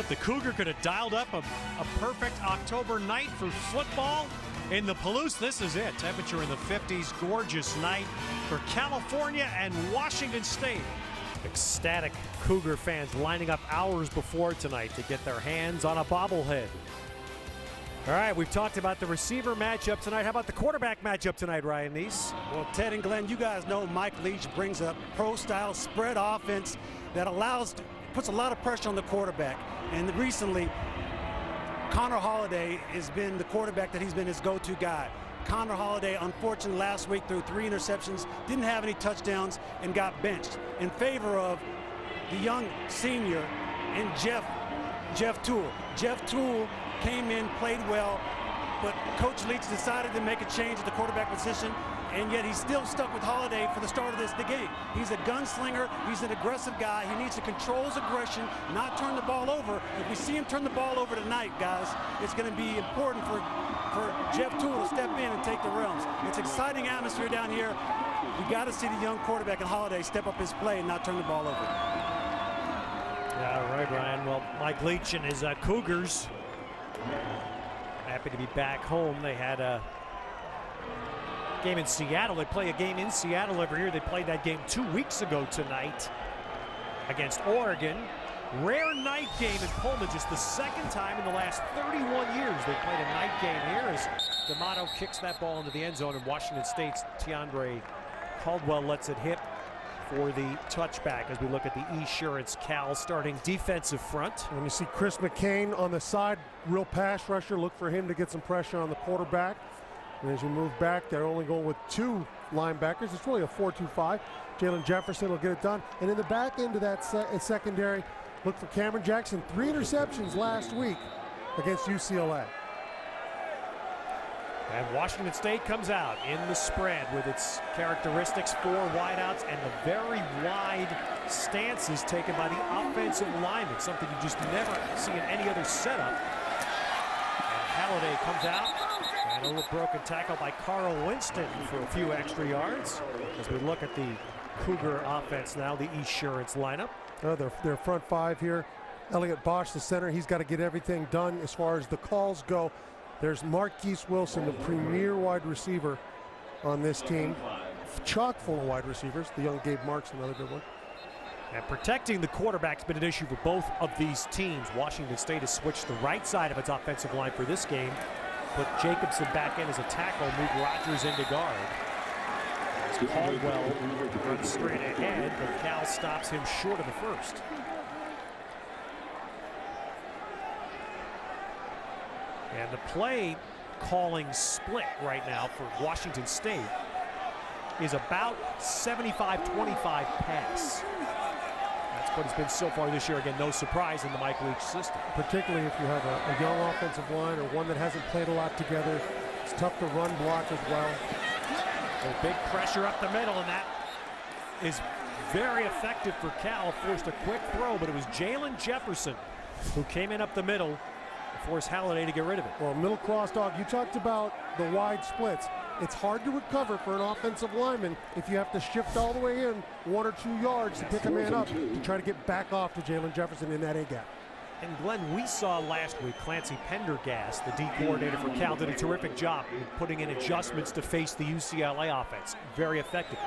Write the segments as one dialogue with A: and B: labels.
A: if the Cougar could have dialed up a perfect October night for football in the Palouse, this is it. Temperature in the 50s, gorgeous night for California and Washington State. Ecstatic Cougar fans lining up hours before tonight to get their hands on a bobblehead. All right, we've talked about the receiver matchup tonight. How about the quarterback matchup tonight, Ryan Neese?
B: Well, Ted and Glenn, you guys know Mike Leach brings a pro-style spread offense that puts a lot of pressure on the quarterback. And recently, Connor Holiday has been the quarterback that he's been his go-to guy. Connor Holiday, unfortunately, last week threw 3 interceptions, didn't have any touchdowns, and got benched in favor of the young senior and Jeff Toole. Jeff Toole came in, played well, but Coach Leach decided to make a change at the quarterback position, and yet he's still stuck with Holiday for the start of the game. He's a gunslinger. He's an aggressive guy. He needs to control his aggression, not turn the ball over. If we see him turn the ball over tonight, guys, it's going to be important for Jeff Toole to step in and take the realms. It's exciting atmosphere down here. We got to see the young quarterback and Holiday step up his play and not turn the ball over.
A: Yeah, right, Ryan. Well, Mike Leach and his Cougars happy to be back home. They had a game in Seattle. They play a game in Seattle every year. They played that game 2 weeks ago tonight against Oregon. Rare night game in Pullman, just the second time in the last 31 years they played a night game here as D'Amato kicks that ball into the end zone, and Washington State's Tiandre Caldwell lets it hit for the touchback as we look at the Esurance Cal starting defensive front.
C: And you see Chris McCain on the side, real pass rusher. Look for him to get some pressure on the quarterback. And as you move back, they're only going with 2 linebackers. It's really a 4-2-5. Jalen Jefferson will get it done. And in the back end of that secondary, look for Cameron Jackson. 3 interceptions last week against UCLA.
A: And Washington State comes out in the spread with its characteristics, 4 wideouts and the very wide stances taken by the offensive linemen, something you just never see in any other setup. And Halliday comes out, and a little broken tackle by Carl Winston for a few extra yards. As we look at the Cougar offense now, the Esurance lineup.
C: Their front 5 here. Elliott Bosch, the center, he's got to get everything done as far as the calls go. There's Marquise Wilson, the premier wide receiver on this team. Chock full of wide receivers. The young Gabe Marks, another good one.
A: And protecting the quarterback's been an issue for both of these teams. Washington State has switched the right side of its offensive line for this game. Put Jacobson back in as a tackle, moved Rogers into guard. As Caldwell runs straight ahead, but Cal stops him short of the first. And the play calling split right now for Washington State is about 75-25 pass. That's what it's been so far this year. Again, no surprise in the Mike Leach system.
C: Particularly if you have a young offensive line or one that hasn't played a lot together. It's tough to run block as well.
A: A big pressure up the middle, and that is very effective for Cal. Forced a quick throw, but it was Jalen Jefferson who came in up the middle to force Halliday to get rid of it.
C: Well, middle cross dog, you talked about the wide splits. It's hard to recover for an offensive lineman if you have to shift all the way in 1 or 2 yards to pick a man up to try to get back off to Jalen Jefferson in that A-gap.
A: And Glenn, we saw last week Clancy Pendergast, the D coordinator for Cal, did a terrific job in putting in adjustments to face the UCLA offense. Very effective.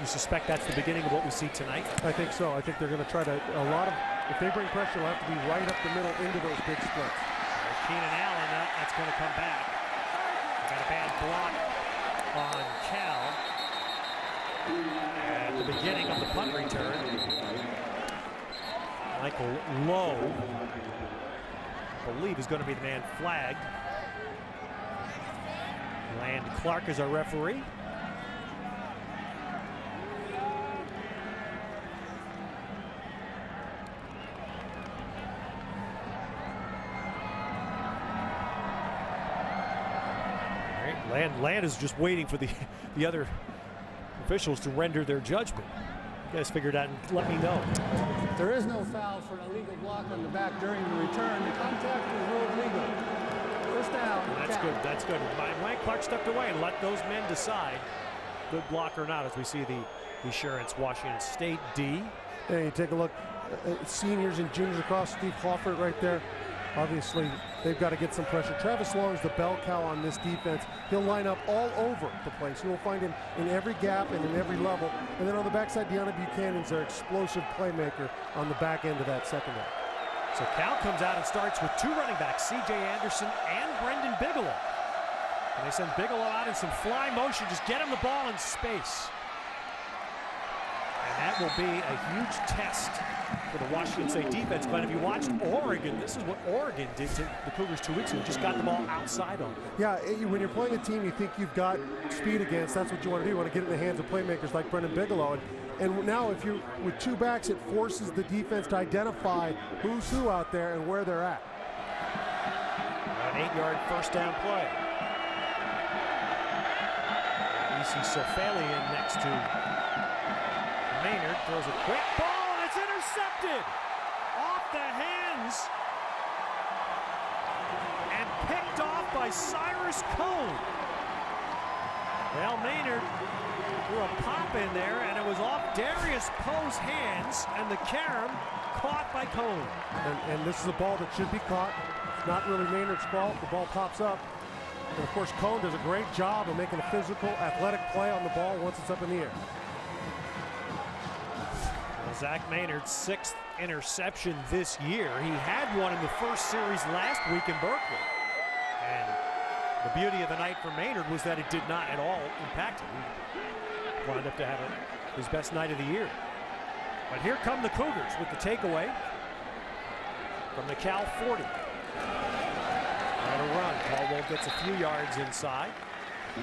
A: You suspect that's the beginning of what we see tonight?
C: I think so. I think they're going to try to, if they bring pressure, it'll have to be right up the middle into those big splits.
A: Keenan Allen, that's going to come back. Got a bad block on Cal at the beginning of the punt return. Michael Lowe, I believe, is going to be the man flagged. Land Clark is our referee. Land is just waiting for the other officials to render their judgment. You guys figure it out and let me know.
D: There is no foul for an illegal block on the back during the return. The contact is ruled legal. First down.
A: That's good. That's good. Land Clark stepped away and let those men decide, good block or not, as we see the Esurance Washington State D.
C: And you take a look, seniors and juniors across. Steve Crawford right there. Obviously, they've got to get some pressure. Travis Long's the bell cow on this defense. He'll line up all over the place. You will find him in every gap and in every level. And then on the backside, Deanna Buchanan's their explosive playmaker on the back end of that secondary.
A: So Cal comes out and starts with 2 running backs, C.J. Anderson and Brendan Bigelow. And they send Bigelow out in some fly motion, just get him the ball in space. And that will be a huge test for the Washington State defense. But if you watched Oregon, this is what Oregon did to the Cougars 2 weeks ago. Just got the ball outside on them.
C: Yeah, when you're playing a team you think you've got speed against, that's what you want to do. You want to get it in the hands of playmakers like Brendan Bigelow. And now if you're with 2 backs, it forces the defense to identify who's who out there and where they're at.
A: An 8-yard first down play. Isi Sofalian next to Maynard, throws a quick ball, and it's intercepted off the hands and picked off by Cyrus Cone. Well, Maynard threw a pop in there, and it was off Darius Poe's hands, and the carom caught by Cone.
C: And this is a ball that should be caught. It's not really Maynard's fault. The ball pops up. And of course, Cone does a great job of making a physical, athletic play on the ball once it's up in the air.
A: Well, Zach Maynard's 6th interception this year. He had one in the first series last week in Berkeley. And the beauty of the night for Maynard was that it did not at all impact him. He wound up to have his best night of the year. But here come the Cougars with the takeaway from the Cal 40. And a run. Caldwell gets a few yards inside.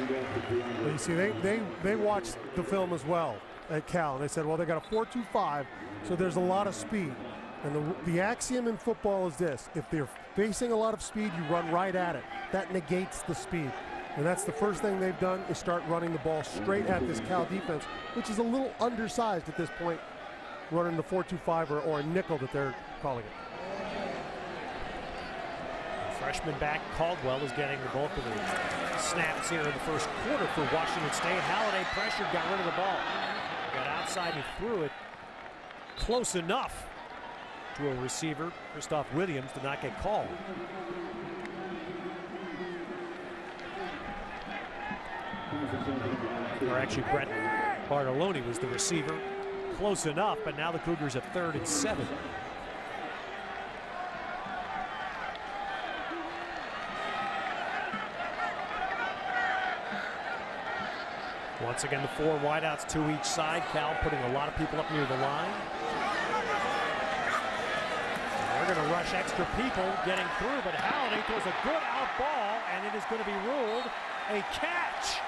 C: Well, you see, they watched the film as well at Cal, and they said, well, they got a 4.25, so there's a lot of speed. And the axiom in football is this: if they're facing a lot of speed, you run right at it. That negates the speed. And that's the first thing they've done, is start running the ball straight at this Cal defense, which is a little undersized at this point, running the 4.25 or a nickel that they're calling it.
A: Freshman back Caldwell is getting the bulk of the snaps here in the first quarter for Washington State. Halliday pressured, got rid of the ball. Got outside and threw it close enough to a receiver. Christoph Williams did not get called. Or actually, Brett Bartoloni was the receiver. Close enough, but now the Cougars have 3rd and 7. Once again, the 4 wideouts, 2 each side. Cal putting a lot of people up near the line. They're going to rush extra people getting through, but Halliday throws a good out ball, and it is going to be ruled a catch.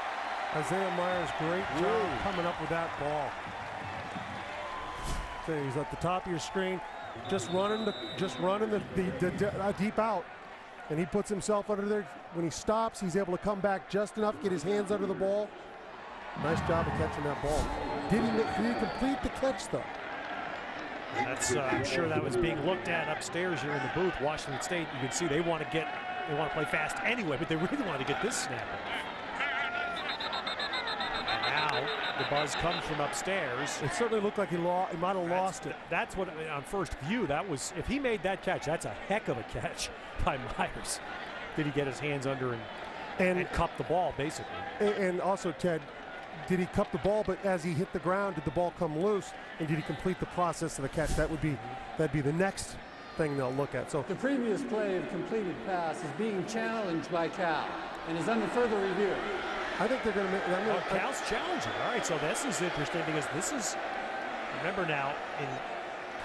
C: Isaiah Myers, great job coming up with that ball. So he's at the top of your screen, just running the deep out, and he puts himself under there. When he stops, he's able to come back just enough, get his hands under the ball. Nice job of catching that ball. Did he complete the catch, though?
A: That's I'm sure that was being looked at upstairs here in the booth. Washington State, you can see they want to play fast anyway, but they really want to get this snap off. And now the buzz comes from upstairs.
C: It certainly looked like he might have lost it.
A: That's what, on first view, that was, if he made that catch, that's a heck of a catch by Myers. Did he get his hands under and cup the ball, basically?
C: And also, Ted, did he cup the ball, but as he hit the ground, did the ball come loose, and did he complete the process of the catch? That'd be the next thing they'll look at. So
D: The previous play of completed pass is being challenged by Cal and is under further review.
C: I think they're going to make.
A: Cal's challenging. All right, so this is interesting because this is, remember now, in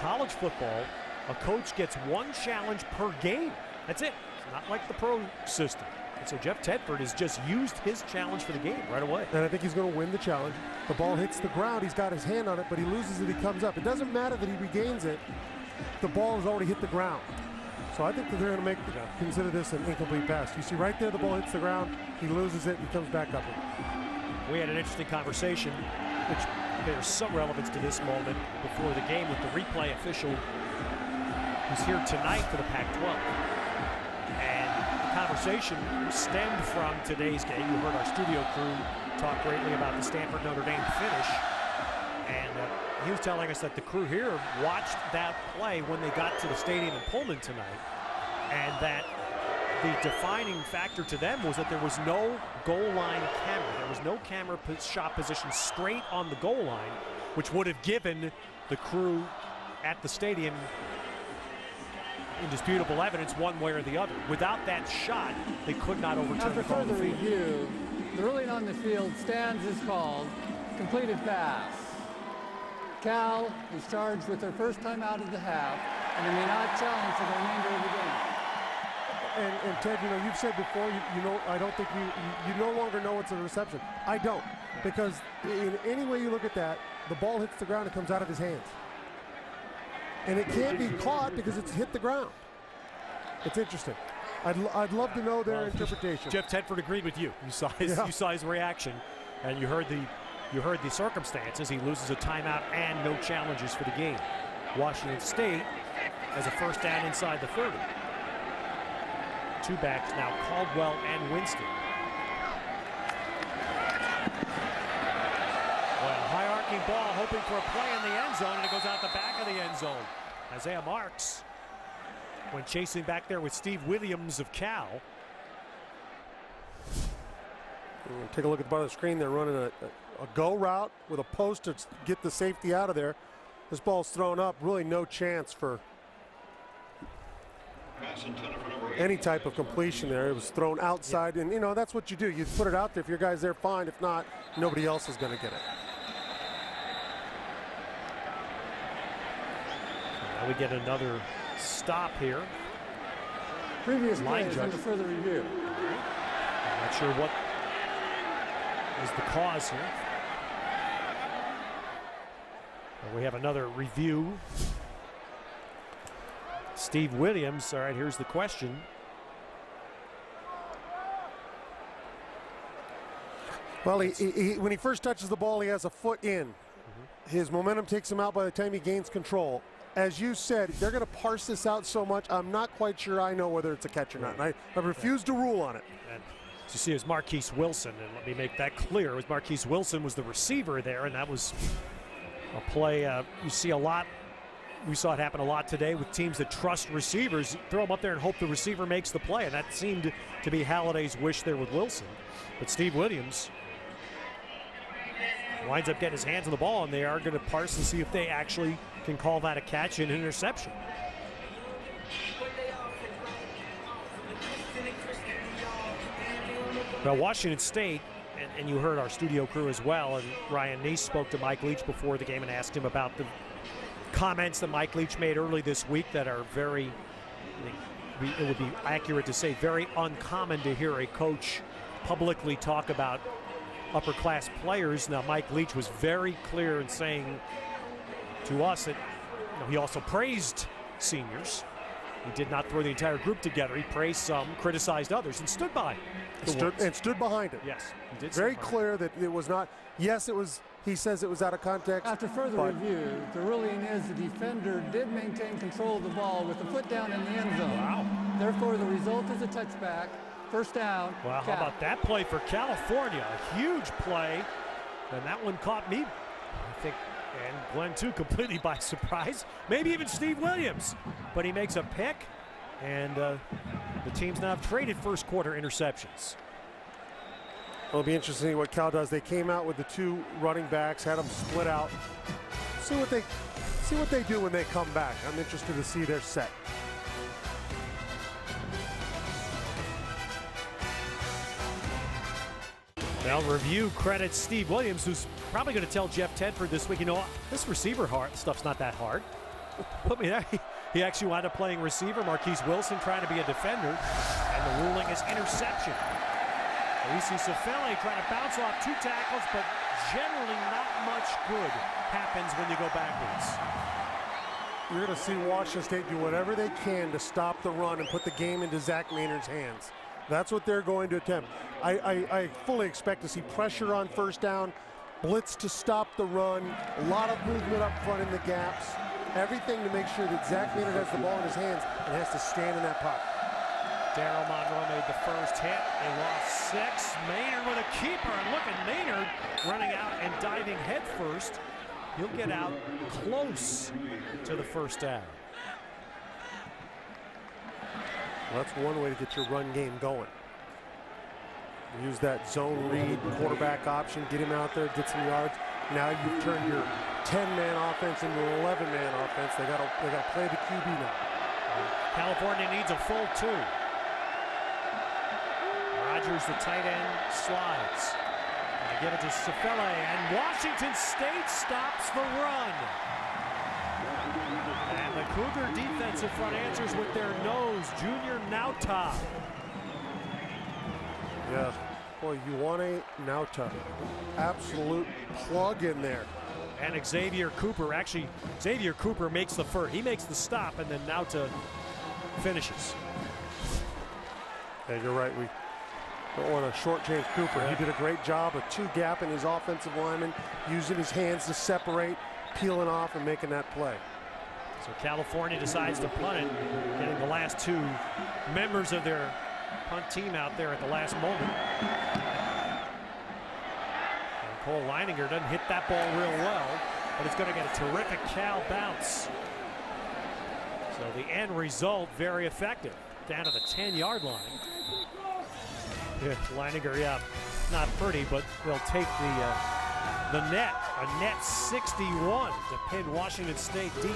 A: college football, a coach gets 1 challenge per game. That's it. It's not like the pro system. And so Jeff Tedford has just used his challenge for the game right away.
C: And I think he's going to win the challenge. The ball hits the ground. He's got his hand on it, but he loses it. He comes up. It doesn't matter that he regains it. The ball has already hit the ground. So I think that they're going to consider this an incomplete pass. You see right there, the ball hits the ground. He loses it. He comes back up.
A: We had an interesting conversation, which bears some relevance to this moment before the game, with the replay official who's here tonight for the Pac-12. Conversation stemmed from today's game. You heard our studio crew talk greatly about the Stanford-Notre Dame finish, and he was telling us that the crew here watched that play when they got to the stadium in Pullman tonight, and that the defining factor to them was that there was no goal line camera. There was no camera shot position straight on the goal line, which would have given the crew at the stadium indisputable evidence one way or the other. Without that shot, they could not overturn the call.
D: After further review, the ruling on the field stands as called. Completed pass. Cal is charged with their first time out of the half, and they may not challenge for the remainder of the game.
C: And Ted, you know, you've said before, you know, I don't think you no longer know it's a reception. I don't, because in any way you look at that, the ball hits the ground, it comes out of his hands. And it can't be caught because it's hit the ground. It's interesting. I'd love to know their interpretation.
A: Jeff Tedford agreed with you. You saw his reaction, and you heard the circumstances. He loses a timeout and no challenges for the game. Washington State has a first down inside the 30. Two backs now, Caldwell and Winston. Well, high arcing ball, hoping for a play in the end zone, and it goes out the back of the end zone. Isaiah Marks, when chasing back there with Steve Williams of Cal.
C: Take a look at the bottom of the screen. They're running a go route with a post to get the safety out of there. This ball's thrown up. Really no chance for any type of completion there. It was thrown outside, and you know, that's what you do. You put it out there. If your guy's there, fine. If not, nobody else is going to get it.
A: Now we get another stop here.
D: Previous
A: Line
D: plays
A: judge.
D: under further review.
A: I'm not sure what is the cause here. And we have another review. Steve Williams, all right, here's the question.
C: Well, when he first touches the ball, he has a foot in. His momentum takes him out by the time he gains control. As you said, they're going to parse this out so much, I'm not quite sure I know whether it's a catch or not. And I refuse to rule on it.
A: And as you see, it was Marquise Wilson, and let me make that clear. It was Marquise Wilson was the receiver there, and that was a play you see a lot. We saw it happen a lot today with teams that trust receivers, throw them up there and hope the receiver makes the play, and that seemed to be Halliday's wish there with Wilson. But Steve Williams winds up getting his hands on the ball, and they are going to parse and see if they actually can call that a catch and an interception. Now Washington State, and you heard our studio crew as well, and Ryan Neese spoke to Mike Leach before the game and asked him about the comments that Mike Leach made early this week that are very, it would be accurate to say, very uncommon to hear a coach publicly talk about upper-class players. Now, Mike Leach was very clear in saying to us that he also praised seniors. He did not throw the entire group together. He praised some, criticized others, and stood by it.
C: Stood behind it.
A: Yes, he did.
C: Very clear that it was not. Yes, it was. He says it was out of context.
D: After further review, the ruling is the defender did maintain control of the ball with the foot down in the end zone.
A: Wow.
D: Therefore, the result is a touchback. First down.
A: Wow, how about that play for California? A huge play, and that one caught me, I think, and Glenn too, completely by surprise. Maybe even Steve Williams, but he makes a pick, and the teams now have traded first quarter interceptions.
C: It'll be interesting to see what Cal does. They came out with the two running backs, had them split out. See what they do when they come back. I'm interested to see their set.
A: Now review credits Steve Williams, who's probably going to tell Jeff Tedford this week, you know, this receiver stuff's not that hard. Put me there. He actually wound up playing receiver. Marquise Wilson trying to be a defender, and the ruling is interception. Alisi Sefeli trying to bounce off two tackles, but generally not much good happens when you go backwards.
C: You're going to see Washington State do whatever they can to stop the run and put the game into Zach Maynard's hands. That's what they're going to attempt. I fully expect to see pressure on first down, blitz to stop the run, a lot of movement up front in the gaps, everything to make sure that Zach Maynard has the ball in his hands and has to stand in that pocket.
A: Daryl Monroe made the first hit. They lost 6. Maynard with a keeper, and look at Maynard running out and diving headfirst he'll get out close to the first down.
C: Well, that's one way to get your run game going. Use that zone read, quarterback option, get him out there, get some yards. Now you've turned your 10-man offense into an 11-man offense. They gotta play the QB now.
A: California needs a full 2. Rogers, the tight end, slides. They give it to Sefele, and Washington State stops the run. And the Cougar defensive front answers with their nose, Junior Nauta.
C: Yeah, boy, Ioane Nauta, absolute plug in there.
A: And Xavier Cooper, actually, Xavier Cooper makes the first. He makes the stop, and then Nauta finishes.
C: Yeah, you're right. We don't want to shortchange Cooper.
A: Yeah.
C: He did a great job of 2-gapping his offensive lineman, using his hands to separate, peeling off, and making that play.
A: So California decides to punt it, getting the last 2 members of their punt team out there at the last moment. And Cole Leininger doesn't hit that ball real well, but it's going to get a terrific Cal bounce. So the end result, very effective. Down to the 10-yard line. Yeah, Leininger, yeah, not pretty, but they'll take the net. A net 61 to pin Washington State deep.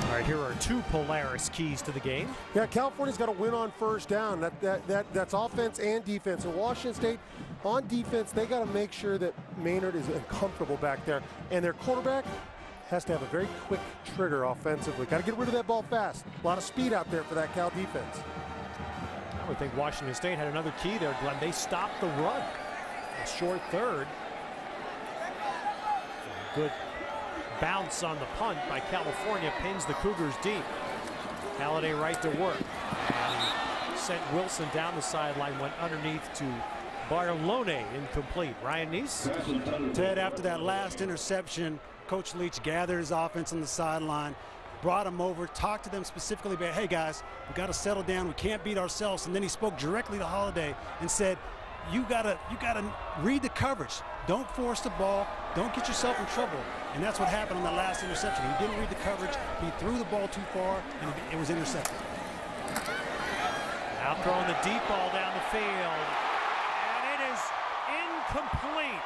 A: All right, here are 2 Polaris keys to the game.
C: Yeah, California's got to win on first down. That's offense and defense. And Washington State, on defense, they got to make sure that Maynard is comfortable back there. And their quarterback has to have a very quick trigger offensively. Got to get rid of that ball fast. A lot of speed out there for that Cal defense.
A: I would think Washington State had another key there, Glenn. They stopped the run. A short third. Good bounce on the punt by California pins the Cougars deep. Halliday right to work. And sent Wilson down the sideline, went underneath to Barlone, incomplete. Ryan Neese.
B: Ted, after that last interception, Coach Leach gathered his offense on the sideline, brought them over, talked to them specifically about, hey guys, we got to settle down. We can't beat ourselves. And then he spoke directly to Holiday and said, you gotta read the coverage. Don't force the ball. Don't get yourself in trouble. And that's what happened on the last interception. He didn't read the coverage. He threw the ball too far, and it was intercepted.
A: Now throwing the deep ball down the field. And it is incomplete.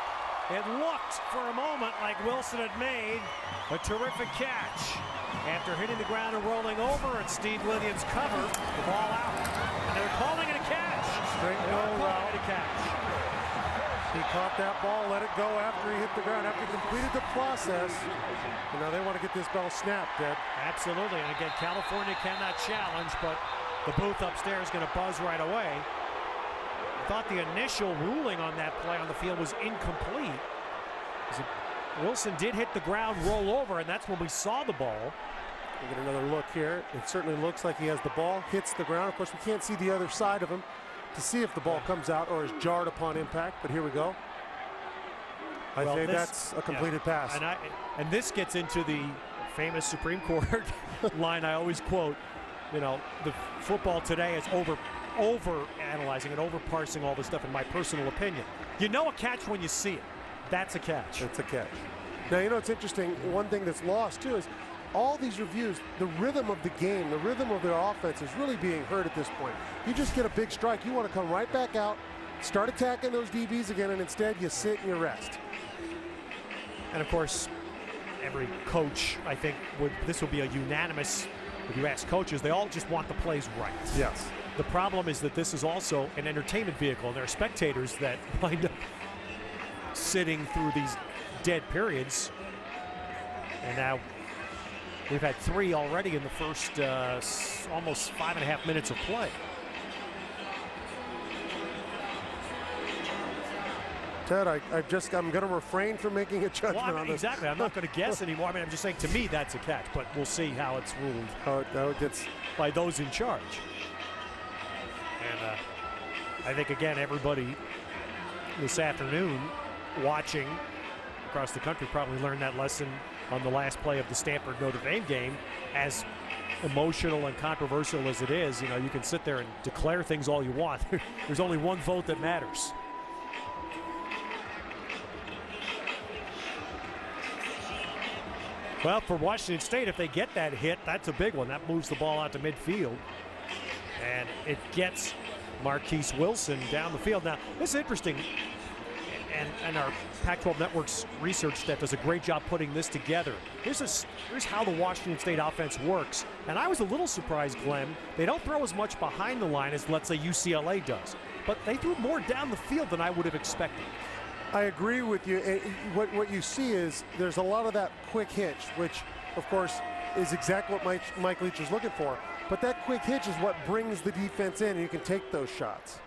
A: It looked for a moment like Wilson had made a terrific catch. After hitting the ground and rolling over, and Steve Williams covered the ball out. And they're calling it a catch.
C: Straight no route.
A: A catch.
C: He caught that ball, let it go after he hit the ground, after he completed the process. And now they want to get this ball snapped, Ed.
A: Absolutely, and again, California cannot challenge, but the booth upstairs is going to buzz right away. I thought the initial ruling on that play on the field was incomplete. Wilson did hit the ground, roll over, and that's when we saw the ball.
C: We'll get another look here. It certainly looks like he has the ball, hits the ground. Of course, we can't see the other side of him to see if the ball comes out or is jarred upon impact, but here we go. I think that's a completed pass.
A: And this gets into the famous Supreme Court line I always quote. You know, the football today is over analyzing and over parsing all this stuff, in my personal opinion. You know a catch when you see it. That's a catch.
C: It's a catch. Now, you know, it's interesting. One thing that's lost, too, is all these reviews, the rhythm of the game, the rhythm of their offense is really being heard at this point. You just get a big strike, you want to come right back out, start attacking those DBs again, and instead you sit and you rest.
A: And of course, every coach, I think, this will be a unanimous, if you ask coaches, they all just want the plays right.
C: Yes.
A: The problem is that this is also an entertainment vehicle, and there are spectators that wind up sitting through these dead periods. And now we've had 3 already in the first almost 5.5 minutes of play.
C: Ted, I'm going to refrain from making a judgment on this.
A: Exactly. I'm not going to guess anymore. I mean, I'm just saying, to me, that's a catch, but we'll see how it's ruled
C: How it gets
A: by those in charge. And I think, again, everybody this afternoon watching across the country probably learned that lesson on the last play of the Stanford Notre Dame game, as emotional and controversial as it is, you know, you can sit there and declare things all you want. There's only one vote that matters. Well, for Washington State, if they get that hit, that's a big one. That moves the ball out to midfield. And it gets Marquise Wilson down the field. Now, this is interesting. And our Pac-12 Network's research staff does a great job putting this together. Here's how the Washington State offense works. And I was a little surprised, Glenn. They don't throw as much behind the line as, let's say, UCLA does. But they threw more down the field than I would have expected.
C: I agree with you. What you see is there's a lot of that quick hitch, which, of course, is exactly what Mike Leach is looking for. But that quick hitch is what brings the defense in, and you can take those shots.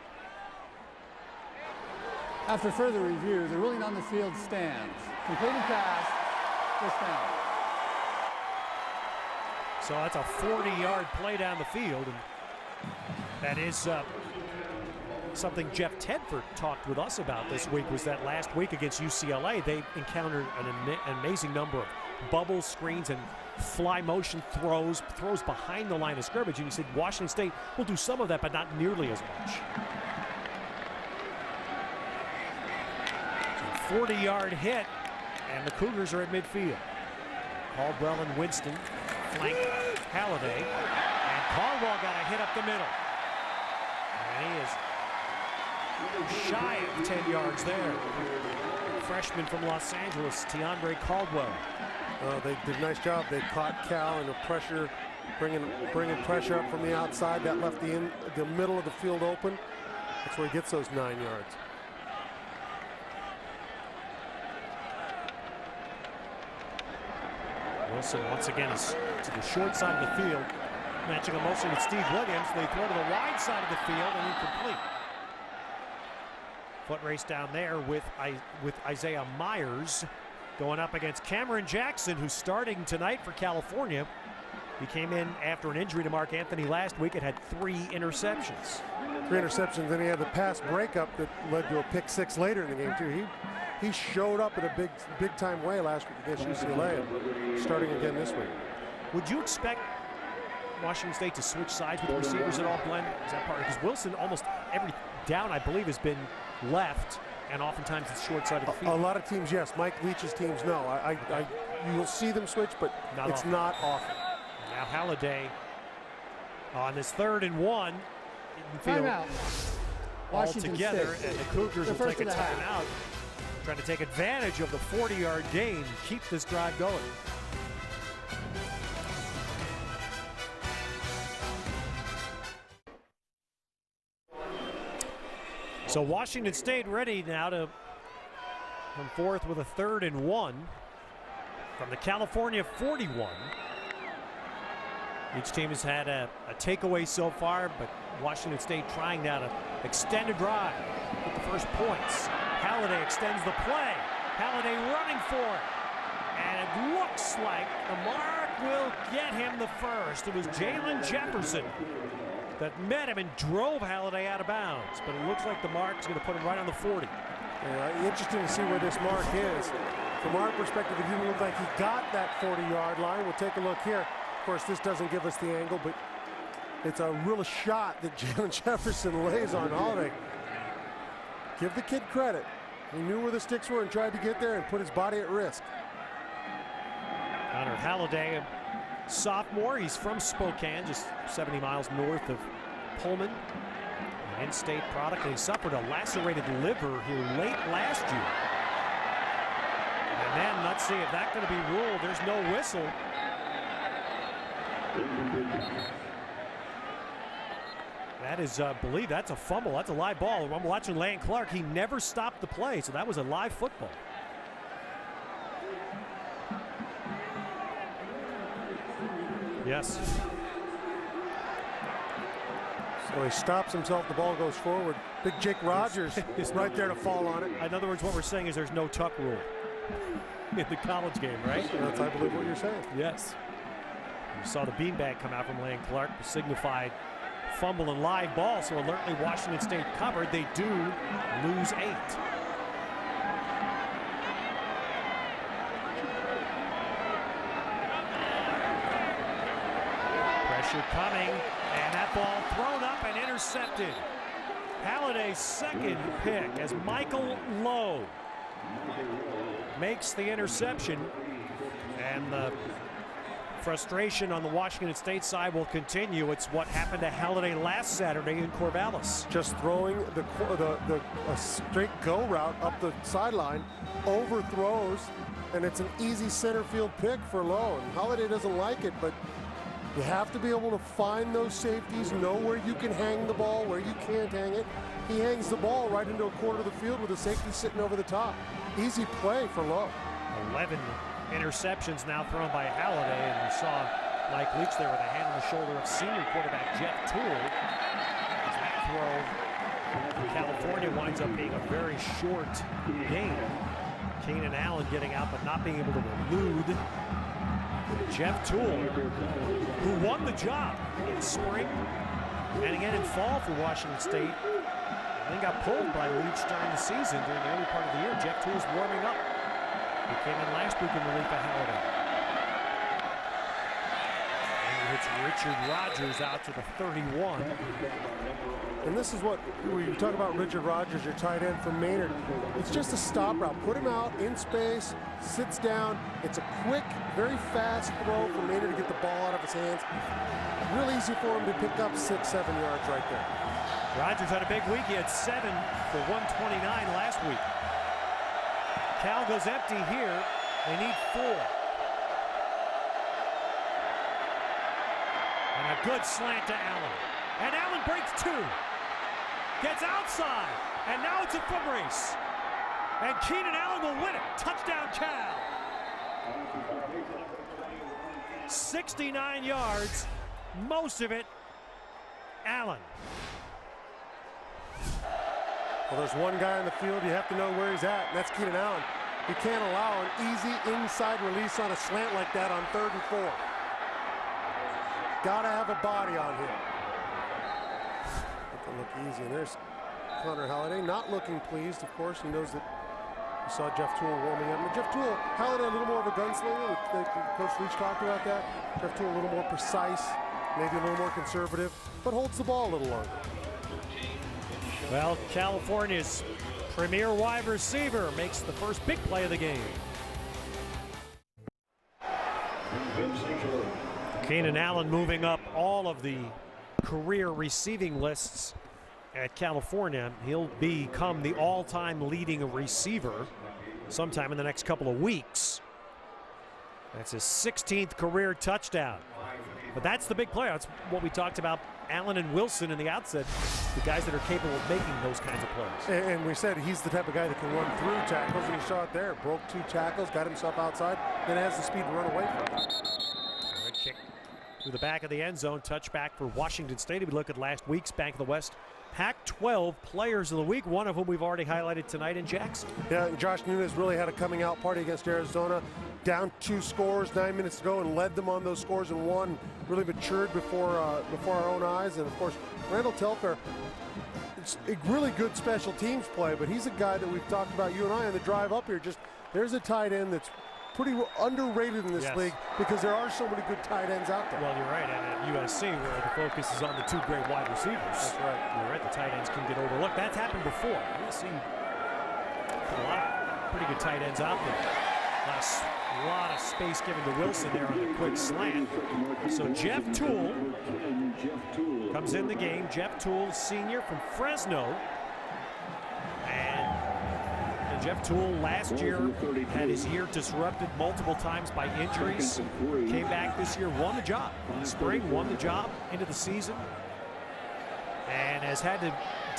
D: After further review, the ruling on the field stands. Completed pass, first down.
A: So that's a 40-yard play down the field. And that is something Jeff Tedford talked with us about this week, was that last week against UCLA, they encountered an amazing number of bubble screens and fly motion throws behind the line of scrimmage. And he said Washington State will do some of that, but not nearly as much. 40-yard hit, and the Cougars are at midfield. Caldwell and Winston flank Halliday, and Caldwell got a hit up the middle. And he is shy of 10 yards there. Freshman from Los Angeles, Teandre Caldwell.
C: They did a nice job. They caught Cal in the pressure, bringing pressure up from the outside. That left the middle of the field open. That's where he gets those 9 yards.
A: Wilson once again is to the short side of the field, matching a motion with Steve Williams. They throw to the wide side of the field and incomplete. Foot race down there with Isaiah Myers going up against Cameron Jackson, who's starting tonight for California. He came in after an injury to Mark Anthony last week and had 3 interceptions.
C: 3 interceptions, and he had the pass breakup that led to a pick 6 later in the game too. He showed up in a big time way last week against UCLA, and starting again this week.
A: Would you expect Washington State to switch sides with the receivers at all, Glenn? Is that part? Because Wilson, almost every down, I believe, has been left, and oftentimes it's short side of the field.
C: A lot of teams, yes. Mike Leach's teams, no. You will see them switch, but it's not often.
A: Now Halliday on this 3rd and 1 in the field.
D: Timeout.
A: All together, and the Cougars will take a timeout, trying to take advantage of the 40-yard gain and keep this drive going. So Washington State ready now to come forth with a 3rd and 1 from the California 41. Each team has had a takeaway so far, but Washington State trying now to extend a drive with the first points. Halliday extends the play. Halliday running for it. And it looks like the mark will get him the first. It was Jalen Jefferson that met him and drove Halliday out of bounds. But it looks like the mark's going to put him right on the 40.
C: Yeah, interesting to see where this mark is. From our perspective, it didn't look like he got that 40-yard line. We'll take a look here. Of course, this doesn't give us the angle, but it's a real shot that Jalen Jefferson lays on Halliday. Give the kid credit. He knew where the sticks were and tried to get there and put his body at risk.
A: Connor Halliday, a sophomore. He's from Spokane, just 70 miles north of Pullman. An in-state product, and he suffered a lacerated liver here late last year. And then let's see if that's going to be ruled. There's no whistle. That is, I believe that's a fumble. That's a live ball. I'm watching Lane Clark. He never stopped the play, so that was a live football. Yes.
C: So he stops himself, the ball goes forward. Big Jake Rogers is right there to fall on it.
A: In other words, what we're saying is there's no tuck rule in the college game, right?
C: That's, I believe, what you're saying.
A: Yes. You saw the beanbag come out from Lane Clark, signified fumble and live ball, so alertly Washington State covered. They do lose 8. Pressure coming, and that ball thrown up and intercepted. Halliday's second pick as Michael Lowe makes the interception, and the frustration on the Washington State side will continue. It's what happened to Halliday last Saturday in Corvallis.
C: Just throwing a straight go route up the sideline, overthrows, and it's an easy center field pick for Lowe. And Halliday doesn't like it, but you have to be able to find those safeties, know where you can hang the ball, where you can't hang it. He hangs the ball right into a quarter of the field with a safety sitting over the top. Easy play for Lowe. 11
A: interceptions now thrown by Halliday, and we saw Mike Leach there with a hand on the shoulder of senior quarterback Jeff Toole. As that throw for California winds up being a very short game. Keenan Allen getting out but not being able to elude Jeff Toole, who won the job in spring and again in fall for Washington State, and then got pulled by Leach during the season during the early part of the year. Jeff Toole's warming up. He came in last week in relief of Halliday. And hits Richard Rogers out to the 31.
C: And this is what we talk about Richard Rogers, your tight end from Maynard. It's just a stop route. Put him out in space, sits down. It's a quick, very fast throw for Maynard to get the ball out of his hands. Real easy for him to pick up 6-7 yards right there.
A: Rogers had a big week. He had 7 for 129 last week. Cal goes empty here. They need 4. And a good slant to Allen. And Allen breaks 2. Gets outside. And now it's a foot race. And Keenan Allen will win it. Touchdown, Cal. 69 yards. Most of it, Allen.
C: Well, there's one guy on the field, you have to know where he's at, and that's Keenan Allen. You can't allow an easy inside release on a slant like that on 3rd and 4. Gotta have a body on him. It can look easy, and there's Connor Halliday, not looking pleased, of course. He knows that you saw Jeff Toole warming up. But Jeff Toole, Halliday a little more of a gunslinger. Coach Leach talked about that. Jeff Toole a little more precise, maybe a little more conservative, but holds the ball a little longer.
A: Well, California's premier wide receiver makes the first big play of the game. Keenan Allen moving up all of the career receiving lists at California. He'll become the all-time leading receiver sometime in the next couple of weeks. That's his 16th career touchdown. But that's the big play. That's what we talked about, Allen and Wilson in the outset, the guys that are capable of making those kinds of plays.
C: And we said he's the type of guy that can run through tackles, and he saw it there. Broke 2 tackles, got himself outside, then has the speed to run away from it.
A: Good kick through the back of the end zone. Touchback for Washington State. If we look at last week's Bank of the West Pac-12 Players of the Week, one of whom we've already highlighted tonight in Jackson.
C: Yeah, and Josh Nunez really had a coming out party against Arizona. Down 2 scores, 9 minutes to go, and led them on those scores and won. Really matured before our own eyes. And of course, Randall Telfair, it's a really good special teams play, but he's a guy that we've talked about, you and I, on the drive up here. Just there's a tight end that's pretty underrated in this league because there are so many good tight ends out there.
A: Well, you're right, and at USC, where the focus is on the 2 great wide receivers.
C: That's right.
A: You're right, the tight ends can get overlooked. That's happened before. USC put a lot of pretty good tight ends out there. A lot of space given to Wilson there on the quick slant. So Jeff Toole comes in the game. Jeff Toole, senior from Fresno. And Jeff Toole last year had his year disrupted multiple times by injuries. Came back this year, won the job. Spring, won the job into the season. And has had to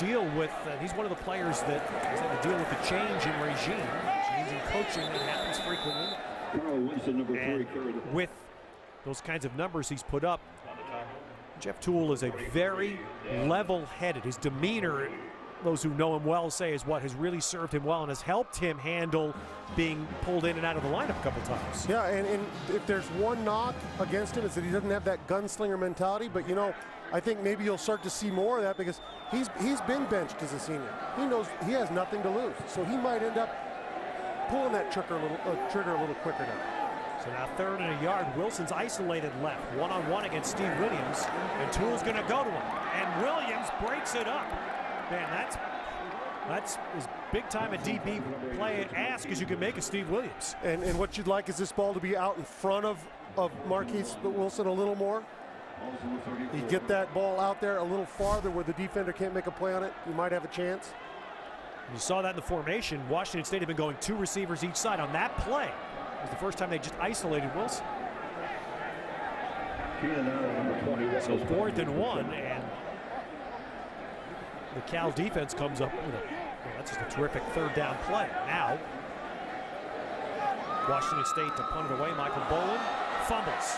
A: deal with, he's one of the players that has had to deal with the change in regime. Change in coaching that happens frequently. And with those kinds of numbers he's put up, Jeff Toole is a very level-headed. His demeanor, those who know him well say, is what has really served him well and has helped him handle being pulled in and out of the lineup a couple times.
C: Yeah, and if there's one knock against him, it's that he doesn't have that gunslinger mentality. But, you know, I think maybe you'll start to see more of that because he's been benched as a senior. He knows he has nothing to lose, so he might end up pulling that trigger a little quicker now.
A: So now 3rd and a yard. Wilson's isolated left, one-on-one against Steve Williams, and Toole's going to go to him. And Williams breaks it up. Man, that's as big time a DB play ask as you can make of Steve Williams.
C: And what you'd like is this ball to be out in front of Marquise Wilson a little more. You get that ball out there a little farther where the defender can't make a play on it, you might have a chance.
A: You saw that in the formation. Washington State had been going 2 receivers each side. On that play, it was the first time they just isolated Wilson. So 4th and 1, and the Cal defense comes up with that's just a terrific 3rd down play. Now, Washington State to punt it away. Michael Boland fumbles,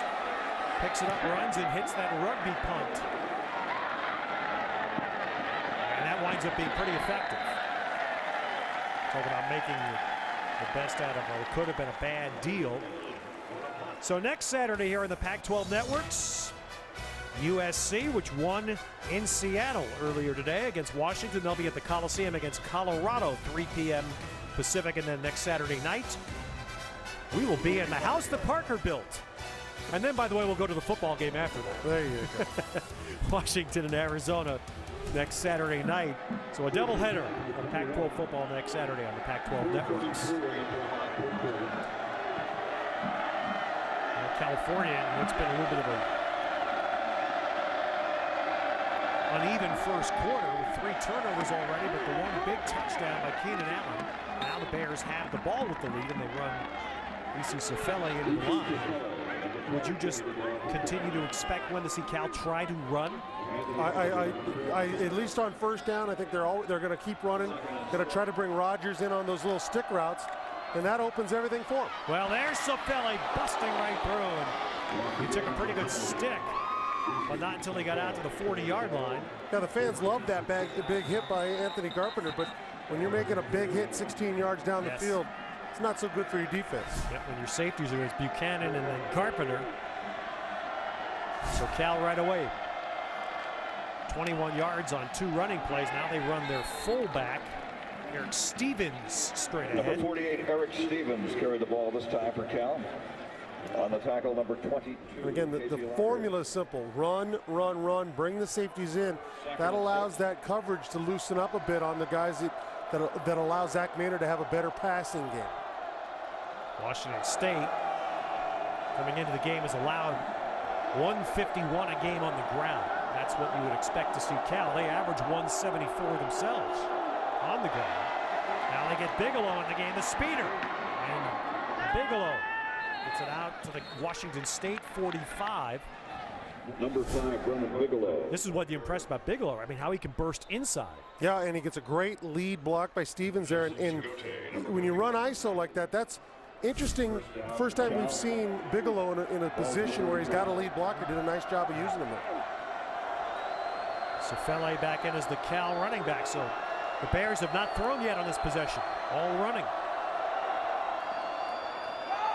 A: picks it up, runs, and hits that rugby punt. And that winds up being pretty effective. Talking about making the best out of what could have been a bad deal. So next Saturday here in the Pac-12 networks, USC, which won in Seattle earlier today against Washington. They'll be at the Coliseum against Colorado, 3 p.m. Pacific, and then next Saturday night, we will be in the house that Parker built. And then, by the way, we'll go to the football game after that.
C: There you go.
A: Washington and Arizona next Saturday night. So a doubleheader of Pac-12 football next Saturday on the Pac-12 networks. California, it's been a little bit of a uneven first quarter with 3 turnovers already, but the one big touchdown by Keenan Allen. Now the Bears have the ball with the lead, and they run E.C. Sefele into the line. Would you just continue to expect when to see Cal try to run?
C: I at least on 1st down, I think they're going to keep running. Going to try to bring Rodgers in on those little stick routes, and that opens everything for him.
A: Well, there's Sefele busting right through, and he took a pretty good stick, but not until he got out to the 40-yard line.
C: Yeah, the fans love that big hit by Anthony Carpenter, but when you're making a big hit 16 yards down the field, it's not so good for your defense.
A: Yep, when your safeties are Buchanan and then Carpenter. So Cal right away. 21 yards on 2 running plays. Now they run their fullback, Eric Stevens, straight ahead.
E: Number 48, Eric Stevens, carried the ball this time for Cal. On the tackle, number 20.
C: And again, the formula is simple. Run, run, run, bring the safeties in. That allows that coverage to loosen up a bit on the guys that allows Zach Maynard to have a better passing game.
A: Washington State coming into the game has allowed 151 a game on the ground. That's what you would expect to see Cal. They average 174 themselves on the ground. Now they get Bigelow in the game, the speeder. And Bigelow gets it out to the Washington State 45.
E: Number 5, Brennan Bigelow.
A: This is what you impressed about Bigelow. I mean, how he can burst inside.
C: Yeah, and he gets a great lead block by Stevens there. And when you run ISO like that, that's interesting. First time we've seen Bigelow in a position where he's got a lead blocker. Did a nice job of using him there.
A: Sefele back in as the Cal running back. So the Bears have not thrown yet on this possession. All running.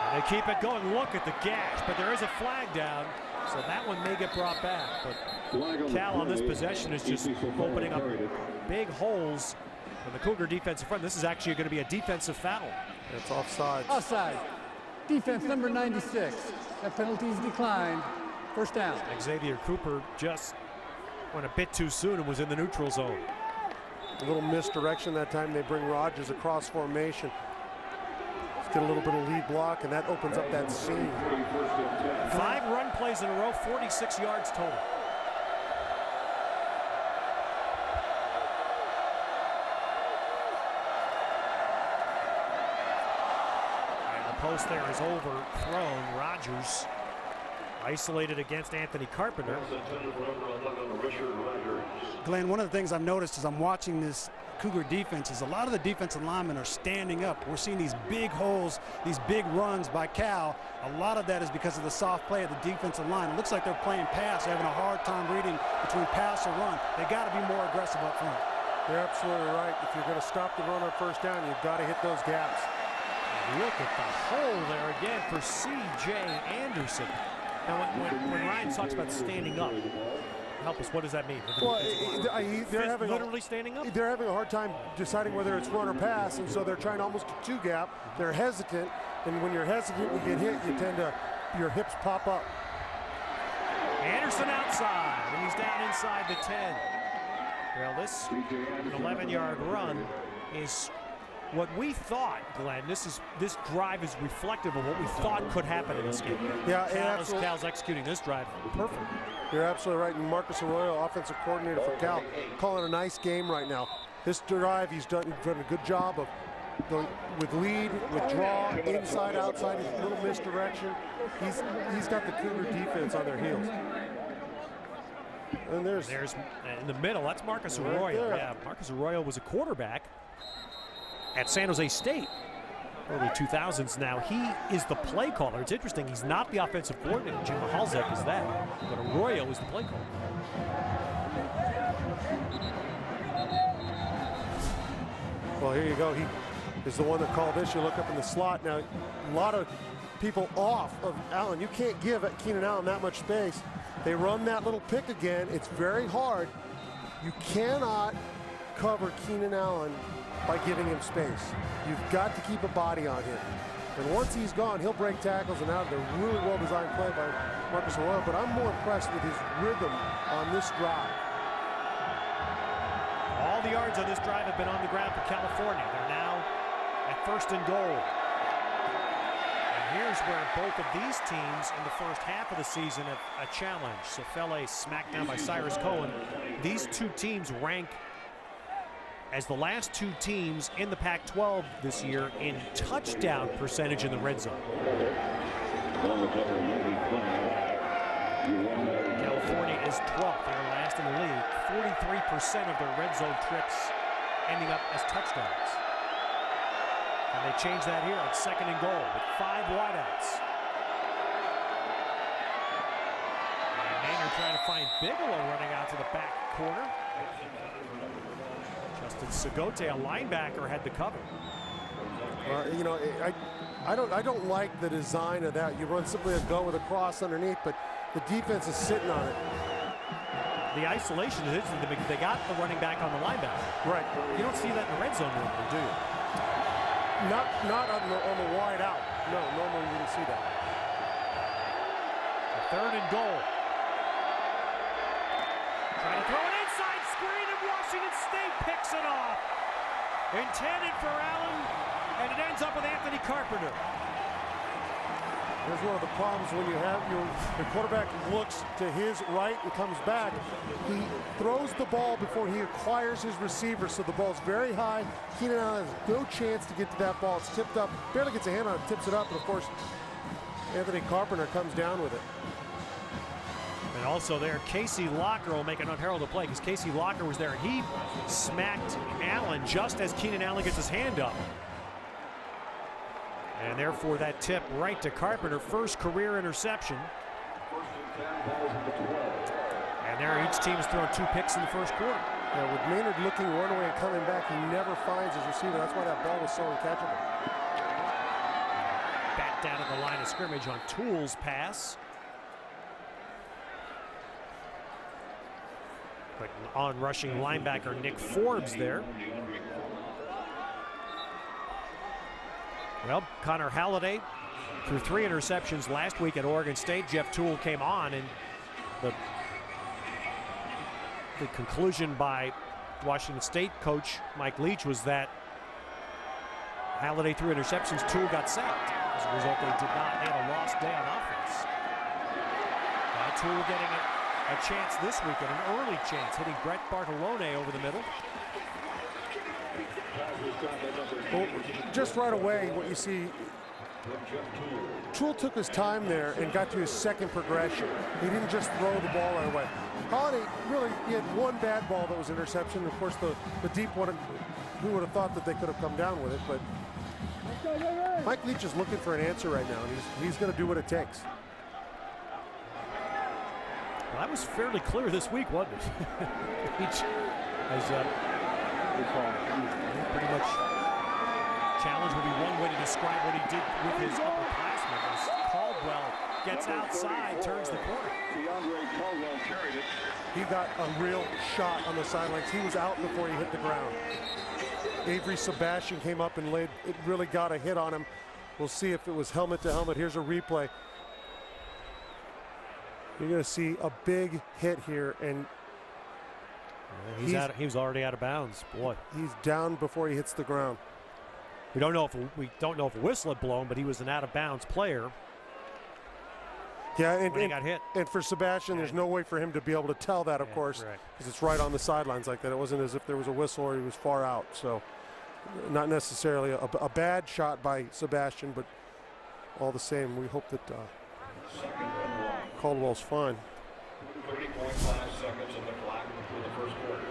A: And they keep it going. Look at the gash, but there is a flag down. So that one may get brought back. But Cal on this possession is just opening up big holes in the Cougar defensive front. This is actually going to be a defensive foul.
C: It's offside.
D: Offside. Defense number 96. That penalty's declined. 1st down.
A: Xavier Cooper just went a bit too soon and was in the neutral zone.
C: A little misdirection that time. They bring Rodgers across formation. Let's get a little bit of lead block, and that opens up that seam.
A: 5 run plays in a row, 46 yards total. And the post there is overthrown. Rodgers isolated against Anthony Carpenter.
B: Glenn, one of the things I've noticed as I'm watching this Cougar defense is a lot of the defensive linemen are standing up. We're seeing these big holes, these big runs by Cal. A lot of that is because of the soft play of the defensive line. It looks like they're playing pass. They're having a hard time reading between pass or run. They got to be more aggressive up front.
C: You're absolutely right. If you're going to stop the run on 1st down, you've got to hit those gaps.
A: Look at the hole there again for C.J. Anderson. Now, when Ryan talks about standing up, Help us. What does that mean?
C: Well, they're having
A: literally standing up.
C: They're having a hard time deciding whether it's run or pass, and so they're trying almost a two gap. They're hesitant, and when you're hesitant, you get hit. You tend to your hips pop up.
A: Anderson outside, and he's down inside the 10. Well, this 11-yard run is what we thought, Glenn. This drive is reflective of what we thought could happen in this game.
C: Yeah,
A: Cal's executing this drive perfect.
C: You're absolutely right. And Marcus Arroyo, offensive coordinator for Cal, calling a nice game right now. This drive, he's done a good job of going with lead, with draw, inside, outside, a little misdirection. He's got the Cougar defense on their heels. And there's
A: in the middle, that's Marcus Arroyo.
C: Right,
A: yeah, Marcus Arroyo was a quarterback at San Jose State, early 2000s. Now he is the play caller. It's interesting, he's not the offensive coordinator. Jim Mahalzek is that, but Arroyo is the play caller.
C: Well, here you go. He is the one that called this. You look up in the slot. Now, a lot of people off of Allen. You can't give Keenan Allen that much space. They run that little pick again. It's very hard. You cannot cover Keenan Allen by giving him space. You've got to keep a body on him. And once he's gone, he'll break tackles and out. They're really well-designed play by Marcus Arroyo, but I'm more impressed with his rhythm on this drive.
A: All the yards on this drive have been on the ground for California. They're now at 1st and goal. And here's where both of these teams in the first half of the season have a challenge. Sefele smacked down by Cyrus Cohen. These two teams rank as the last two teams in the Pac-12 this year in touchdown percentage in the red zone. California is 12th. They're last in the league. 43% of their red zone trips ending up as touchdowns. And they change that here on 2nd and goal with 5 wideouts. And Maynard trying to find Bigelow running out to the back corner. Justin Sagote, a linebacker, had the cover.
C: You know, I don't like the design of that. You run simply a go with a cross underneath, but the defense is sitting on it.
A: The isolation is they got the running back on the linebacker.
C: Right.
A: You don't see that in the red zone normally, do you?
C: Not on the wide out. No, normally you didn't see that.
A: 3rd and goal. Trying to throw an inside screen, and Washington State picks it off. Intended for Allen, and it ends up with Anthony Carpenter.
C: There's one of the problems when you have the quarterback looks to his right and comes back. He throws the ball before he acquires his receiver, so the ball's very high. Keenan Allen has no chance to get to that ball. It's tipped up, barely gets a hand on it, tips it up, and of course, Anthony Carpenter comes down with it.
A: And also there, Casey Locker will make an unheralded play because Casey Locker was there. He smacked Allen just as Keenan Allen gets his hand up. And therefore that tip right to Carpenter, first career interception. And there each team has thrown 2 picks in the first quarter.
C: Yeah, with Maynard looking one way and coming back, he never finds his receiver. That's why that ball was so uncatchable.
A: Back down at the line of scrimmage on Toole's pass. But on rushing linebacker Nick Forbes there. Well, Connor Halliday threw 3 interceptions last week at Oregon State. Jeff Toole came on, and the conclusion by Washington State coach Mike Leach was that Halliday threw interceptions, Toole got sacked. As a result, they had a lost day on offense. Now Toole getting a chance this weekend, an early chance, hitting Brett Bartolone over the middle.
C: Well, just right away, what you see, Toole took his time there and got to his second progression. He didn't just throw the ball right away. Holiday, really, he had one bad ball that was interception. Of course, the deep one, who would have thought that they could have come down with it, but Mike Leach is looking for an answer right now, and he's going to do what it takes.
A: Well, that was fairly clear this week, wasn't it? Leach has pretty much challenge would be one way to describe what he did with his upperclassmen. As Caldwell gets outside, turns the corner.
E: DeAndre Caldwell carried it.
C: He got a real shot on the sidelines. He was out before he hit the ground. Avery Sebastian came up and it really got a hit on him. We'll see if it was helmet to helmet. Here's a replay. You're going to see a big hit here, and
A: he was already out of bounds. Boy,
C: he's down before he hits the ground.
A: we don't know if a whistle had blown, but he was an out of bounds player.
C: Yeah,
A: when he got hit.
C: And for Sebastian, there's no way for him to be able to tell that, of course, because it's right on the sidelines like that. It wasn't as if there was a whistle or he was far out. So not necessarily a bad shot by Sebastian, but all the same, we hope that Caldwell's fine.
E: 30.5 seconds in the clock for the first quarter.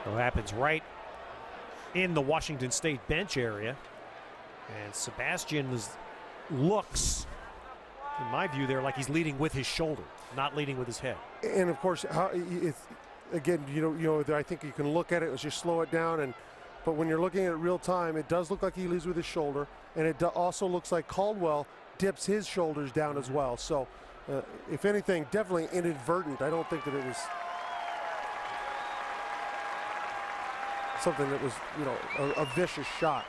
A: It happens right in the Washington State bench area. And Sebastian looks, in my view there, like he's leading with his shoulder, not leading with his head.
C: And of course, again, I think you can look at it as you slow it down, but when you're looking at it real time, it does look like he leads with his shoulder, and it also looks like Caldwell dips his shoulders down as well. So, if anything, definitely inadvertent. I don't think that it was something that was, a vicious shot.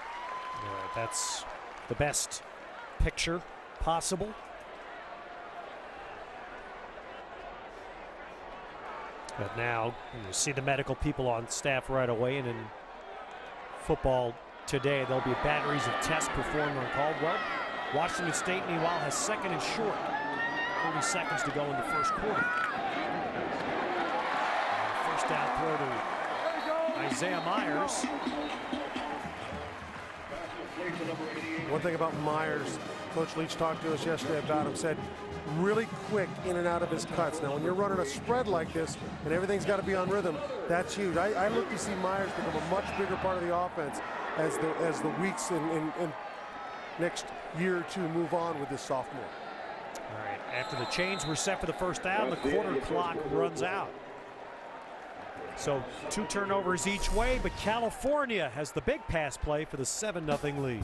A: That's the best picture possible. But now you see the medical people on staff right away, and in football today there'll be batteries of tests performed on Caldwell. Washington State, meanwhile, has second and short. 30 seconds to go in the first quarter. First down throw to Isaiah Myers.
C: One thing about Myers, Coach Leach talked to us yesterday about him, said really quick in and out of his cuts. Now, when you're running a spread like this and everything's got to be on rhythm, that's huge. I look to see Myers become a much bigger part of the offense as the weeks and next year or two move on with this sophomore.
A: All right, after the chains were set for the first down, the quarter clock runs out. So 2 turnovers each way, but California has the big pass play for the 7-0 lead.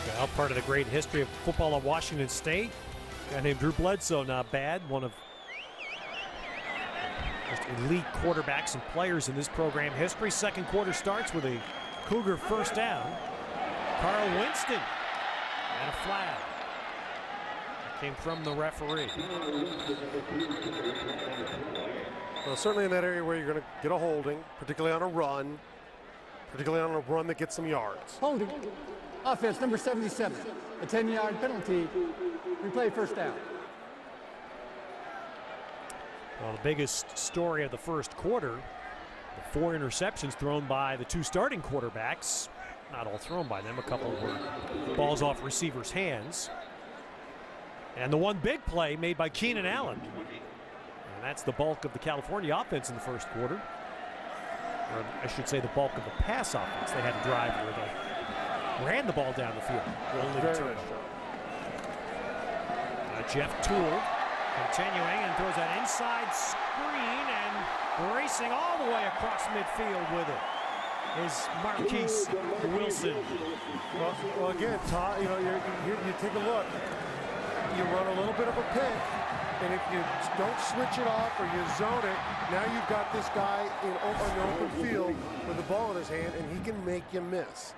A: Well, part of the great history of football at Washington State. A guy named Drew Bledsoe, not bad. One of just elite quarterbacks and players in this program history. Second quarter starts with a Cougar first down. Carl Winston and a flag. That came from the referee.
C: Well, certainly in that area where you're going to get a holding, particularly on a run that gets some yards.
D: Holding. Offense number 77. A 10-yard penalty. Replay first down.
A: Well, the biggest story of the first quarter, the 4 interceptions thrown by the 2 starting quarterbacks. Not all thrown by them. A couple were balls off receivers' hands. And the one big play made by Keenan Allen. And that's the bulk of the California offense in the first quarter. Or I should say the bulk of the pass offense. They had a drive where they ran the ball down the field. Jeff Toole continuing and throws that inside screen, and racing all the way across midfield with it is Marquise Wilson.
C: Well, again, Todd, you take a look. You run a little bit of a pick, and if you don't switch it off or you zone it, now you've got this guy on the open field with the ball in his hand, and he can make you miss.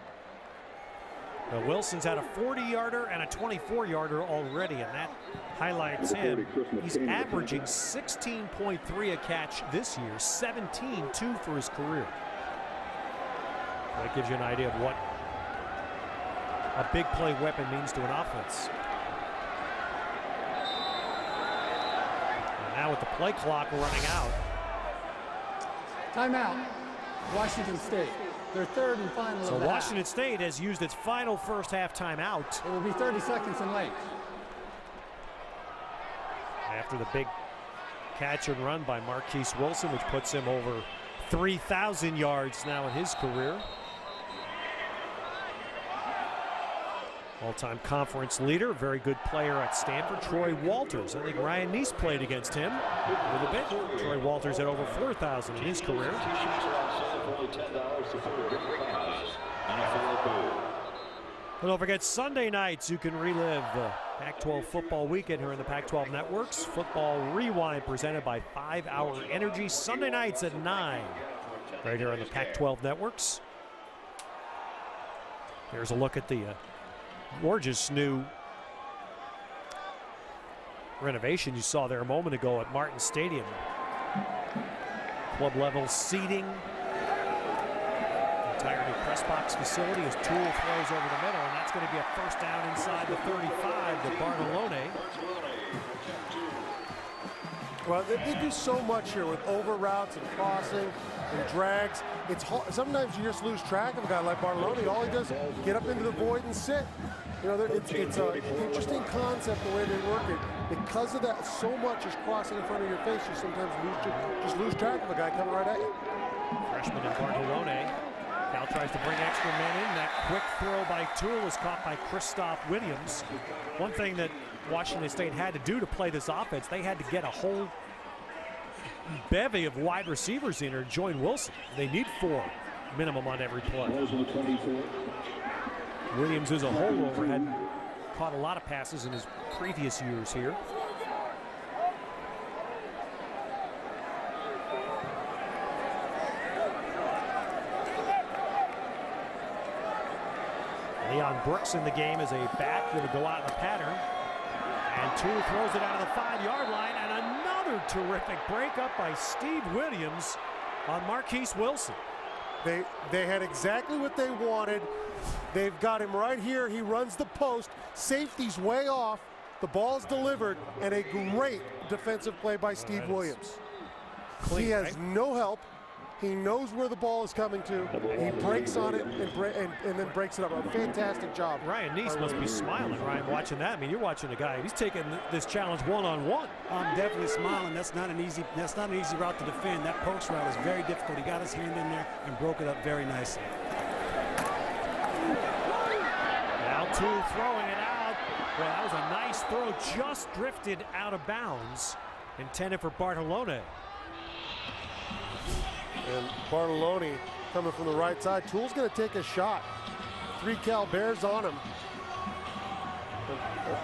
A: Now Wilson's had a 40-yarder and a 24-yarder already, and that highlights him. He's averaging 16.3 a catch this year, 17.2 for his career. That gives you an idea of what a big play weapon means to an offense. And now with the play clock running out.
D: Timeout. Washington State. Their third and final
A: So
D: of the
A: Washington
D: half.
A: State has used its final first half timeout.
D: It will be 30 seconds in length.
A: After the big catch and run by Marquise Wilson, which puts him over 3,000 yards now in his career. All-time conference leader, very good player at Stanford, Troy Walters. I think Ryan Neese played against him a little bit. Troy Walters had over 4,000 in his career. And don't forget, Sunday nights you can relive Pac-12 football weekend here in the Pac-12 networks. Football Rewind presented by 5 Hour Energy. Sunday nights at 9, right here on the Pac-12 networks. Here's a look at the gorgeous new renovation you saw there a moment ago at Martin Stadium. Club level seating. Entire new press box facility as Toole throws over the middle, and that's going to be a first down inside the 35 to Bartolone.
C: Well, they do so much here with over routes and crossing and drags. It's hard. Sometimes you just lose track of a guy like Bartolone. All he does is get up into the void and sit. You know, it's an interesting concept the way they work it. Because of that, so much is crossing in front of your face, you sometimes lose track of a guy coming right at you.
A: Freshman in Bartolone. Cal tries to bring extra men in. That quick throw by Toole is caught by Christoph Williams. One thing that Washington State had to do to play this offense, they had to get a whole bevy of wide receivers in here to join Wilson. They need 4 minimum on every play. Williams is a holdover, had caught a lot of passes in his previous years here. Leon Brooks in the game as a back, going to go out in the pattern. And Toole throws it out of the 5-yard line, and another terrific break up by Steve Williams on Marquise Wilson.
C: They had exactly what they wanted. They've got him right here. He runs the post. Safety's way off. The ball's delivered, and a great defensive play by Steve Williams.
A: Clean,
C: he has
A: right?
C: no help. He knows where the ball is coming to. He breaks on it and then breaks it up. A fantastic job.
A: Ryan Neese must be smiling, Ryan, watching that. I mean, you're watching a guy. He's taking this challenge one-on-one.
B: I'm definitely smiling. That's not an easy route to defend. That post route is very difficult. He got his hand in there and broke it up very nicely.
A: Now Toole throwing it out. Well, that was a nice throw, just drifted out of bounds, intended for Bartolone.
C: And Bartolone coming from the right side. Toole's going to take a shot. 3 Cal Bears on him.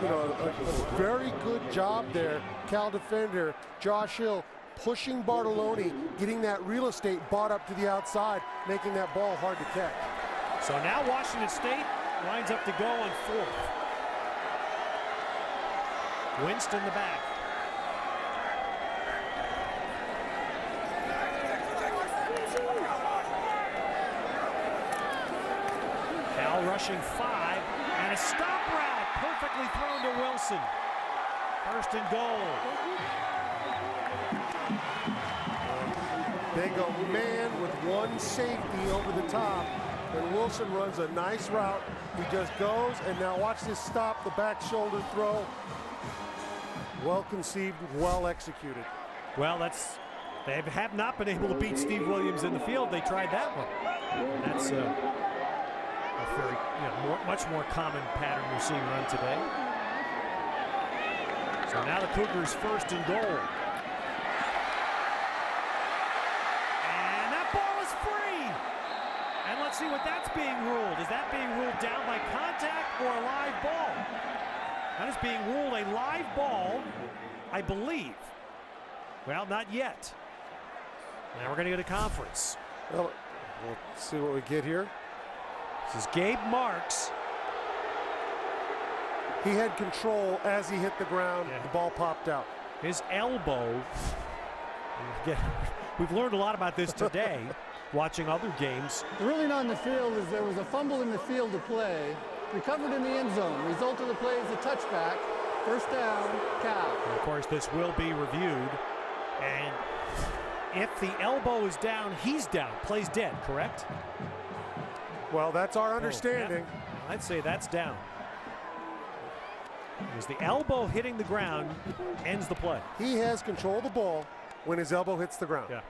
C: You know, a very good job there. Cal defender Josh Hill pushing Bartolone, getting that real estate bought up to the outside, making that ball hard to catch.
A: So now Washington State lines up to go on 4th. Winston the back. Cal rushing 5, and a stop route perfectly thrown to Wilson. 1st and goal.
C: They go man with 1 safety over the top, and Wilson runs a nice route. He just goes, and now watch this stop, the back shoulder throw. Well conceived, well executed.
A: Well, they have not been able to beat Steve Williams in the field. They tried that one. That's a very, much more common pattern we're seeing run today. So now the Cougars 1st and goal. And that ball is free. And let's see what that's being ruled. Is that being ruled down by contact or a live ball? That is being ruled a live ball, I believe. Well, not yet. Now we're going to go to conference.
C: Well, we'll see what we get here.
A: This is Gabe Marks.
C: He had control as he hit the ground.
A: Yeah.
C: The ball popped out.
A: His elbow. We've learned a lot about this today, watching other games.
D: The ruling on the field is there was a fumble in the field of play, recovered in the end zone. Result of the play is a touchback. 1st down, Cal.
A: And of course, this will be reviewed. And if the elbow is down, he's down. Play's dead, correct?
C: Well, that's our understanding.
A: Yeah. I'd say that's down. Because the elbow hitting the ground ends the play.
C: He has control of the ball when his elbow hits the ground.
A: Yeah.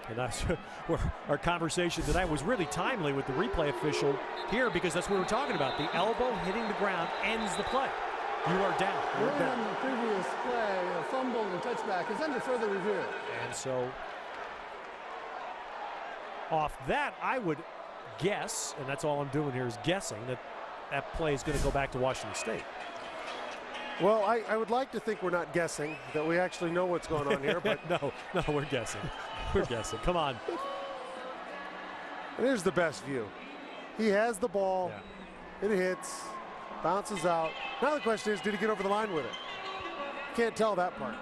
A: And that's where our conversation tonight was really timely with the replay official here, because that's what we were talking about. The elbow hitting the ground ends the play. You are down.
D: Ruling on the previous play, a fumble and touchback is under further review.
A: And so off that, I would guess, and that's all I'm doing here is guessing, that that play is going to go back to Washington State.
C: Well, I would like to think we're not guessing, that we actually know what's going on here, but
A: no, we're guessing. We're guessing. Come on.
C: And here's the best view. He has the ball.
A: Yeah.
C: It hits, bounces out. Now the question is, did he get over the line with it? Can't tell that part.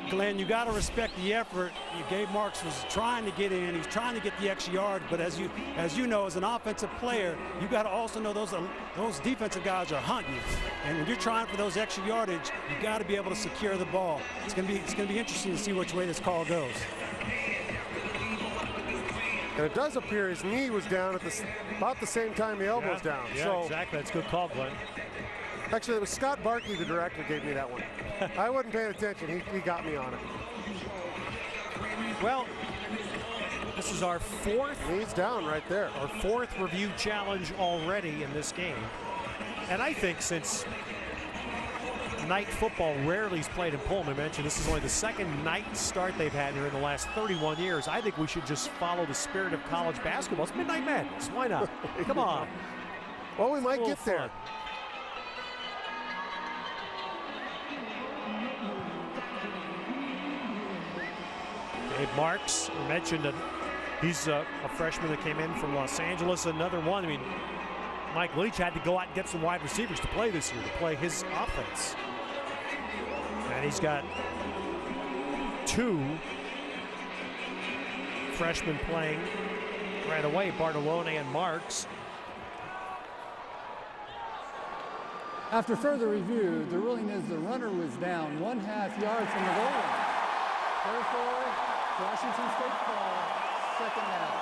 B: Glenn, you got to respect the effort. Gabe Marks was trying to get in. He's trying to get the extra yard. But as you know, as an offensive player, you got to also know those defensive guys are hunting you. And when you're trying for those extra yardage, you got to be able to secure the ball. It's gonna be interesting to see which way this call goes.
C: And it does appear his knee was down at about the same time the elbow's down.
A: Yeah,
C: so
A: exactly. That's a good call, Glenn.
C: actually, it was Scott Barkley, the director, gave me that one. I wasn't paying attention. He got me on it.
A: Well, this is our fourth.
C: Knees down right there.
A: Our fourth review challenge already in this game. And I think since night football rarely is played in Pullman, I mentioned this is only the second night start they've had here in the last 31 years. I think we should just follow the spirit of college basketball. It's Midnight Madness. Why not? Come on.
C: Well, we might get there.
A: Fun. Dave Marks, we mentioned that he's a freshman that came in from Los Angeles. Another one. I mean, Mike Leach had to go out and get some wide receivers to play this year, to play his offense. And he's got two freshmen playing right away, Bartolone and Marks.
D: After further review, the ruling is the runner was down 1/2 yard from the goal line. Therefore, Washington State ball, second down.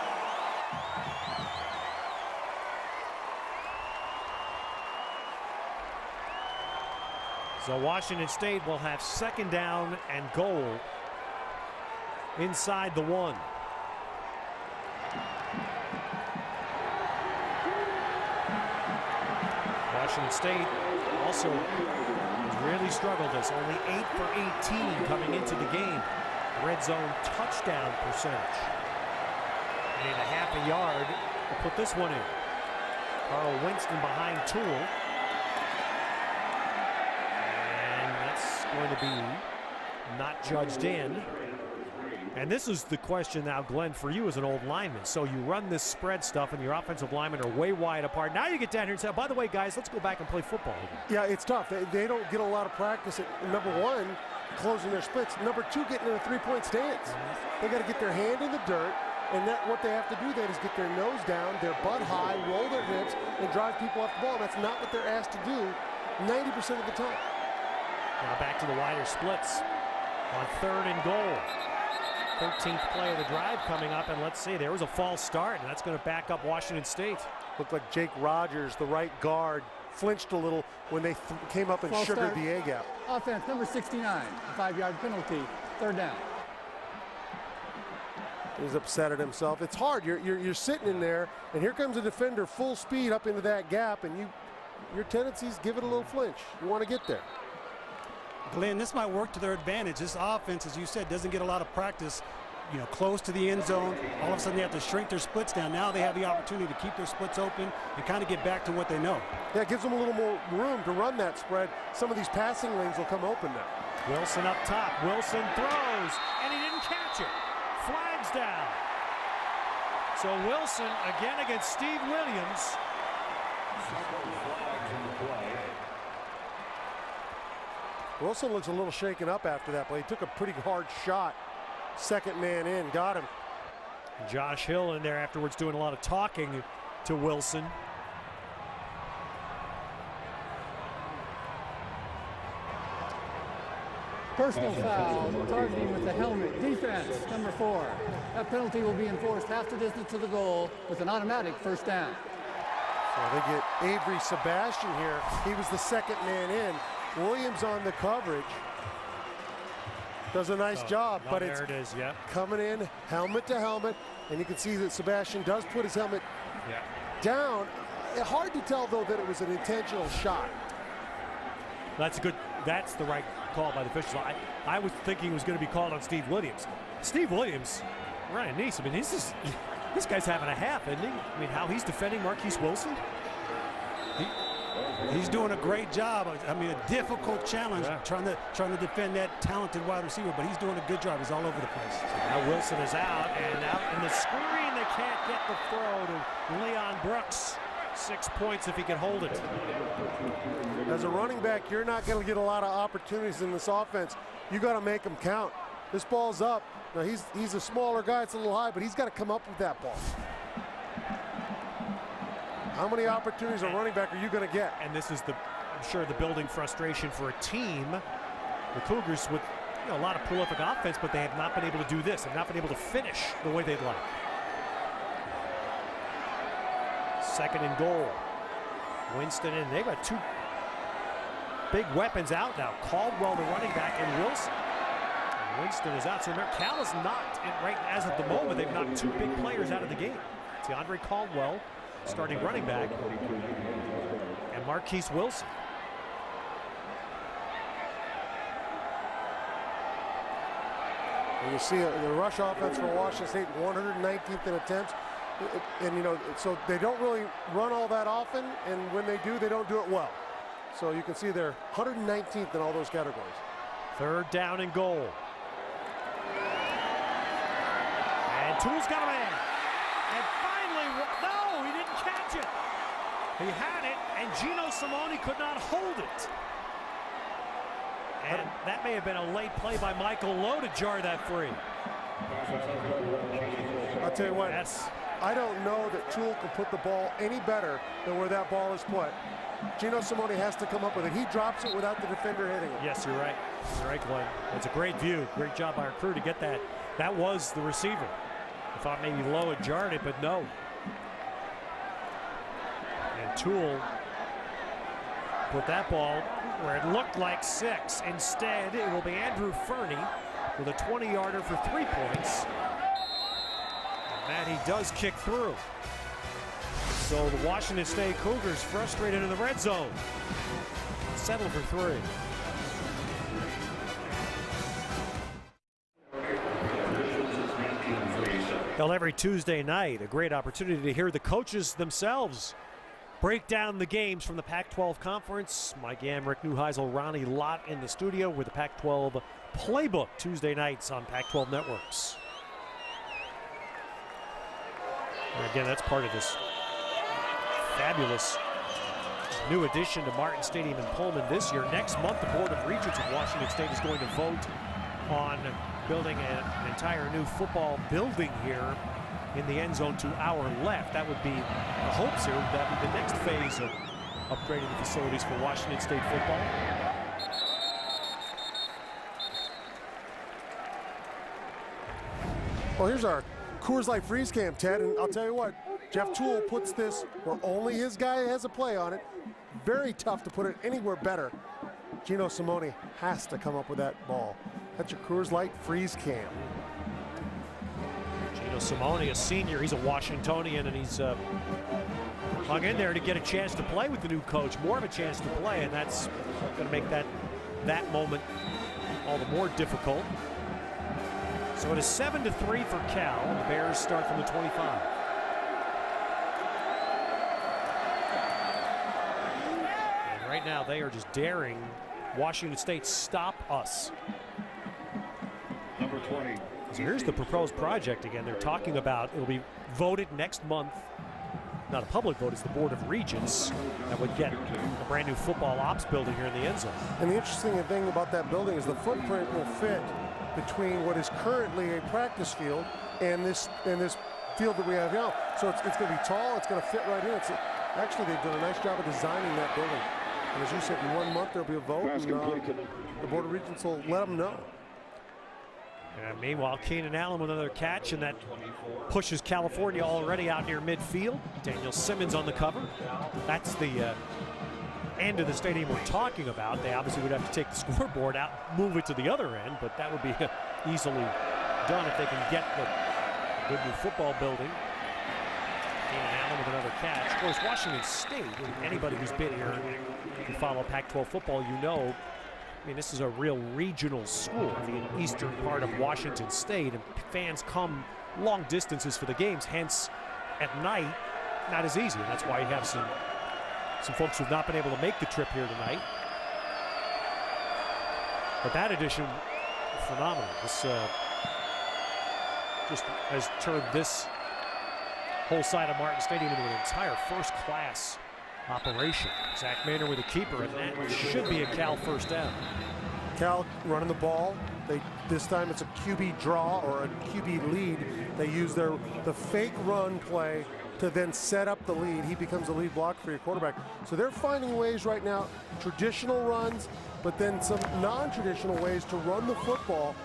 A: So Washington State will have second down and goal inside the 1. Washington State also has really struggled this. Only 8 for 18 coming into the game. Red zone touchdown percentage. Need a half a yard to put this one in. Carl Winston behind Toole. And that's going to be not judged in. And this is the question now, Glenn, for you as an old lineman. So you run this spread stuff and your offensive linemen are way wide apart. Now you get down here and say, by the way, guys, let's go back and play football again.
C: Yeah, it's tough. They don't get a lot of practice at, number one, closing their splits. Number two, getting in a three-point stance. They got to get their hand in the dirt, and what they have to do then is get their nose down, their butt high, roll their hips, and drive people off the ball. And that's not what they're asked to do 90% of the time.
A: Now back to the wider splits on 3rd and goal. 13th play of the drive coming up, and let's see, there was a false start, and that's going to back up Washington State.
C: Looked like Jake Rogers, the right guard, flinched a little when they came up and
D: False
C: sugared
D: start.
C: the A-gap.
D: Offense, number 69, a 5-yard penalty, 3rd down.
C: He's upset at himself. It's hard. You're sitting in there, and here comes a defender full speed up into that gap, and your tendencies give it a little flinch. You want to get there.
B: Glenn, this might work to their advantage. This offense, as you said, doesn't get a lot of practice, close to the end zone. All of a sudden they have to shrink their splits down. Now they have the opportunity to keep their splits open and kind of get back to what they know.
C: Yeah, it gives them a little more room to run that spread. Some of these passing lanes will come open now.
A: Wilson up top. Wilson throws, and he didn't catch it. Flags down. So Wilson again against Steve Williams.
C: Wilson looks a little shaken up after that play. He took a pretty hard shot. Second man in, got him.
A: Josh Hill in there afterwards doing a lot of talking to Wilson.
D: Personal foul, targeting with the helmet. Defense, number 4. That penalty will be enforced half the distance to the goal with an automatic 1st down.
C: So they get Avery Sebastian here. He was the second man in. Williams on the coverage. does a nice job, but
A: there it is, yeah.
C: coming in helmet to helmet, and you can see that Sebastian does put his helmet down. Hard to tell, though, that it was an intentional shot.
A: That's the right call by the officials. I was thinking it was going to be called on Steve Williams. Steve Williams, Ryan Neese, I mean, this guy's having a half, isn't he? I mean, how he's defending Marquise Wilson.
B: He's doing a great job. I mean, a difficult challenge trying to defend that talented wide receiver, but he's doing a good job. He's all over the place.
A: Now Wilson is out, and out in the screen, they can't get the throw to Leon Brooks. 6 points if he can hold it.
C: As a running back, you're not going to get a lot of opportunities in this offense. You got to make them count. This ball's up. Now he's a smaller guy. It's a little high, but he's got to come up with that ball. How many opportunities a running back are you going to get?
A: And this is I'm sure the building frustration for a team. The Cougars with a lot of prolific offense, but they have not been able to do this. They've not been able to finish the way they'd like. 2nd and goal. Winston in. They've got 2 big weapons out now. Caldwell, the running back, and Wilson. And Winston is out. So remember, Cal is not, right as of the moment, they've knocked 2 big players out of the game. It's DeAndre Caldwell, starting running back, and Marquise Wilson.
C: And you see the rush offense for Washington State, 119th in attempts. And, so they don't really run all that often, and when they do, they don't do it well. So you can see they're 119th in all those categories.
A: 3rd down and goal. And Toole's got a man. And finally, no, he didn't catch it. He had it, and Gino Simone could not hold it. And that may have been a late play by Michael Lowe to jar that free.
C: I'll tell you what. I don't know that Toole can put the ball any better than where that ball is put. Gino Simone has to come up with it. He drops it without the defender hitting it.
A: Yes, you're right. You're right, Glenn. It's a great view. Great job by our crew to get that. That was the receiver. I thought maybe Lowe had jarred it, but no. And Toole put that ball where it looked like 6. Instead, it will be Andrew Fernie with a 20-yarder for 3 points. And he does kick through. So the Washington State Cougars frustrated in the red zone. Settle for 3. Well, every Tuesday night, a great opportunity to hear the coaches themselves break down the games from the Pac-12 Conference. Mike Yam, Rick Neuheisel, Ronnie Lott in the studio with the Pac-12 Playbook Tuesday nights on Pac-12 Networks. And again, that's part of this fabulous new addition to Martin Stadium in Pullman this year. Next month, the Board of Regents of Washington State is going to vote on building an entire new football building here in the end zone to our left. That would be the hopes here. That would be the next phase of upgrading the facilities for Washington State football.
C: Well, here's our Coors Light Freeze Cam, Ted, and I'll tell you what, Jeff Toole puts this where only his guy has a play on it. Very tough to put it anywhere better. Gino Simone has to come up with that ball. That's your Coors Light Freeze Cam.
A: Gino Simone, a senior, he's a Washingtonian, and he's hung in there to get a chance to play with the new coach, more of a chance to play, and that's going to make that moment all the more difficult. So it is 7-3 for Cal. The Bears start from the 25. And right now they are just daring Washington State stop us.
E: Number 20.
A: So here's the proposed project again. They're talking about, it'll be voted next month. Not a public vote, it's the Board of Regents that would get a brand new football ops building here in the end zone.
C: And the interesting thing about that building is the footprint will fit between what is currently a practice field and this field that we have now. So it's going to be tall, it's going to fit right in. Actually, they've done a nice job of designing that building. And as you said, in 1 month there'll be a vote, and the Board of Regents will let them know.
A: And meanwhile, Keenan Allen with another catch, and that pushes California already out near midfield. Daniel Simmons on the cover. That's the end of the stadium we're talking about. They obviously would have to take the scoreboard out, move it to the other end, but that would be easily done if they can get the good new football building. Keenan Allen with another catch. Of course, Washington State, anybody who's been here and follow Pac-12 football, you know, I mean, this is a real regional school in the eastern part of Washington State, and fans come long distances for the games, hence at night, not as easy. And that's why you have some folks who've not been able to make the trip here tonight. But that addition, phenomenal. This just has turned this whole side of Martin Stadium into an entire first-class operation. Zach Maynard with a keeper, and that should be a Cal first down.
C: Cal running the ball. This time it's a QB draw or a QB lead. They use the fake run play to then set up the lead. He becomes the lead block for your quarterback. So they're finding ways right now, traditional runs, but then some non-traditional ways to run the football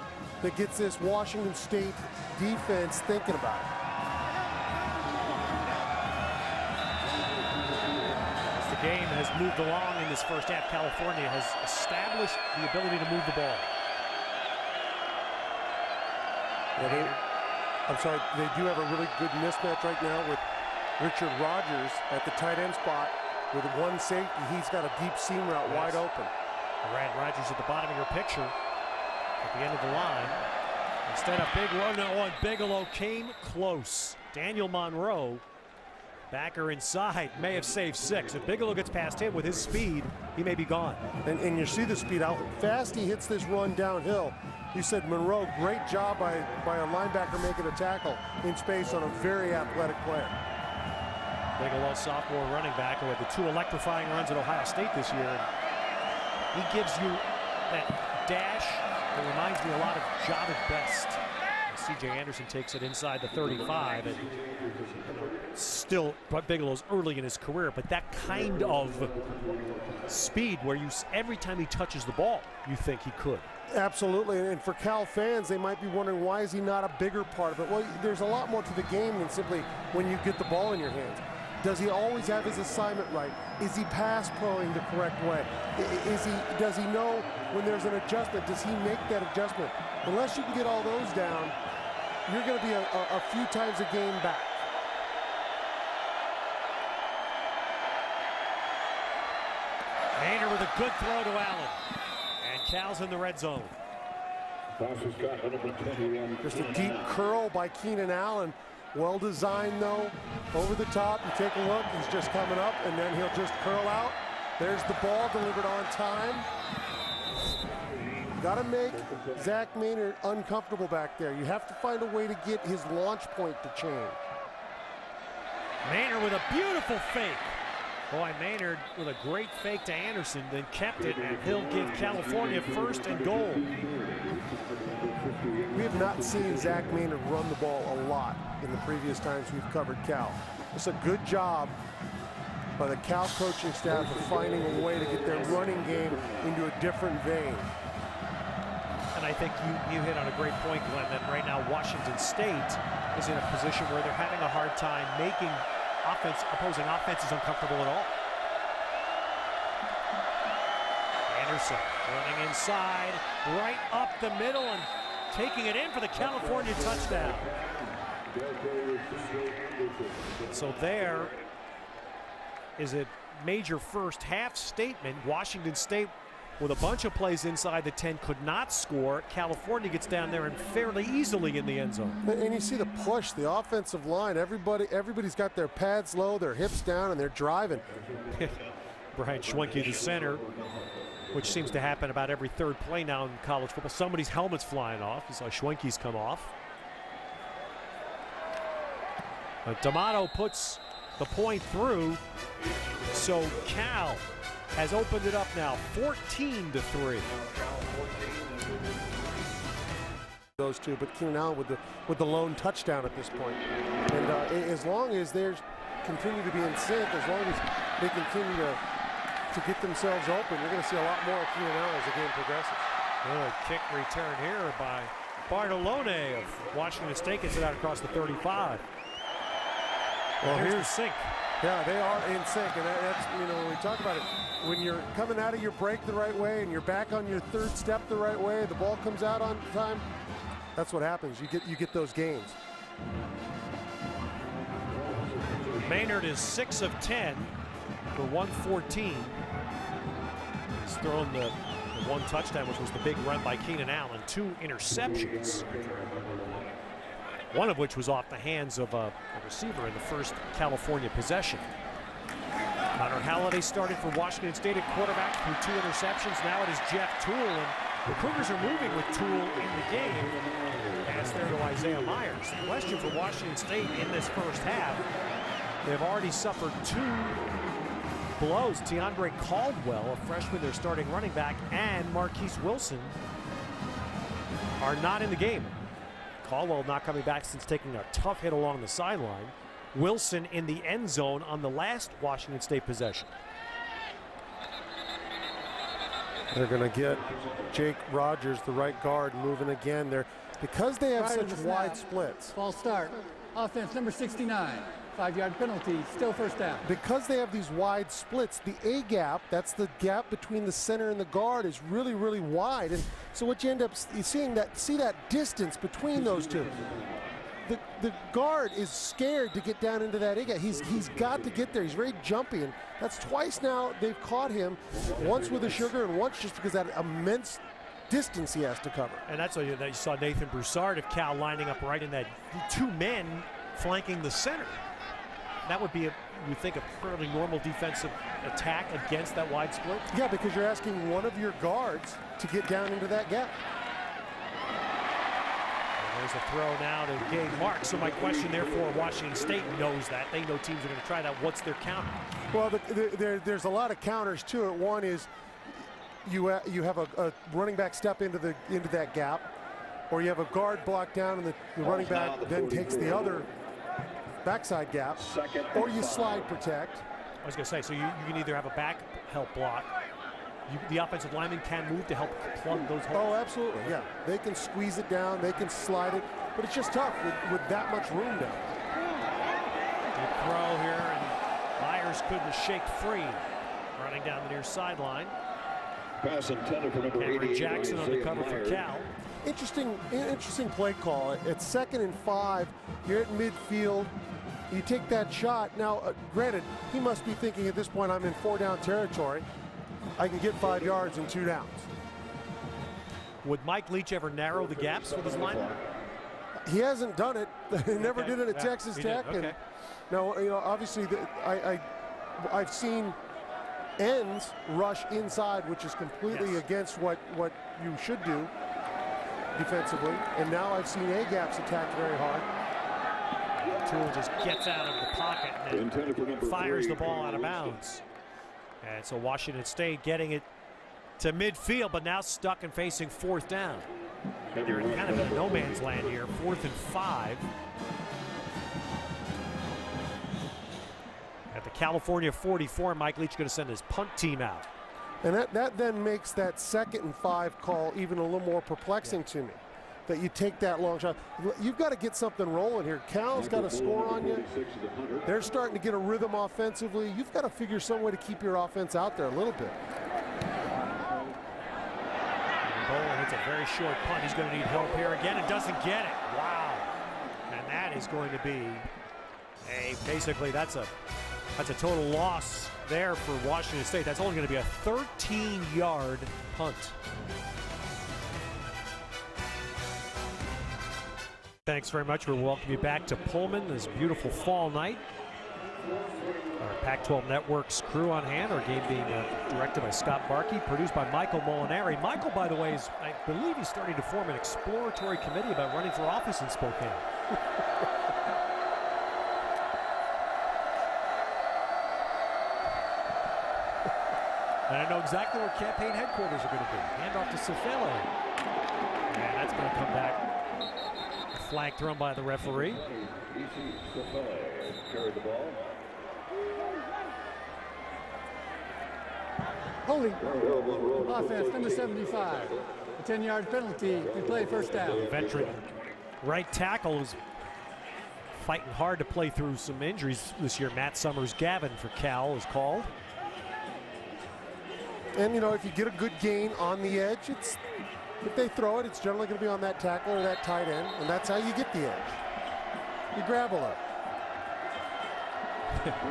C: that gets this Washington State defense thinking about it.
A: As the game has moved along in this first half, California has established the ability to move the ball.
C: They do have a really good mismatch right now with Richard Rogers at the tight end spot with one safety. He's got a deep seam route wide open.
A: Brad Rogers at the bottom of your picture at the end of the line. Instead of big run on Bigelow came close. Daniel Monroe, backer inside, may have saved 6. If Bigelow gets past him with his speed, he may be gone.
C: And you see the speed, how fast he hits this run downhill. You said Monroe, great job by a linebacker making a tackle in space on a very athletic player.
A: Bigelow, sophomore running back, who had the 2 electrifying runs at Ohio State this year. He gives you that dash that reminds me a lot of Jahvid Best. C.J. Anderson takes it inside the 35, and still Bigelow's early in his career, but that kind of speed where every time he touches the ball, you think he could.
C: Absolutely, and for Cal fans, they might be wondering, why is he not a bigger part of it? Well, there's a lot more to the game than simply when you get the ball in your hands. Does he always have his assignment right? Is he pass proing the correct way? Does he know when there's an adjustment? Does he make that adjustment? Unless you can get all those down, you're going to be a few times a game back.
A: Maynard with a good throw to Allen. And Cal's in the red zone.
C: Just a deep curl by Keenan Allen. Well designed though, over the top. You take a look, he's just coming up, and then he'll just curl out. There's the ball delivered on time. Got to make Zach Maynard uncomfortable back there. You have to find a way to get his launch point to change.
A: Maynard with a beautiful fake. Boy, Maynard with a great fake to Anderson, then kept it, and he'll give California first and goal.
C: We have not seen Zach Maynard run the ball a lot in the previous times we've covered Cal. It's a good job by the Cal coaching staff of finding a way to get their running game into a different vein.
A: And I think you hit on a great point, Glenn, that right now Washington State is in a position where they're having a hard time making opposing offenses uncomfortable at all. Anderson running inside, right up the middle, and taking it in for the California touchdown. So there is a major first half statement. Washington State with a bunch of plays inside the 10 could not score. California gets down there and fairly easily in the end zone.
C: And you see the push, the offensive line, everybody's got their pads low, their hips down, and they're driving.
A: Brian Schwenke, the center, which seems to happen about every third play now in college football. Somebody's helmet's flying off. You saw Schwenke's come off. D'Amato puts the point through, so Cal has opened it up now, 14-3.
C: Those two, but Keenan Allen with the lone touchdown at this point. And as long as they continue to be in sync, as long as they continue to get themselves open, you're going to see a lot more of Keenan Allen as the game progresses.
A: Good kick return here by Bartolone of Washington State, gets it out across the 35. Well, here's the sink.
C: Yeah, they are in sync, and that's, you know, when we talk about it, when you're coming out of your break the right way and you're back on your third step the right way, the ball comes out on time, that's what happens. You get those gains.
A: Maynard is 6 of 10 for 114. He's thrown the one touchdown, which was the big run by Keenan Allen, 2 interceptions, one of which was off the hands of a receiver in the first California possession. Connor Halliday started for Washington State at quarterback through 2 interceptions. Now it is Jeff Toole, and the Cougars are moving with Toole in the game. Pass there to Isaiah Myers. The question for Washington State in this first half, they've already suffered 2 blows. Teandre Caldwell, a freshman, their starting running back, and Marquise Wilson are not in the game. Caldwell not coming back since taking a tough hit along the sideline. Wilson in the end zone on the last Washington State possession.
C: They're going to get Jake Rogers, the right guard, moving again. Because they have such wide splits.
D: False start. Offense number 69. 5-yard penalty, still first down.
C: Because they have these wide splits, the A gap, that's the gap between the center and the guard, is really, really wide. And so what you end up seeing, see that distance between those two. The guard is scared to get down into that A gap. He's got to get there. He's very jumpy, and that's twice now they've caught him, once with a sugar and once just because of that immense distance he has to cover.
A: And that's what you saw Nathan Broussard of Cal lining up right in that 2 men flanking the center. That would be, you think, a fairly normal defensive attack against that wide split?
C: Yeah, because you're asking one of your guards to get down into that gap.
A: And there's a throw now to Gabe Marks. So my question, therefore, Washington State knows that. They know teams are going to try that. What's their counter?
C: Well, there's a lot of counters to it. One is you have a running back step into that gap, or you have a guard block down and the running back then takes the other backside gap, or you slide protect.
A: I was going to say, so you can either have a back help block. The offensive lineman can move to help plug those holes.
C: Oh, absolutely, yeah. They can squeeze it down, they can slide it, but it's just tough with that much room down.
A: Good throw here, and Myers couldn't shake free. Running down the near sideline.
E: Pass intended for number 88.
A: Cameron Jackson on the cover for Cal.
C: Interesting play call. It's 2nd and 5. You're at midfield. You take that shot. Now, granted, he must be thinking at this point, I'm in 4-down territory. I can get 5 yards and 2 downs.
A: Would Mike Leach ever narrow the gaps with his line?
C: He hasn't done it. He never did it at Texas Tech.
A: Okay.
C: And now, you know, obviously, I've seen ends rush inside, which is completely against what you should do defensively. And now I've seen A gaps attacked very hard.
A: Toole just gets out of the pocket and fires the ball out of bounds. And so Washington State getting it to midfield, but now stuck and facing 4th down. And you're in kind of a no man's land here, 4th and 5. At the California 44, Mike Leach going to send his punt team out.
C: And that then makes that 2nd and 5 call even a little more perplexing to me. That you take that long shot. You've got to get something rolling here. Cal's got to score on you. They're starting to get a rhythm offensively. You've got to figure some way to keep your offense out there a little bit.
A: Bowen hits a very short punt. He's going to need help here again and doesn't get it. Wow. And that is going to be basically that's a total loss there for Washington State. That's only going to be a 13-yard punt. Thanks very much. We welcome you back to Pullman this beautiful fall night. Our Pac-12 Network's crew on hand. Our game being directed by Scott Barkey, produced by Michael Molinari. Michael, by the way, I believe he's starting to form an exploratory committee about running for office in Spokane. And I know exactly where campaign headquarters are going to be. Hand off to Cefalo. And that's going to come back. Flag thrown by the referee.
E: Carried the ball.
D: Holding. Offense number 75. A 10-yard penalty. We play first down.
A: Veteran right tackle is fighting hard to play through some injuries this year. Matt Summers-Gavin for Cal is called.
C: And, you know, if you get a good gain on the edge, if they throw it, it's generally going to be on that tackle or that tight end, and that's how you get the edge. You grab a lot.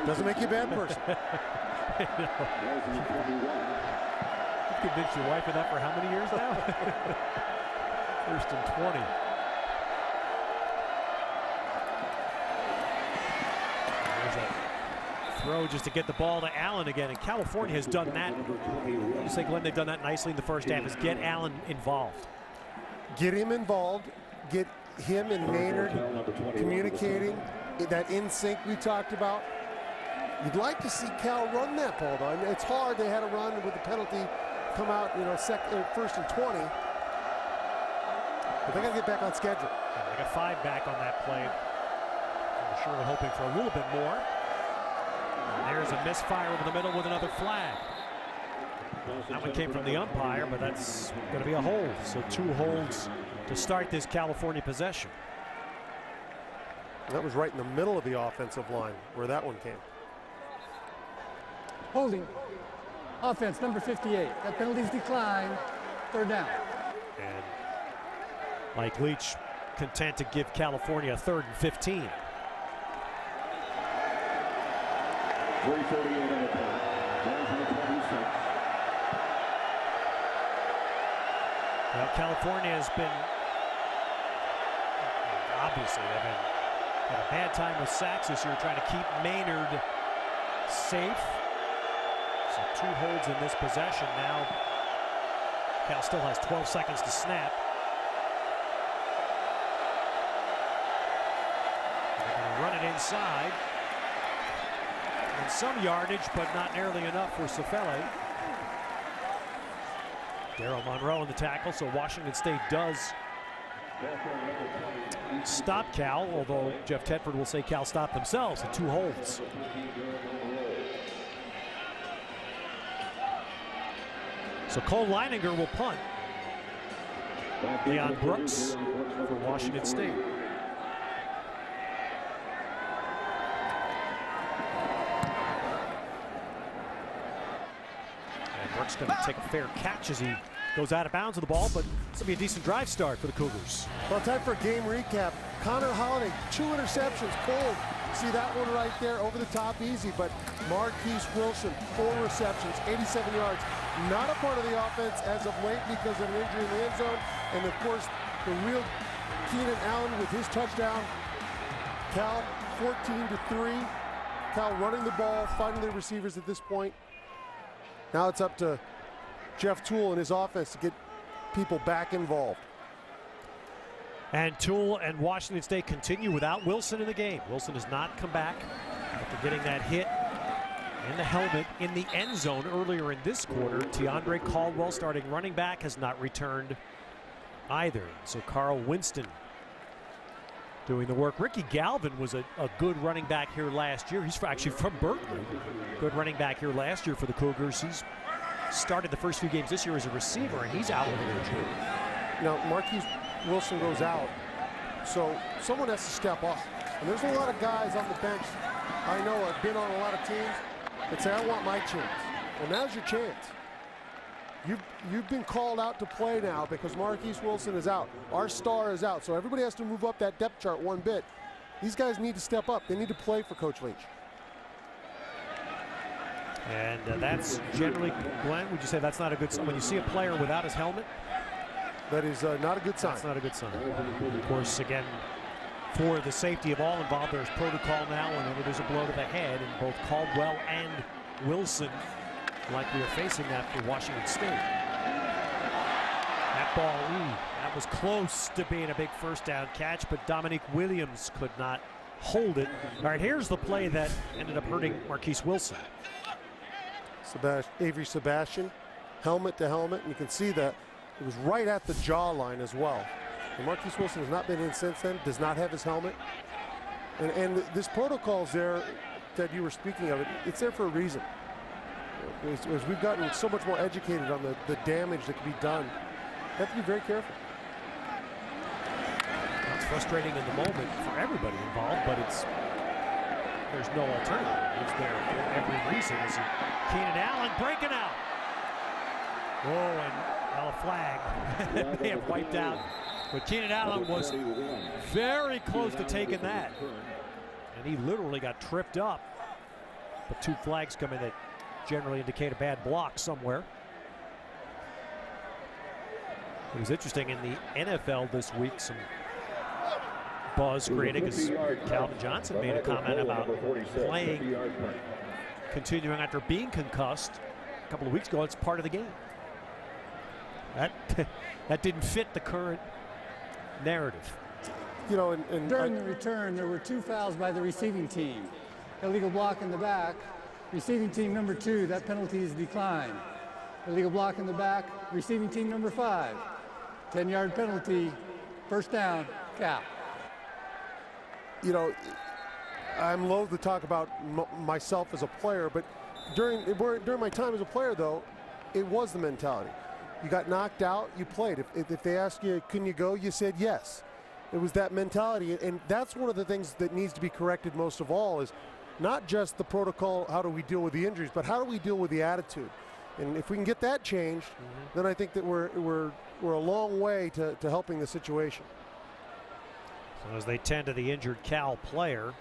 C: Doesn't make you a bad person.
A: You've convinced your wife of that for how many years now? First and 20. There's a throw just to get the ball to Allen again, and California has done that. I just think, Glenn, they've done that nicely in the first half, is get Allen involved.
C: Get him involved, get him and Maynard communicating, that in sync we talked about. You'd like to see Cal run that ball, though. It's hard. They had a run with the penalty, come out, you know, first and 20. But they got to get back on schedule.
A: Yeah, they got 5 back on that play. I'm sure they're hoping for a little bit more. And there's a misfire over the middle with another flag. That one came from the umpire, but that's going to be a hold. So 2 holds to start this California possession.
C: That was right in the middle of the offensive line where that one came.
D: Holding. Offense, number 58. That penalty's declined. 3rd down.
A: And Mike Leach content to give California a 3rd and 15.
E: 3:38 in the play. Down to the 26.
A: Well, California has been, obviously, they've had a bad time with sacks this year, trying to keep Maynard safe. So 2 holds in this possession. Now Cal still has 12 seconds to snap. They're going to run it inside. And some yardage, but not nearly enough for Sefele. Daryl Monroe in the tackle, so Washington State does stop Cal, although Jeff Tedford will say Cal stopped themselves at 2 holds. So Cole Leininger will punt. Leon Brooks for Washington State. And Brooks going to take a fair catch as he goes out of bounds with the ball, but it's going to be a decent drive start for the Cougars.
C: Well, time for a game recap. Connor Holiday, 2 interceptions, pulled. See that one right there, over the top, easy, but Marquise Wilson, 4 receptions, 87 yards. Not a part of the offense as of late because of an injury in the end zone. And of course, the real Keenan Allen with his touchdown. Cal 14-3. Cal running the ball, finding the receivers at this point. Now it's up to Jeff Toole and his offense to get people back involved.
A: And Toole and Washington State continue without Wilson in the game. Wilson has not come back after getting that hit in the helmet in the end zone earlier in this quarter. Teandre Caldwell, starting running back, has not returned either. So Carl Winston doing the work. Ricky Galvin was a good running back here last year. He's actually from Berkeley. Good running back here last year for the Cougars. He's started the first few games this year as a receiver, and he's out with an injury.
C: Now, Marquise Wilson goes out, so someone has to step up. And there's a lot of guys on the bench I know have been on a lot of teams that say, I want my chance. Well, now's your chance. You've been called out to play now because Marquise Wilson is out. Our star is out, so everybody has to move up that depth chart one bit. These guys need to step up. They need to play for Coach Leach.
A: And that's generally, Glenn, would you say that's not a good sign? When you see a player without his helmet?
C: That is not a good sign.
A: That's not a good sign. Of course, again, for the safety of all involved, there's protocol now whenever there's a blow to the head, and both Caldwell and Wilson likely are facing that for Washington State. That ball, that was close to being a big first down catch, but Dominique Williams could not hold it. All right, here's the play that ended up hurting Marquise Wilson.
C: Avery Sebastian, helmet to helmet, and you can see that it was right at the jaw line as well. And Marquise Wilson has not been in since then, does not have his helmet. And this protocol's there that you were speaking of, it's there for a reason. As we've gotten so much more educated on the damage that can be done, you have to be very careful.
A: That's frustrating in the moment for everybody involved, but there's no alternative. It's there for every reason. As Keenan Allen breaking out. Oh, and a flag may have wiped out. But Keenan Allen was very close to taking that. And he literally got tripped up. But 2 flags come in that generally indicate a bad block somewhere. It was interesting in the NFL this week, some buzz created because Calvin Johnson made a comment about playing, continuing after being concussed a couple of weeks ago. It's part of the game. That didn't fit the current narrative.
C: You know, and
D: During the return, there were 2 fouls by the receiving team. Illegal block in the back. Receiving team number 2, that penalty is declined. Illegal block in the back. Receiving team number 5. 10-yard penalty. First down. Cal.
C: You know, I'm loath to talk about myself as a player, but during my time as a player, though, it was the mentality. You got knocked out, you played. If they asked you, can you go, you said yes. It was that mentality, and that's one of the things that needs to be corrected most of all is not just the protocol, how do we deal with the injuries, but how do we deal with the attitude? And if we can get that changed, then I think that we're a long way to helping the situation.
A: So as they tend to the injured Cal player,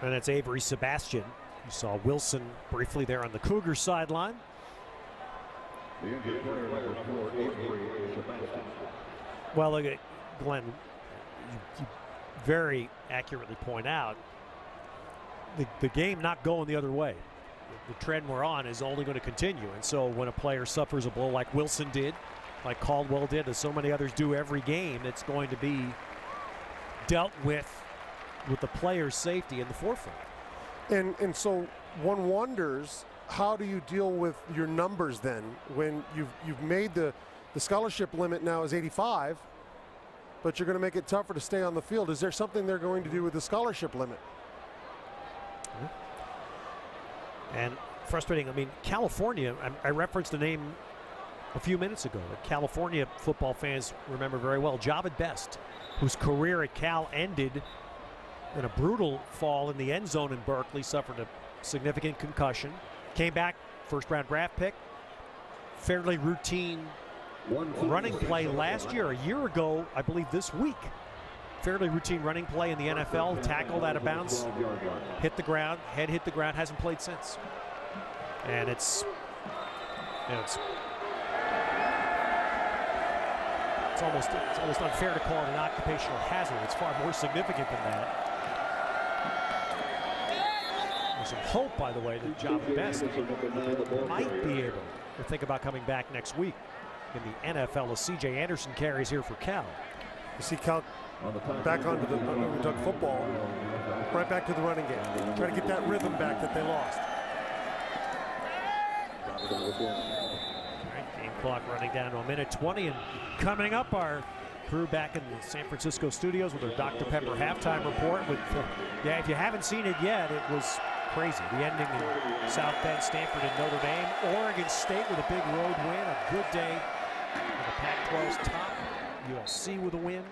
A: and it's Avery Sebastian. You saw Wilson briefly there on the Cougars sideline. Well, look at Glenn. You very accurately point out the game not going the other way. The trend we're on is only going to continue. And so when a player suffers a blow like Wilson did, like Caldwell did, as so many others do every game, it's going to be dealt with the player's safety in the forefront.
C: And so one wonders, how do you deal with your numbers then when you've made the scholarship limit now is 85, but you're going to make it tougher to stay on the field? Is there something they're going to do with the scholarship limit?
A: And frustrating. I mean, California, I referenced the name a few minutes ago. California football fans remember very well Javid Best, whose career at Cal ended in a brutal fall in the end zone in Berkeley, suffered a significant concussion, came back, first-round draft pick, fairly routine running play last year. A year ago, I believe this week, fairly routine running play in the NFL, tackled out of bounds, hit the ground, head hit the ground, hasn't played since. And it's almost unfair to call it an occupational hazard. It's far more significant than that. There's some hope, by the way, that Javid Best might be able to think about coming back next week in the NFL as C.J. Anderson carries here for Cal.
C: You see Cal back onto the Doug football, right back to the running game. Try to get that rhythm back that they lost.
A: All right, game clock running down to 1:20, and coming up, our crew back in the San Francisco studios with our Dr. Pepper halftime report. With yeah, if you haven't seen it yet, it was crazy. The ending in South Bend, Stanford, and Notre Dame. Oregon State with a big road win. A good day for the Pac-12's top. USC with a win.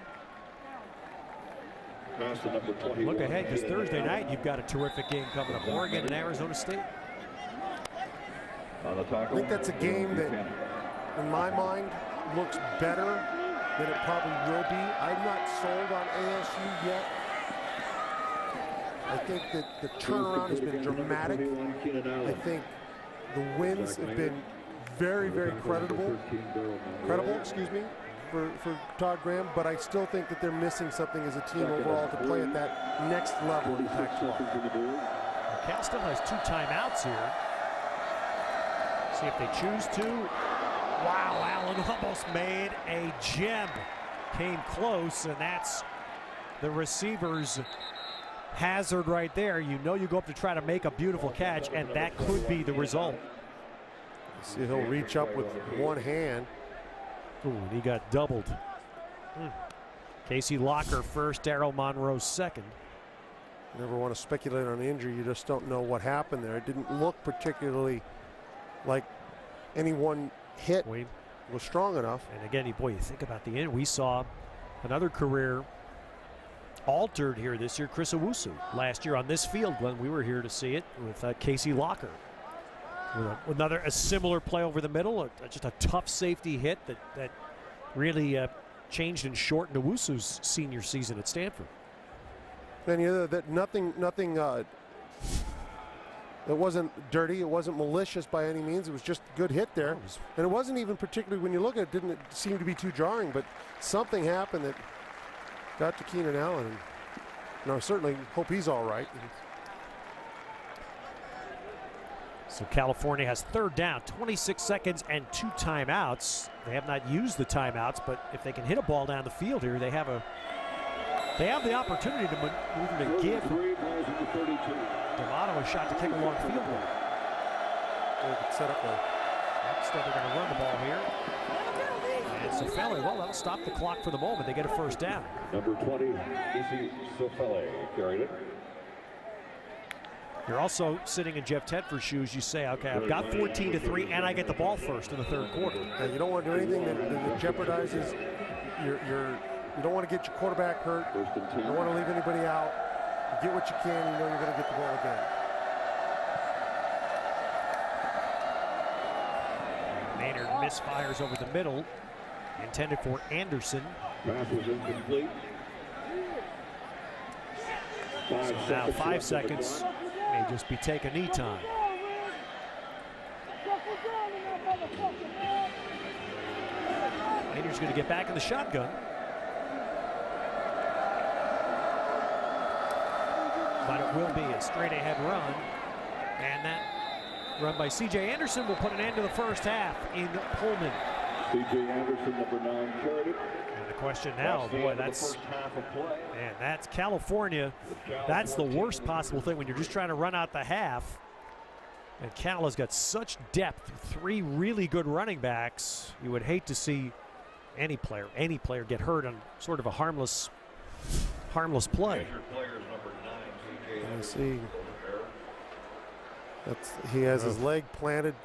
A: Look ahead, because Thursday night you've got a terrific game coming up. Oregon and Arizona State.
C: I think that's a game that, in my mind, looks better than it probably will be. I'm not sold on ASU yet. I think that the turnaround has been dramatic. I think the wins have been very, very credible, for Todd Graham, but I still think that they're missing something as a team overall to play at that next level in the Pac-12.
A: Cal still has 2 timeouts here. See if they choose to. Wow, Allen almost made a gem. Came close, and that's the receiver's hazard right there. You know you go up to try to make a beautiful catch, and that could be the result.
C: See, he'll reach up with one hand.
A: Ooh, and he got doubled. Casey Locker first, Darryl Monroe second.
C: Never want to speculate on injury. You just don't know what happened there. It didn't look particularly like anyone hit
A: Wayne.
C: was strong enough.
A: And again, boy, you think about the end. We saw another career altered here this year, Chris Owusu. Last year on this field, Glenn, we were here to see it with Casey Locker. With a similar play over the middle, just a tough safety hit that really changed and shortened Owusu's senior season at Stanford.
C: And that nothing it wasn't dirty, it wasn't malicious by any means, it was just a good hit there. And it wasn't even particularly, when you look at it, didn't seem to be too jarring, but something happened that got to Keenan Allen. And I certainly hope he's all right.
A: So California has third down, 26 seconds and 2 timeouts. They have not used the timeouts, but if they can hit a ball down the field here, they have the opportunity to maneuver to give D'Amato a shot to kick a long field goal.
C: They could set up
A: Instead, they're going to run the ball here. And Sofele, well, that'll stop the clock for the moment. They get a first down.
E: Number 20, Isi Sofele carried it.
A: You're also sitting in Jeff Tedford's shoes. You say, okay, I've got 14-3, and I get the ball first in the third quarter.
C: Yeah, you don't want to do anything that jeopardizes you don't want to get your quarterback hurt. You don't want to leave anybody out. You get what you can, you know you're going to get the ball again.
A: Maynard misfires over the middle, intended for Anderson.
E: Pass was incomplete.
A: So now 5 seconds may just be take a knee time. Maynard's going to get back in the shotgun. But it will be a straight ahead run. And that run by C.J. Anderson will put an end to the first half in Pullman.
E: C.J. Anderson, number 9, carried it.
A: And the question now, boy, that's California. That's the worst possible thing when you're just trying to run out the half. And Cal has got such depth, 3 really good running backs. You would hate to see any player get hurt on sort of a harmless play.
C: You see, he has his leg planted,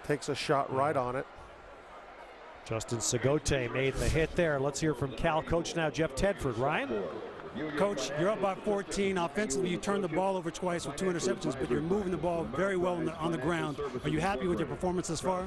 C: takes a shot right on it.
A: Justin Sagote made the hit there. Let's hear from Cal coach now, Jeff Tedford. Ryan?
B: Coach, you're up by 14. Offensively, you turned the ball over twice with 2 interceptions, but you're moving the ball very well on the ground. Are you happy with your performance thus far?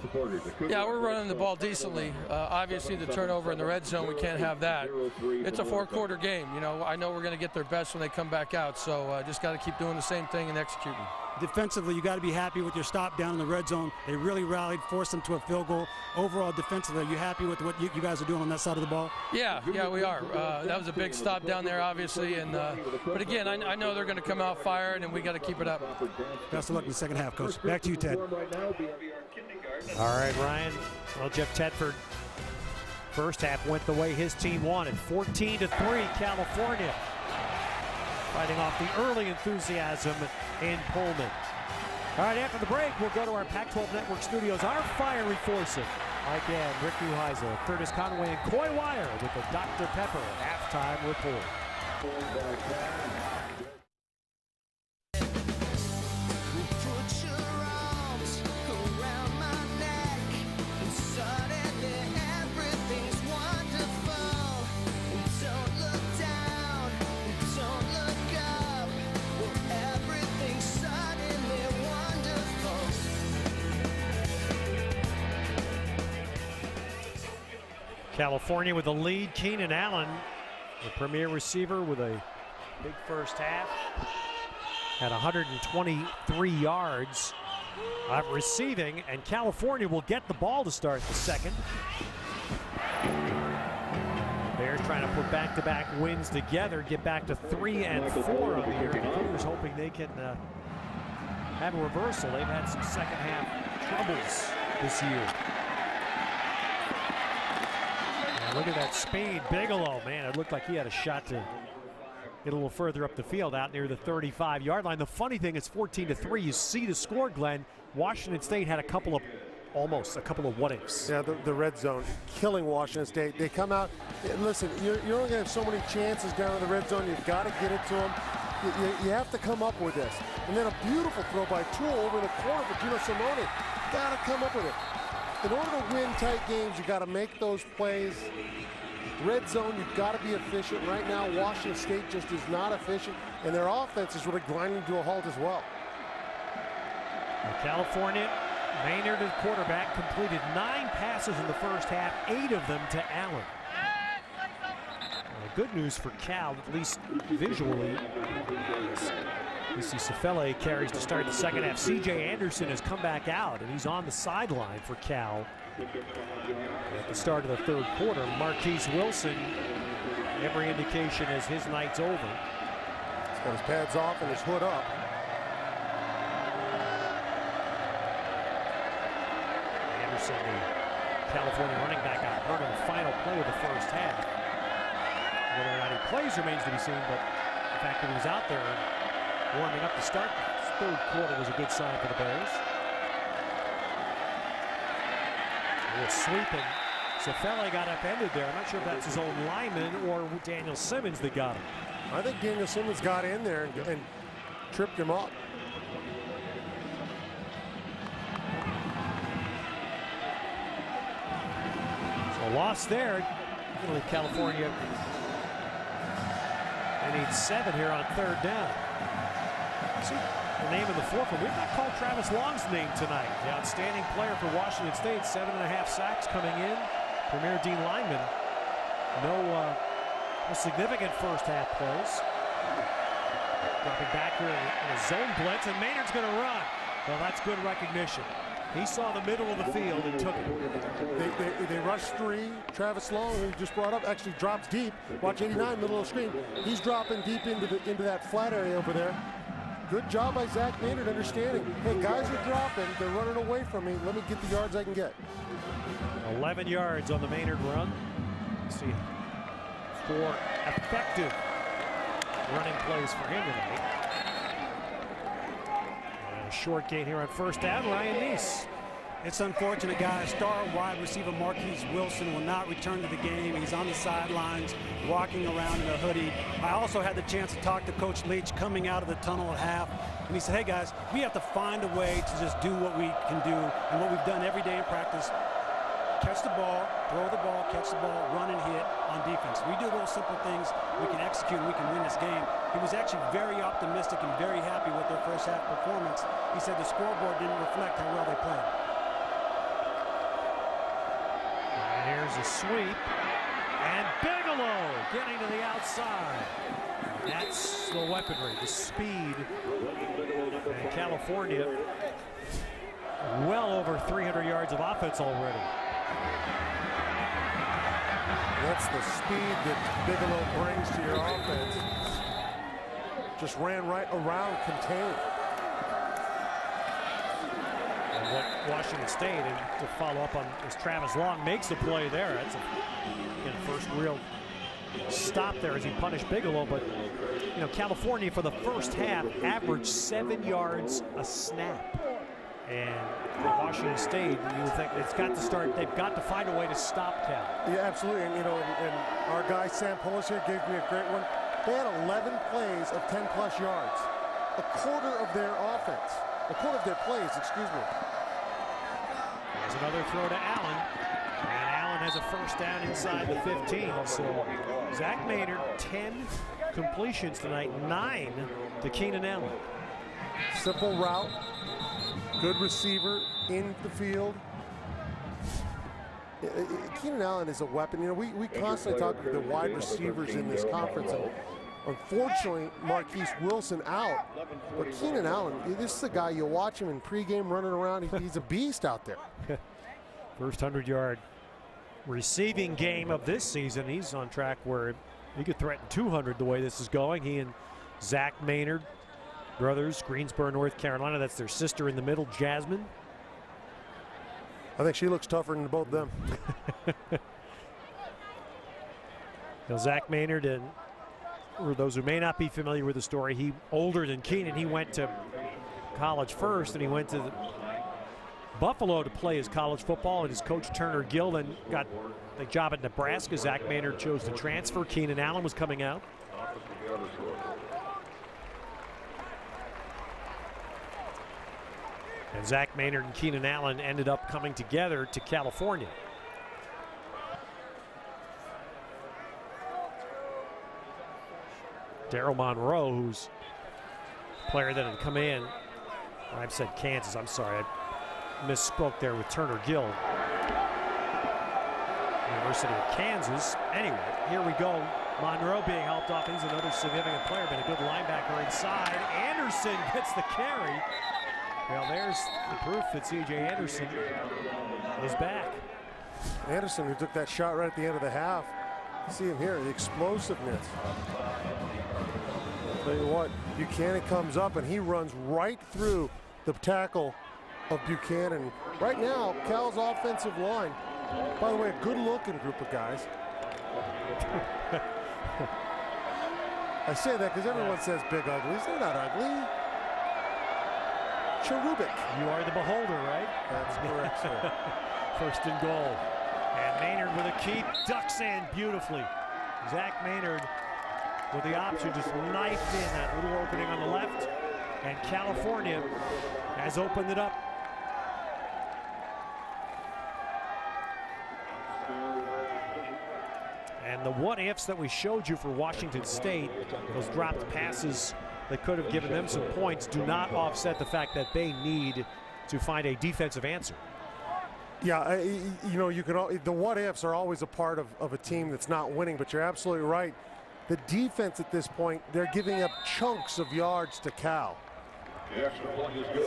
F: Yeah, we're running the ball decently. Obviously, the turnover in the red zone, we can't have that. It's a 4-quarter game. You know, I know we're going to get their best when they come back out, so just got to keep doing the same thing and executing.
B: Defensively, you got to be happy with your stop down in the red zone. They really rallied, forced them to a field goal. Overall, defensively, are you happy with what you guys are doing on that side of the ball?
F: Yeah, we are. That was a big stop down there, obviously, and but again, I know they're going to come out firing, and we got to keep it up.
B: Best of luck in the second half, Coach. Back to you, Ted.
A: All right, Ryan. Well, Jeff Tedford, first half went the way his team wanted. 14-3, California. Fighting off the early enthusiasm in Pullman. All right, after the break, we'll go to our Pac-12 Network studios. Our fiery foursome. Mike Ann, Rick Neuheisel, Curtis Conway, and Coy Wire with the Dr. Pepper halftime report. California with the lead. Keenan Allen, the premier receiver, with a big first half at 123 yards of receiving, and California will get the ball to start the second. Bears trying to put back-to-back wins together, get back to 3-4 on the year. The Cougars hoping they can have a reversal. They've had some second half troubles this year. Look at that speed. Bigelow, man, it looked like he had a shot to get a little further up the field out near the 35-yard line. The funny thing is 14-3. You see the score, Glenn. Washington State had a couple of what-ifs.
C: Yeah, the red zone killing Washington State. They come out. Listen, you're only going to have so many chances down in the red zone. You've got to get it to them. You have to come up with this. And then a beautiful throw by Toole over the corner for Gino Simone. Got to come up with it. in order to win tight games, you got to make those plays. Red zone, you've got to be efficient. Right now, Washington State just is not efficient, and their offense is really grinding to a halt as well.
A: California, Maynard, the quarterback, completed 9 passes in the first half, 8 of them to Allen. Good news for Cal, at least visually. You see Sefele carries to start the second half. C.J. Anderson has come back out, and he's on the sideline for Cal at the start of the third quarter. Marquise Wilson, every indication is his night's over.
C: He's got his pads off and his hood up.
A: Anderson, the California running back, got hurt on the final play of the first half. Whether or not he plays remains to be seen, but the fact that he was out there warming up to start the third quarter was a good sign for the Bears. With sweeping, Sefele got upended there. I'm not sure if that's his own lineman or Daniel Simmons that got him.
C: I think Daniel Simmons got in there and tripped him up.
A: So loss there. California, they need 7 here on third down. See the name of the fourth one. We've not called Travis Long's name tonight. The outstanding player for Washington State, 7.5 sacks coming in. Premier Dean lineman. No significant first half plays. Dropping back here in a zone blitz, and Maynard's going to run. Well, that's good recognition. He saw the middle of the field and took it.
C: They rush 3. Travis Long, who just brought up, actually drops deep. Watch 89, middle of the screen. He's dropping deep into that flat area over there. Good job by Zach Maynard understanding. Hey, guys are dropping. They're running away from me. Let me get the yards I can get.
A: 11 yards on the Maynard run. Let's see 4 effective running plays for him tonight. And a short gain here on first down. Ryan Neese.
B: It's unfortunate, guys. Star wide receiver Marquise Wilson will not return to the game. He's on the sidelines, walking around in a hoodie. I also had the chance to talk to Coach Leach coming out of the tunnel at half, and he said, hey, guys, we have to find a way to just do what we can do and what we've done every day in practice. Catch the ball, throw the ball, catch the ball, run and hit on defense. We do those simple things, we can execute and we can win this game. He was actually very optimistic and very happy with their first half performance. He said the scoreboard didn't reflect how well they played.
A: Here's a sweep, and Bigelow getting to the outside. That's the weaponry, the speed. And California well over 300 yards of offense already.
C: That's the speed that Bigelow brings to your offense. Just ran right around contained.
A: And what Washington State, and to follow up on, as Travis Long makes the play there. That's a first real stop there as he punished Bigelow. But you know, California for the first half averaged 7 yards a snap. And for Washington State, you would think it's got to start. They've got to find a way to stop Cal.
C: Yeah, absolutely. And you know, and our guy Sam Polis here gave me a great one. They had 11 plays of 10+ yards. A quarter of their offense. A quarter of their plays, excuse me.
A: There's another throw to Allen. And Allen has a first down inside the 15. So Zach Maynard, 10 completions tonight, 9 to Keenan Allen.
C: Simple route. Good receiver in the field. Keenan Allen is a weapon. You know, we constantly talk about the wide receivers in this conference, and unfortunately, Marquise Wilson out. But Keenan Allen, this is a guy, you watch him in pregame running around. He's a beast out there.
A: First 100-yard receiving game of this season. He's on track where he could threaten 200 the way this is going. He and Zach Maynard, brothers, Greensboro, North Carolina. That's their sister in the middle, Jasmine.
C: I think she looks tougher than both of them.
A: Now, Zach Maynard, and for those who may not be familiar with the story, he older than Keenan. He went to college first, and he went to Buffalo to play his college football, and his coach Turner Gill then got the job at Nebraska. Zach Maynard chose to transfer. Keenan Allen was coming out. And Zach Maynard and Keenan Allen ended up coming together to California. Daryl Monroe, who's a player that had come in. I've said Kansas, I'm sorry, I misspoke there with Turner Gill. University of Kansas. Anyway, here we go. Monroe being helped off. He's another significant player, but a good linebacker inside. Anderson gets the carry. Well, there's the proof that C.J. Anderson is back.
C: Anderson, who took that shot right at the end of the half. See him here, the explosiveness. I'll tell you what, Buchanan comes up and he runs right through the tackle of Buchanan. Right now, Cal's offensive line, by the way, a good-looking group of guys. I say that because everyone says big uglies. They're not ugly. Cherubic.
A: You are the beholder, right?
C: That's correct, sir.
A: First and goal. And Maynard with a keep, ducks in beautifully. Zach Maynard with the option, just knifed in that little opening on the left. And California has opened it up. And the what-ifs that we showed you for Washington State, those dropped passes that could have given them some points, do not offset the fact that they need to find a defensive answer.
C: Yeah, you know, the what-ifs are always a part of a team that's not winning, but you're absolutely right. The defense at this point, they're giving up chunks of yards to Cal.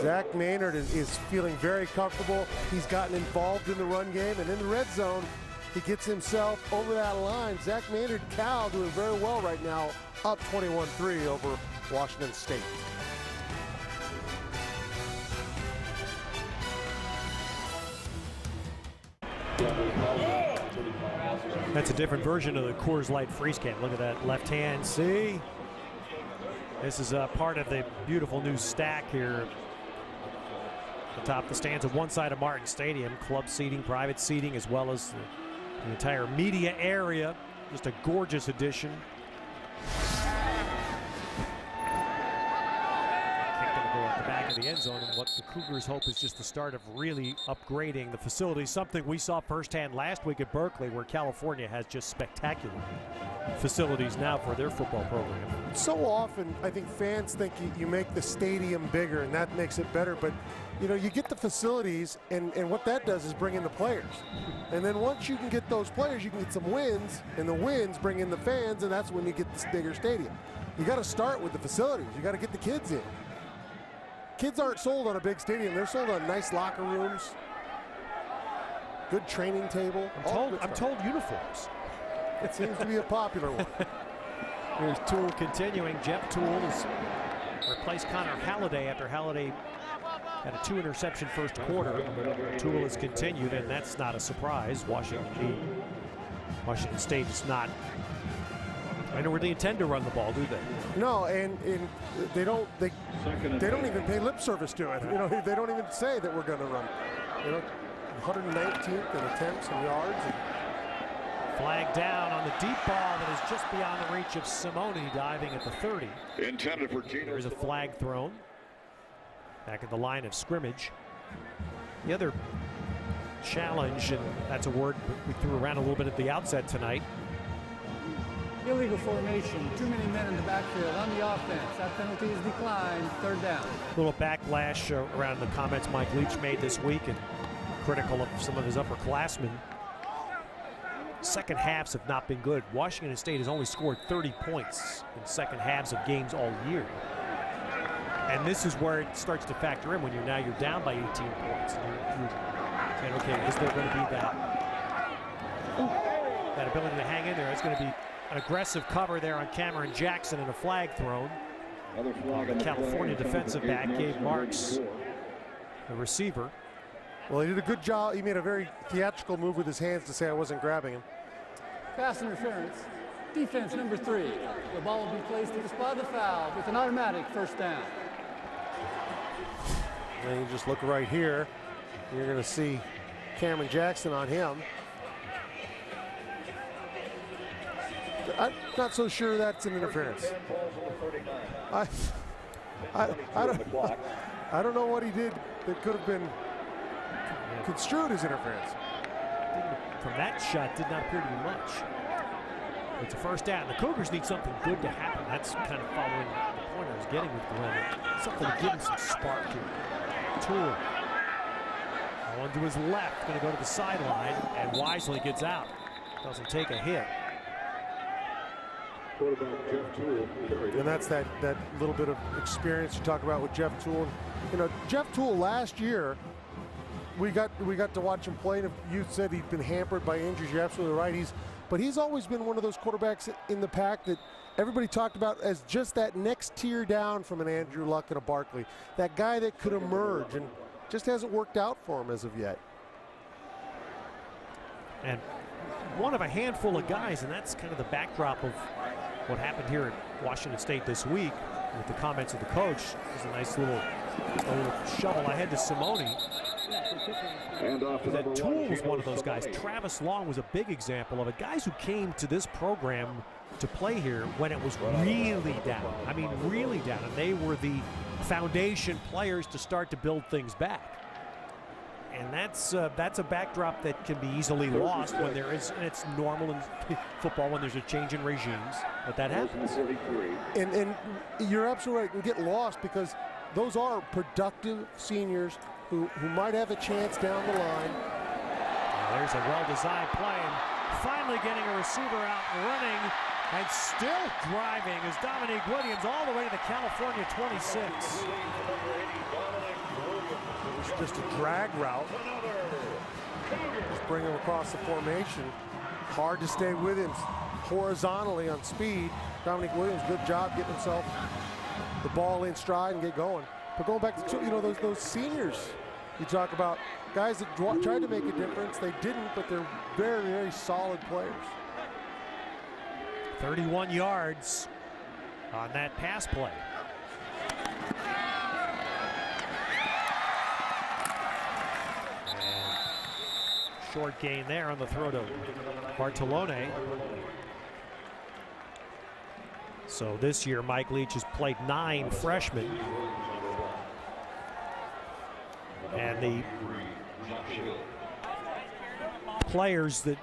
C: Zach Maynard is feeling very comfortable. He's gotten involved in the run game, and in the red zone, he gets himself over that line. Zach Maynard, Cal doing very well right now, up 21-3 over Washington State.
A: That's a different version of the Coors Light freeze can. Look at that left hand. See? This is part of the beautiful new stack here atop the stands of one side of Martin Stadium. Club seating, private seating, as well as the entire media area. Just a gorgeous addition. At the back of the end zone, and what the Cougars hope is just the start of really upgrading the facility, something we saw firsthand last week at Berkeley, where California has just spectacular facilities now for their football program.
C: So often I think fans think you make the stadium bigger and that makes it better, but you know, you get the facilities and what that does is bring in the players, and then once you can get those players, you can get some wins, and the wins bring in the fans, and that's when you get this bigger stadium. You got to start with the facilities. You got to get the kids in. Kids aren't sold on a big stadium. They're sold on nice locker rooms, good training table.
A: I'm told uniforms.
C: It seems to be a popular one.
A: Here's Toole continuing. Jeff Toole has replaced Connor Halliday after Halliday had a 2-interception first quarter. Toole has continued, and that's not a surprise. Washington State is not. I don't really intend to run the ball, do they?
C: No, and they don't even pay lip service to it. You know, they don't even say that we're going to run. You know, 119th in attempts and yards.
A: Flag down on the deep ball that is just beyond the reach of Simone, diving at the 30.
E: Intended for Gino.
A: There is a flag thrown back at the line of scrimmage. The other challenge, and that's a word we threw around a little bit at the outset tonight.
D: Illegal formation, too many men in the backfield on the offense. That penalty is declined, third down.
A: A little backlash around the comments Mike Leach made this week, and critical of some of his upperclassmen. Second halves have not been good. Washington State has only scored 30 points in second halves of games all year. And this is where it starts to factor in when you're down by 18 points. And you're saying, okay, is there going to be that ability to hang in there? It's going to be an aggressive cover there on Cameron Jackson and a flag thrown. The California defensive back gave Marks, the receiver.
C: Well, he did a good job. He made a very theatrical move with his hands to say I wasn't grabbing him.
D: Pass interference. Defense number 3. The ball will be placed at the spot of the foul with an automatic first down.
C: And you just look right here. You're going to see Cameron Jackson on him. I'm not so sure that's an interference. I I don't know what he did that could have been construed as interference.
A: From that shot, did not appear to be much. It's a first down. The Cougars need something good to happen. That's kind of following the point I was getting with Glenn. Something to give him some spark here. Toole. One to his left, going to go to the sideline, and wisely gets out. Doesn't take a hit.
C: And that's that little bit of experience you talk about with Jeff Toole. You know, Jeff Toole last year, we got to watch him play. And you said he'd been hampered by injuries. You're absolutely right. But he's always been one of those quarterbacks in the pack that everybody talked about as just that next tier down from an Andrew Luck and a Barkley. That guy that could emerge, and just hasn't worked out for him as of yet.
A: And one of a handful of guys, and that's kind of the backdrop of what happened here at Washington State this week with the comments of the coach. There's a nice little shovel ahead to Simone. That Toole was one of those guys. Travis Long was a big example of it. Guys who came to this program to play here when it was really down. I mean, really down. And they were the foundation players to start to build things back. And that's a backdrop that can be easily lost when there is, and it's normal in football when there's a change in regimes, but that happens.
C: And you're absolutely right, and get lost because those are productive seniors who might have a chance down the line.
A: There's a well-designed play, and finally getting a receiver out and running, and still driving is Dominique Williams all the way to the California 26.
C: It's just a drag route. Just bring him across the formation. Hard to stay with him horizontally on speed. Dominique Williams, good job getting himself the ball in stride and get going. But going back to, you know, those seniors, you talk about guys that tried to make a difference. They didn't, but they're very, very solid players.
A: 31 yards on that pass play. And short gain there on the throw to Bartolone. So this year, Mike Leach has played 9 freshmen. And the players that,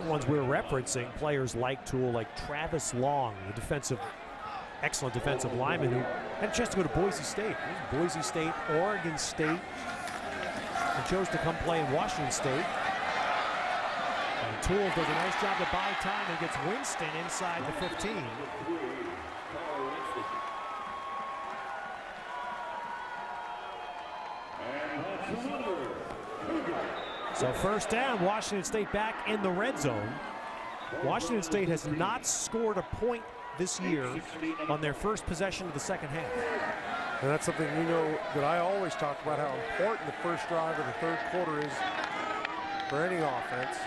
A: the ones we're referencing, players like Toole, like Travis Long, the excellent defensive lineman who had a chance to go to Boise State. Boise State, Oregon State, and chose to come play in Washington State. And Toole does a nice job to buy time and gets Winston inside the 15. So first down, Washington State back in the red zone. Washington State has not scored a point this year on their first possession of the second half.
C: And that's something you know that I always talk about, how important the first drive of the third quarter is for any offense.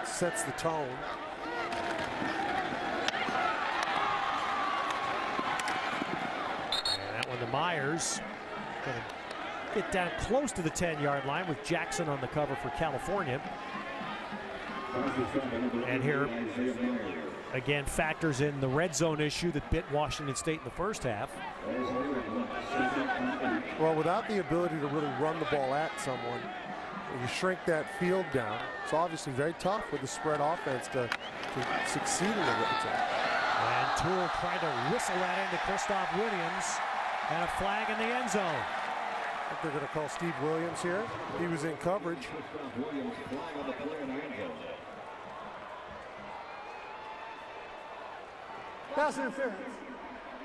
C: It sets the tone.
A: And that one to Myers. Gonna get down close to the 10-yard line with Jackson on the cover for California. And here, again, factors in the red zone issue that bit Washington State in the first half.
C: Well, without the ability to really run the ball at someone, you shrink that field down. It's obviously very tough with the spread offense to succeed in the red zone.
A: And Toole trying to whistle that into Christoph Williams, and a flag in the end zone.
C: I think they're going to call Steve Williams here. He was in coverage.
D: Pass interference.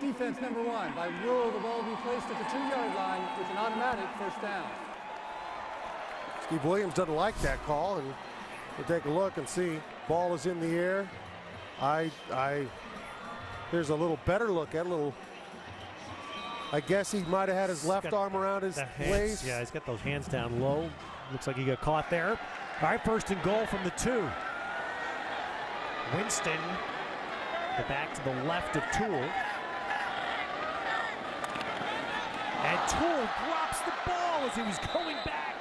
D: Defense number 1. By rule, the ball will be placed at the 2-yard line with an automatic first down.
C: Steve Williams doesn't like that call, and we'll take a look and see. Ball is in the air. Here's a little better look at I guess he might have had his left arm around his waist.
A: Yeah, he's got those hands down low. Looks like he got caught there. All right, first and goal from the 2. Winston, the back to the left of Toole. And Toole drops the ball as he was going back.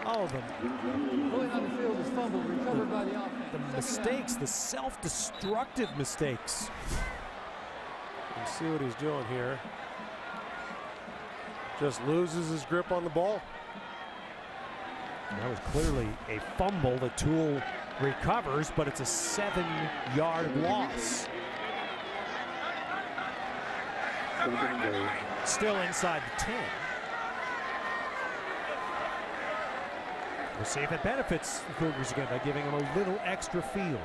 A: Oh,
D: Going on the field is fumbled, recovered by the offense.
A: the mistakes, the self-destructive mistakes.
C: Let's see what he's doing here. Just loses his grip on the ball.
A: That was clearly a fumble. The Tool recovers, but it's a 7-yard loss. Still inside the 10. We'll see if it benefits the Cougars again by giving them a little extra field.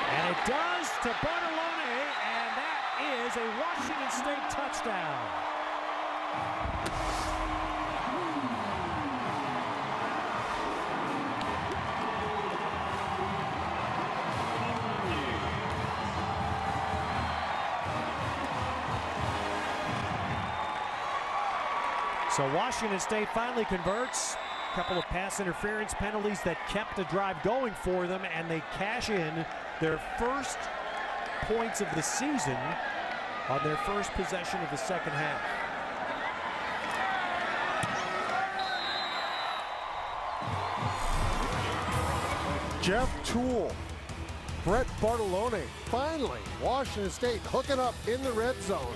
A: And it does to Bartolone, and that is a Washington State touchdown. So Washington State finally converts. A couple of pass interference penalties that kept the drive going for them, and they cash in their first points of the season on their first possession of the second half.
C: Jeff Tool, Brett Bartolone, finally Washington State hooking up in the red zone.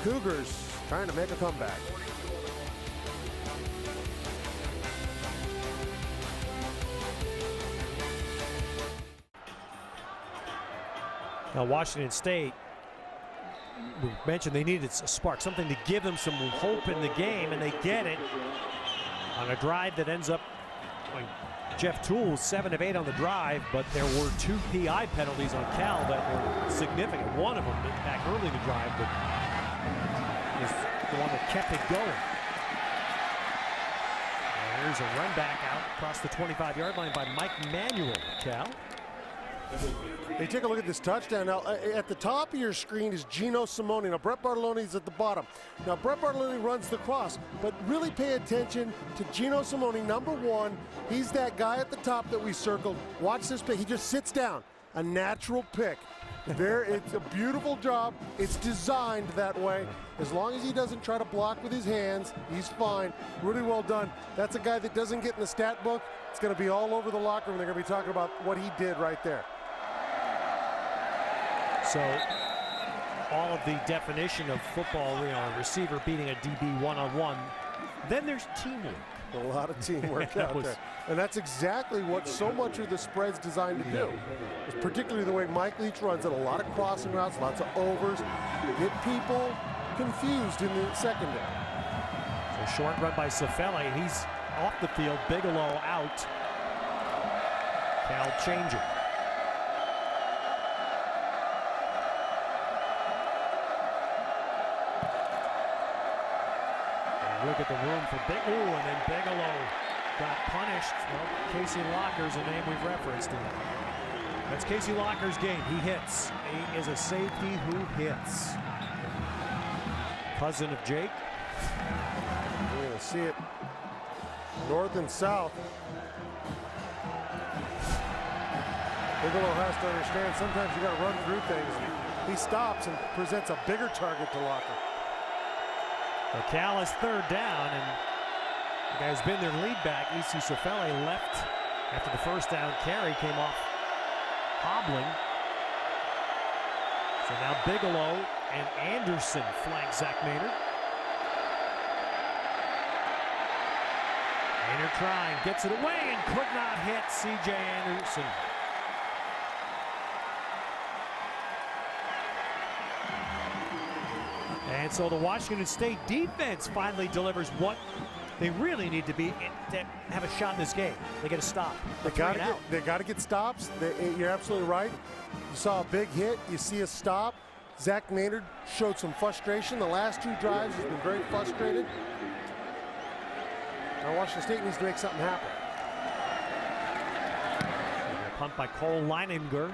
C: Cougars trying to make a comeback.
A: Now Washington State, we mentioned they needed a spark, something to give them some hope in the game, and they get it on a drive that ends up going. Jeff Tool was 7 of 8 on the drive, but there were 2 PI penalties on Cal that were significant. One of them back early in the drive, but was the one that kept it going. And here's a run back out across the 25-yard line by Mike Manuel, Cal.
C: Hey, take a look at this touchdown. Now, at the top of your screen is Gino Simone. Now, Brett Bartolone is at the bottom. Now, Brett Bartolone runs the cross, but really pay attention to Gino Simone, number 1. He's that guy at the top that we circled. Watch this pick. He just sits down. A natural pick. It's a beautiful job. It's designed that way. As long as he doesn't try to block with his hands, he's fine. Really well done. That's a guy that doesn't get in the stat book. It's going to be all over the locker room. They're going to be talking about what he did right there.
A: So all of the definition of football, a receiver beating a DB one-on-one. Then there's teamwork.
C: A lot of teamwork out there. And that's exactly what so much of the spread's designed to do. It's particularly the way Mike Leach runs it. A lot of crossing routes, lots of overs. Get people confused in the secondary.
A: So short run by Sefele. He's off the field. Bigelow out. Cal changing. Look at the room for Bigelow, and then Bigelow got punished. Well, Casey Locker's a name we've referenced. That's Casey Locker's game. He hits. He is a safety who hits. Cousin of Jake.
C: You're going to see it north and south. Bigelow has to understand sometimes you got to run through things. He stops and presents a bigger target to Locker.
A: Well, Cal is 3rd down, and the guy who's been their lead back, E.C. Sefele, left after the first down carry, came off hobbling. So now Bigelow and Anderson flank Zach Maynard. Maynard trying, gets it away, and could not hit C.J. Anderson. And so the Washington State defense finally delivers what they really need to be to have a shot in this game. They get a stop.
C: They got to get stops. You're absolutely right. You saw a big hit. You see a stop. Zach Maynard showed some frustration. The last 2 drives has been very frustrated. Now Washington State needs to make something happen.
A: A punt by Cole Leininger.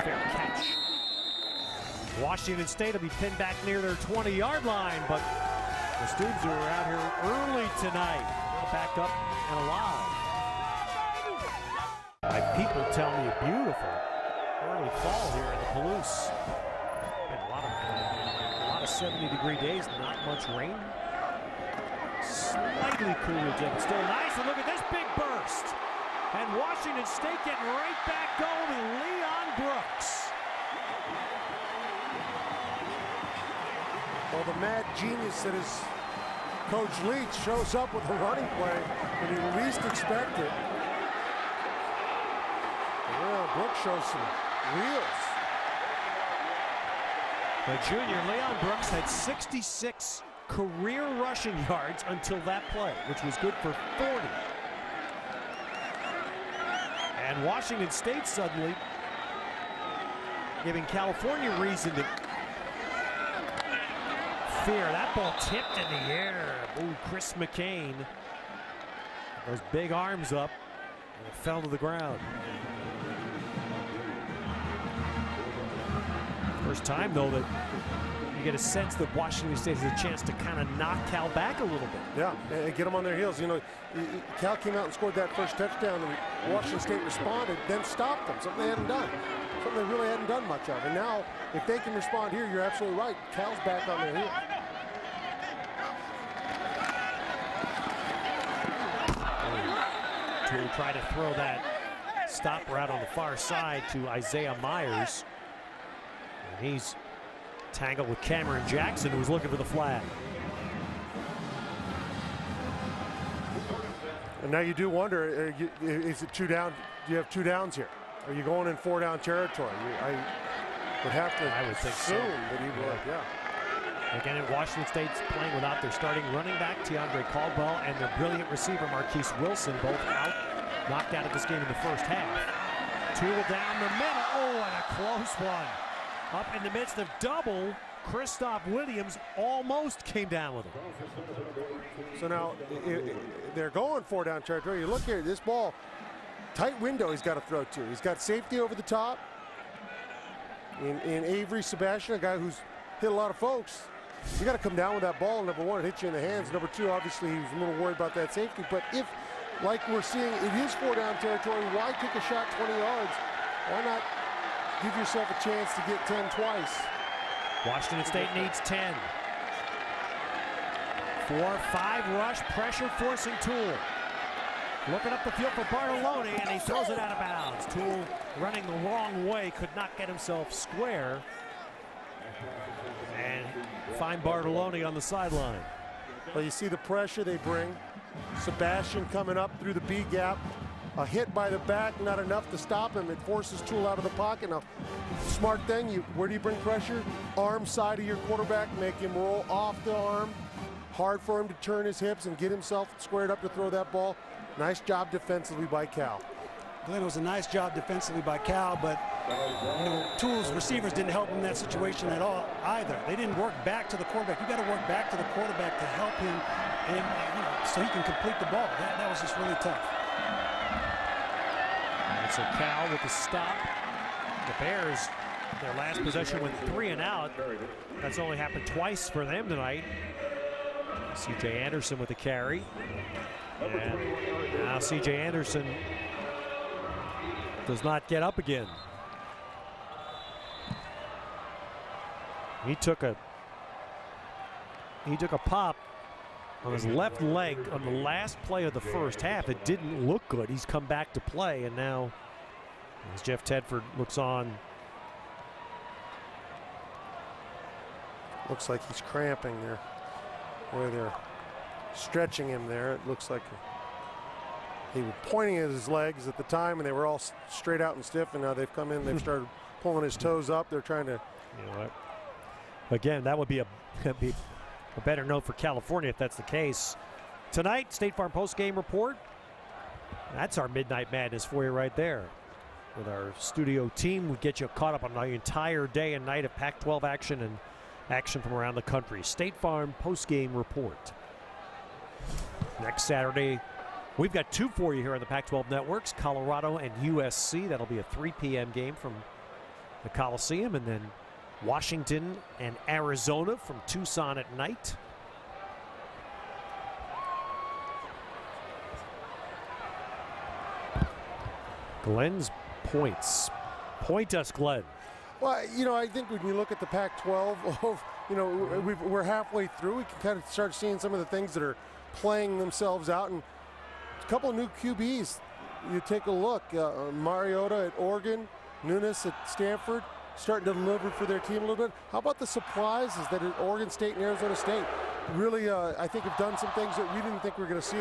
A: Fair catch. Washington State will be pinned back near their 20-yard line, but the students who are out here early tonight are back up and alive. My people tell me beautiful early fall here in the Palouse. Been a lot of 70-degree days, not much rain. Slightly cooler, but still nice. And look at this big burst. And Washington State getting right back going. Leon Brooks.
C: Well, the mad genius that is Coach Leach shows up with a running play when you least expect it. Well, Brooks shows some wheels.
A: The junior, Leon Brooks, had 66 career rushing yards until that play, which was good for 40. And Washington State suddenly giving California reason to fear. That ball tipped in the air. Ooh, Chris McCain. Those big arms up, and it fell to the ground. First time, though, that you get a sense that Washington State has a chance to kind of knock Cal back a little bit.
C: Yeah, and get them on their heels. You know, Cal came out and scored that first touchdown, and Washington State responded, then stopped them, something they hadn't done. Something they really hadn't done much of. And now, if they can respond here, you're absolutely right. Cal's back on their heels.
A: To try to throw that stop route on the far side to Isaiah Myers. And he's tangled with Cameron Jackson, who's looking for the flag.
C: And now you do wonder, is it 2 down? Do you have 2 downs here? Are you going in 4 down territory? I would have to
A: I would think so.
C: assume that he would, yeah.
A: Again, Washington State's playing without their starting running back, Teandre Caldwell, and their brilliant receiver, Marquise Wilson, both out, knocked out of this game in the first half. Toole down the middle. Oh, and a close one. Up in the midst of double, Christoph Williams almost came down with him.
C: So now they're going 4 down territory. You look here, this ball, tight window he's got to throw to. He's got safety over the top. In Avery Sebastian, a guy who's hit a lot of folks. You got to come down with that ball. Number 1, it hits you in the hands. Number 2, obviously he was a little worried about that safety. But if, like we're seeing, it is 4 down territory, why take a shot 20 yards? Why not give yourself a chance to get 10 twice?
A: Washington State needs 10. 4-5 rush, pressure forcing Toole. Looking up the field for Bartolone, and he throws it out of bounds. Toole running the wrong way, could not get himself square. And find Bartolone on the sideline.
C: Well, you see the pressure they bring. Sebastian coming up through the B gap. A hit by the back, not enough to stop him. It forces Toole out of the pocket. Now, smart thing, where do you bring pressure? Arm side of your quarterback, make him roll off the arm. Hard for him to turn his hips and get himself squared up to throw that ball. Nice job defensively by Cal.
B: Glenn, it was a nice job defensively by Cal, but Toole's receivers didn't help him in that situation at all either. They didn't work back to the quarterback. You got to work back to the quarterback to help him, and so he can complete the ball. That was just really tough.
A: And so Cal with the stop. The Bears, their last possession went 3 and out. That's only happened twice for them tonight. C.J. Anderson with the carry. And now C.J. Anderson does not get up again. He took a pop on his left leg on the last play of the first half. It didn't look good. He's come back to play, and now as Jeff Tedford looks on.
C: Looks like he's cramping there. Where they're stretching him there. It looks like he was pointing at his legs at the time, and they were all straight out and stiff, and now they've come in, they've started pulling his toes up. They're trying to...
A: You know what? Again, that would be a better note for California if that's the case. Tonight, State Farm post-game report. That's our Midnight Madness for you right there. With our studio team, we get you caught up on the entire day and night of Pac-12 action and action from around the country. State Farm post-game report. Next Saturday, we've got 2 for you here on the Pac-12 networks, Colorado and USC. That'll be a 3 p.m. game from the Coliseum, and then Washington and Arizona from Tucson at night. Glenn's points. Point us, Glenn.
C: Well, you know, I think when you look at the Pac-12, you know, we're halfway through. We can kind of start seeing some of the things that are playing themselves out. And a couple of new QBs. You take a look. Mariota at Oregon, Nunes at Stanford. starting to deliver for their team a little bit. How about the surprises that Oregon State and Arizona State really, I think, have done some things that we didn't think we were going to see.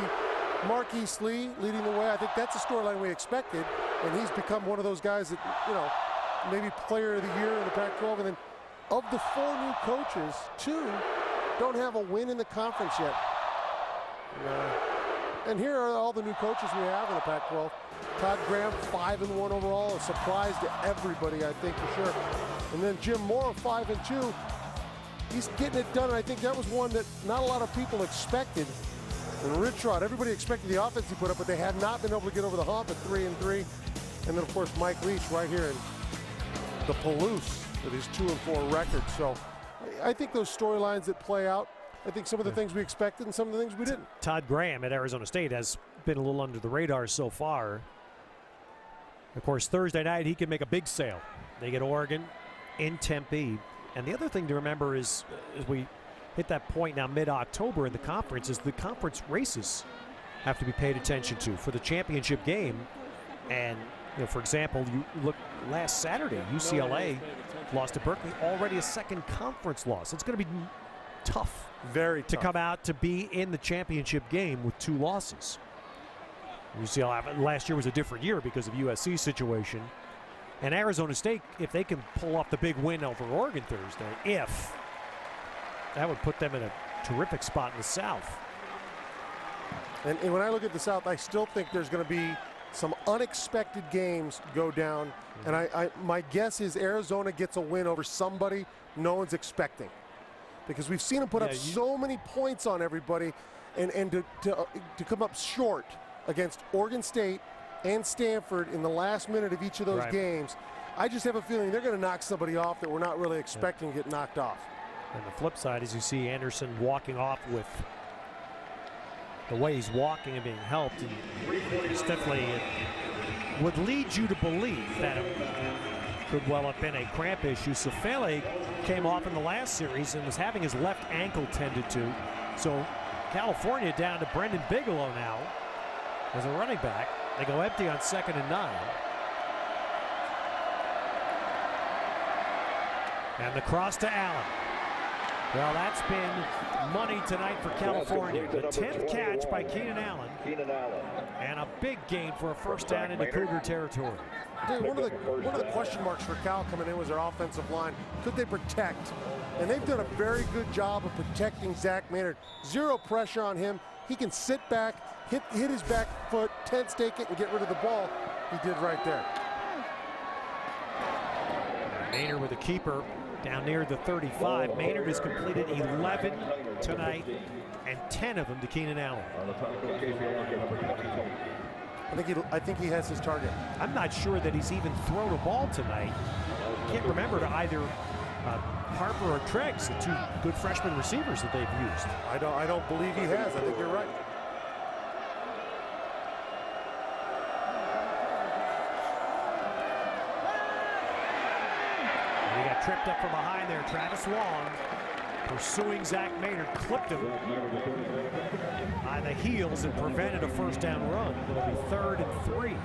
C: Marquise Lee leading the way. I think that's a storyline we expected, and he's become one of those guys that, you know, maybe player of the year in the Pac-12. And then of the 4 new coaches, 2 don't have a win in the conference yet. And here are all the new coaches we have in the Pac-12. Todd Graham, 5-1 overall, a surprise to everybody, I think, for sure. And then Jim Mora, 5-2. He's getting it done, and I think that was one that not a lot of people expected. And Rich Rod, everybody expected the offense he put up, but they have not been able to get over the hump at 3-3. And then, of course, Mike Leach right here in the Palouse with his 2-4 record. So I think those storylines that play out, I think some of the things we expected and some of the things we didn't.
A: Todd Graham at Arizona State has been a little under the radar so far. Of course, Thursday night he can make a big sale. They get Oregon in Tempe. And the other thing to remember is, as we hit that point now mid-October in the conference, is the conference races have to be paid attention to for the championship game. And, you know, for example, you look last Saturday, UCLA lost to Berkeley, already a second conference loss. It's going to be tough.
C: Very
A: to
C: tough.
A: come out to be in the championship game with 2 losses. UCLA last year was a different year because of USC's situation. And Arizona State, if they can pull off the big win over Oregon Thursday, that would put them in a terrific spot in the South.
C: And when I look at the South, I still think there's going to be some unexpected games go down. And my guess is Arizona gets a win over somebody no one's expecting. Because we've seen them put up so many points on everybody, and to come up short against Oregon State and Stanford in the last minute of each of those games, I just have a feeling they're going to knock somebody off that we're not really expecting to get knocked off.
A: And the flip side is you see Anderson walking off with the way he's walking and being helped, and it's definitely would lead you to believe that it could well have been a cramp issue. Sefele came off in the last series and was having his left ankle tended to. So California down to Brendan Bigelow now as a running back. They go empty on 2nd and 9. And the cross to Allen. Well, that's been money tonight for California. The 10th catch by Keenan Allen. And a big gain for a first down into Cougar territory.
C: Dude, one of the question marks for Cal coming in was their offensive line. Could they protect? And they've done a very good job of protecting Zach Maynard. 0 pressure on him. He can sit back, hit his back foot, tent stake it, and get rid of the ball. He did right there.
A: Maynard with a keeper down near the 35. Maynard has completed 11 tonight, and 10 of them to Keenan Allen.
C: I think he has his target.
A: I'm not sure that he's even thrown a ball tonight. Can't remember to either Harper or Treggs, the 2 good freshman receivers that they've used.
C: I don't believe he has. I think you're right.
A: And he got tripped up from behind there. Travis Long pursuing Zach Maynard, clipped him by the heels and prevented a first down run. It'll be 3rd and 3.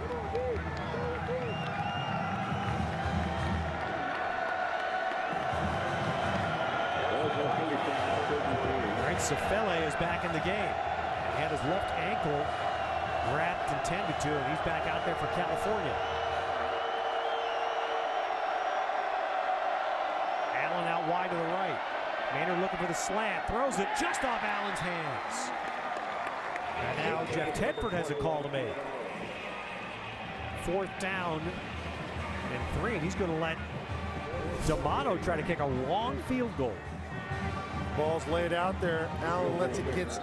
A: Sefele is back in the game. He had his left ankle wrapped and tended to, and he's back out there for California. Allen out wide to the right. Maynard looking for the slant, throws it just off Allen's hands. And now Jeff Tedford has a call to make. 4th down and 3, and he's going to let D'Amato try to kick a long field goal.
C: Ball's laid out there. Allen lets it get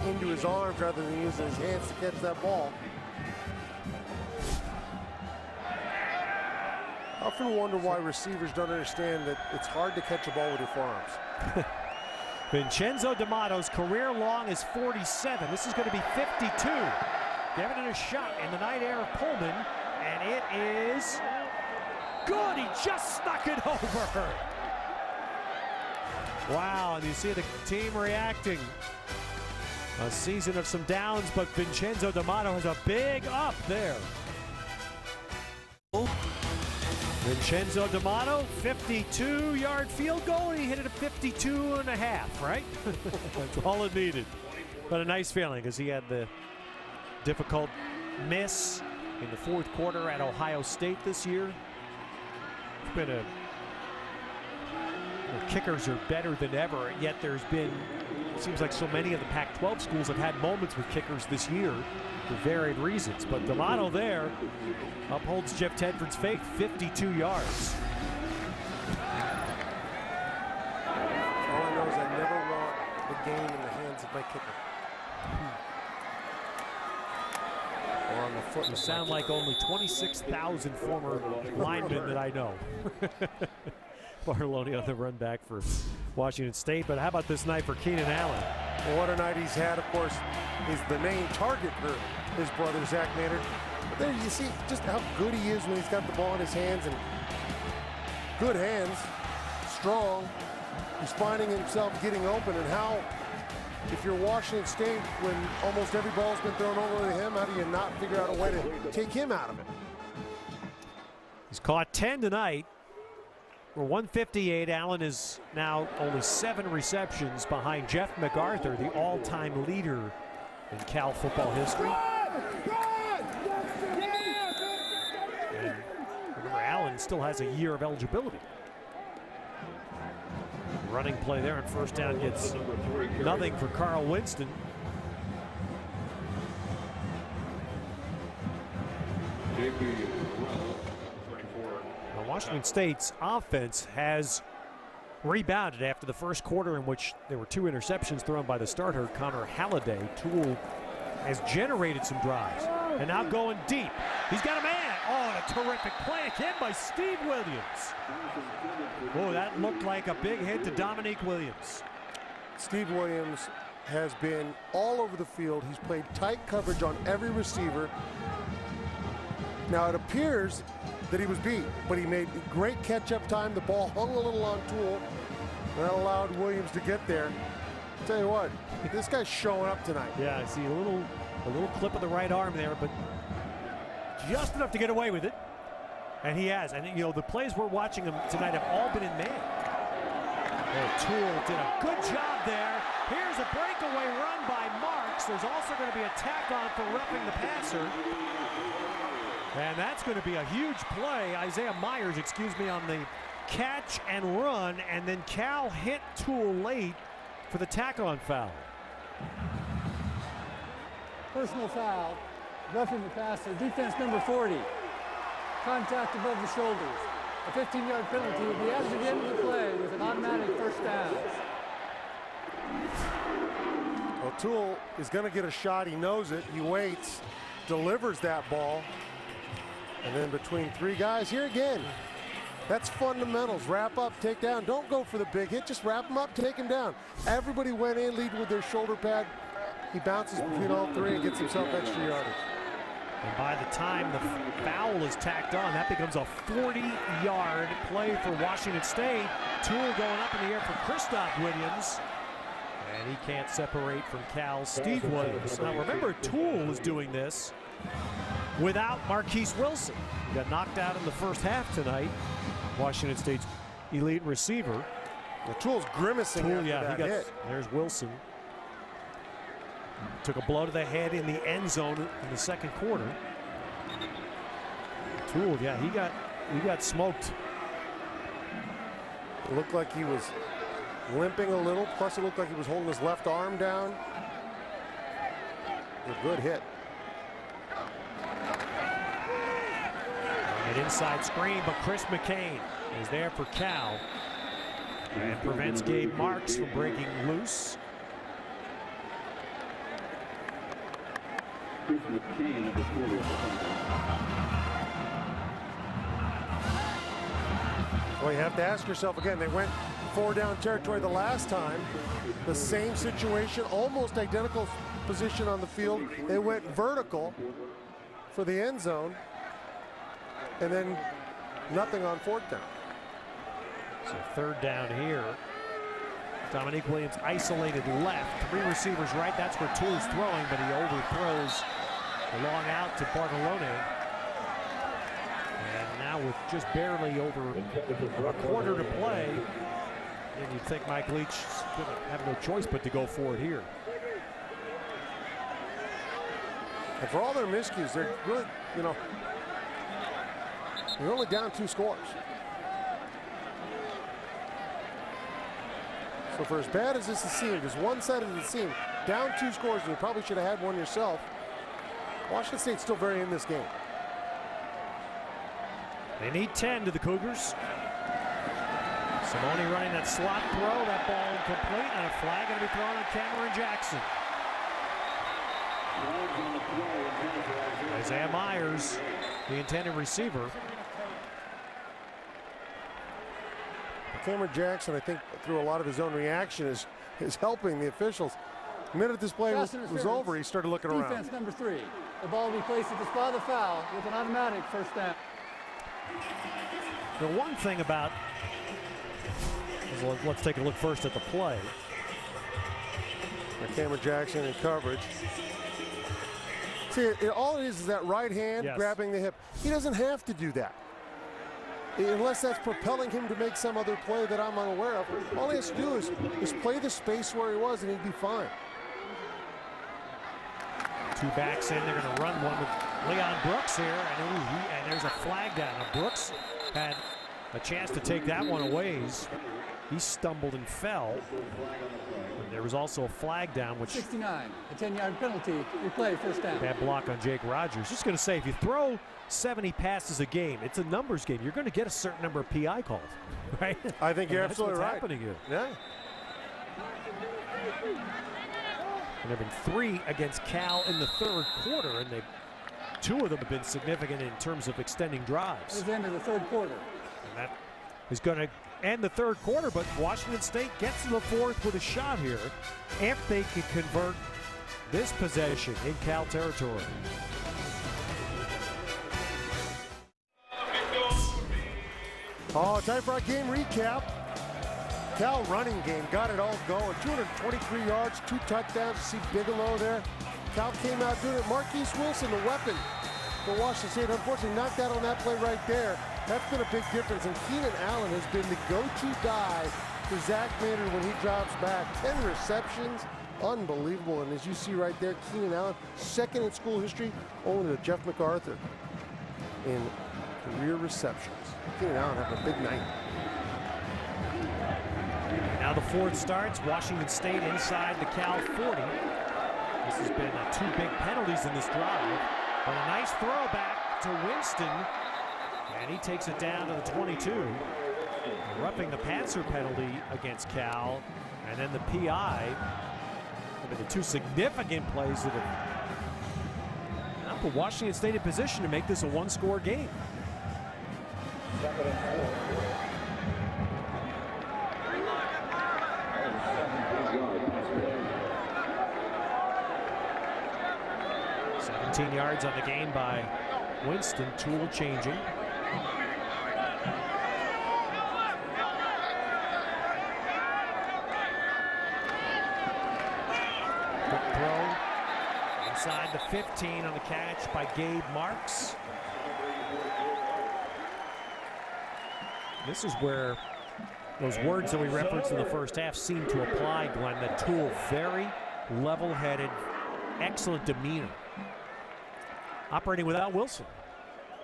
C: into his arms rather than using his hands to catch that ball. I often wonder why receivers don't understand that it's hard to catch a ball with your forearms.
A: Vincenzo D'Amato's career long is 47. This is going to be 52. Giving it a shot in the night air of Pullman, and it is good. He just snuck it over. Wow, and you see the team reacting. A season of some downs, but Vincenzo D'Amato has a big up there. Vincenzo D'Amato, 52-yard field goal, and he hit it at 52.5, right? That's all it needed. But a nice feeling because he had the difficult miss in the fourth quarter at Ohio State this year. It's been the kickers are better than ever, yet there's been, it seems like so many of the Pac-12 schools have had moments with kickers this year for varied reasons. But D'Amato there upholds Jeff Tedford's faith, 52 yards.
C: All I know is I never want the game in the hands of my kicker. Or on the foot.
A: You sound like only 26,000 former linemen that I know. Bartoloni on the run back for Washington State. But how about this night for Keenan Allen?
C: Well, what a night he's had, of course, is the main target for his brother, Zach Maynard. But there you see just how good he is when he's got the ball in his hands, and good hands, strong, he's finding himself getting open, and how, if you're Washington State, when almost every ball's been thrown over to him, how do you not figure out a way to take him out of it?
A: He's caught 10 tonight. For 158, Allen is now only 7 receptions behind Jeff MacArthur, the all-time leader in Cal football history. And remember, Allen still has a year of eligibility. Running play there on first down gets nothing for Carl Winston. Washington State's offense has rebounded after the first quarter, in which there were 2 interceptions thrown by the starter, Connor Halliday. Toole has generated some drives. And now going deep. He's got a man. Oh, and a terrific play again by Steve Williams. Oh, that looked like a big hit to Dominique Williams.
C: Steve Williams has been all over the field. He's played tight coverage on every receiver. Now it appears that he was beat, but he made great catch-up time. The ball hung a little on Toole, and that allowed Williams to get there. I'll tell you what, this guy's showing up tonight.
A: Yeah, I see a little clip of the right arm there, but just enough to get away with it. And he has. And, you know, the plays we're watching him tonight have all been in man. Oh, Toole did a good job there. Here's a breakaway run by Marks. There's also going to be a tack on for roughing the passer. And that's going to be a huge play. Isaiah Myers, on the catch and run, and then Cal hit Toole late for the tack-on foul.
D: Personal foul, roughing the passer, defense number 40. Contact above the shoulders. A 15-yard penalty will be added at the end of the play with an automatic first down.
C: Well, Toole is going to get a shot. He knows it. He waits, delivers that ball. And then between 3 guys, here again, that's fundamentals. Wrap up, take down. Don't go for the big hit. Just wrap him up, take him down. Everybody went in, lead with their shoulder pad. He bounces between all 3 and gets himself extra yardage.
A: And by the time the foul is tacked on, that becomes a 40-yard play for Washington State. Toole going up in the air for Christoph Williams. And he can't separate from Cal's Steve Williams. Now remember, Toole is doing this without Marquise Wilson. He got knocked out in the first half tonight. Washington State's elite receiver.
C: Well, Toole's grimacing after that hit.
A: There's Wilson. Took a blow to the head in the end zone in the second quarter. Toole, yeah, he got smoked.
C: It looked like he was limping a little. Plus, it looked like he was holding his left arm down. A good hit.
A: An inside screen, but Chris McCain is there for Cal and prevents Gabe Marks from breaking loose.
C: Well, you have to ask yourself again, they went 4-down territory the last time. The same situation, almost identical position on the field. They went vertical for the end zone, and then nothing on 4th down.
A: So 3rd down here. Dominique Williams isolated left. 3 receivers right. That's where Toole's throwing, but he overthrows the long out to Bartolone. And now now with just barely over a quarter to play. And you'd think Mike Leach going to have no choice but to go for it here.
C: And for all their miscues, they're really, you're only down 2 scores. So for as bad as this has seemed, as one-sided as it seemed, down 2 scores, and you probably should have had one yourself, Washington State's still very in this game.
A: They need 10 to the Cougars. Simone running that slot throw, that ball incomplete, and a flag going to be thrown on Cameron Jackson. Isaiah Myers, the intended receiver.
C: Cameron Jackson, I think, through a lot of his own reaction, is helping the officials. The minute this play was over, he started looking around.
D: Defense number 3. The ball will be placed at the spot of the foul with an automatic first down.
A: The one thing about, let's take a look first at the play.
C: Cameron Jackson in coverage. See, all it is that right hand grabbing the hip. He doesn't have to do that. Unless that's propelling him to make some other play that I'm unaware of. All he has to do is play the space where he was and he'd be fine.
A: 2 backs in, they're going to run one with Leon Brooks here, and there's a flag down. Now Brooks had a chance to take that one away. He stumbled and fell. And there was also a flag down, which
D: 69, a 10-yard penalty, replay, first down.
A: Bad block on Jake Rogers. Just going to say, if you throw 70 passes a game, it's a numbers game. You're going to get a certain number of PI calls, right?
C: I think you're absolutely right.
A: That's what's happening here.
C: Yeah.
A: And there have been 3 against Cal in the 3rd quarter, and 2 of them have been significant in terms of extending drives.
D: It's the end of the 3rd quarter.
A: And that is going to end the 3rd quarter, but Washington State gets to the 4th with a shot here if they can convert this possession in Cal territory.
C: Oh, time for our game recap. Cal running game, got it all going. 223 yards, 2 touchdowns. You see Bigelow there. Cal came out doing it. Marquise Wilson, the weapon for Washington State, unfortunately knocked out on that play right there. That's been a big difference, and Keenan Allen has been the go-to guy for Zach Maynard when he drops back. 10 receptions, unbelievable. And as you see right there, Keenan Allen, 2nd in school history, only to Jeff MacArthur in career receptions. Keenan Allen having a big night.
A: Now the 4th starts. Washington State inside the Cal 40. This has been 2 big penalties in this drive. But a nice throw back to Winston. And he takes it down to the 22. Roughing the passer penalty against Cal. And then the PI. The 2 significant plays that have now put Washington State in position to make this a 1-score game. 17 yards on the game by Winston, tool changing. Good throw inside the 15 on the catch by Gabe Marks. This is where those words that we referenced in the first half seem to apply, Glenn. That Toole, very level-headed, excellent demeanor. Operating without Wilson.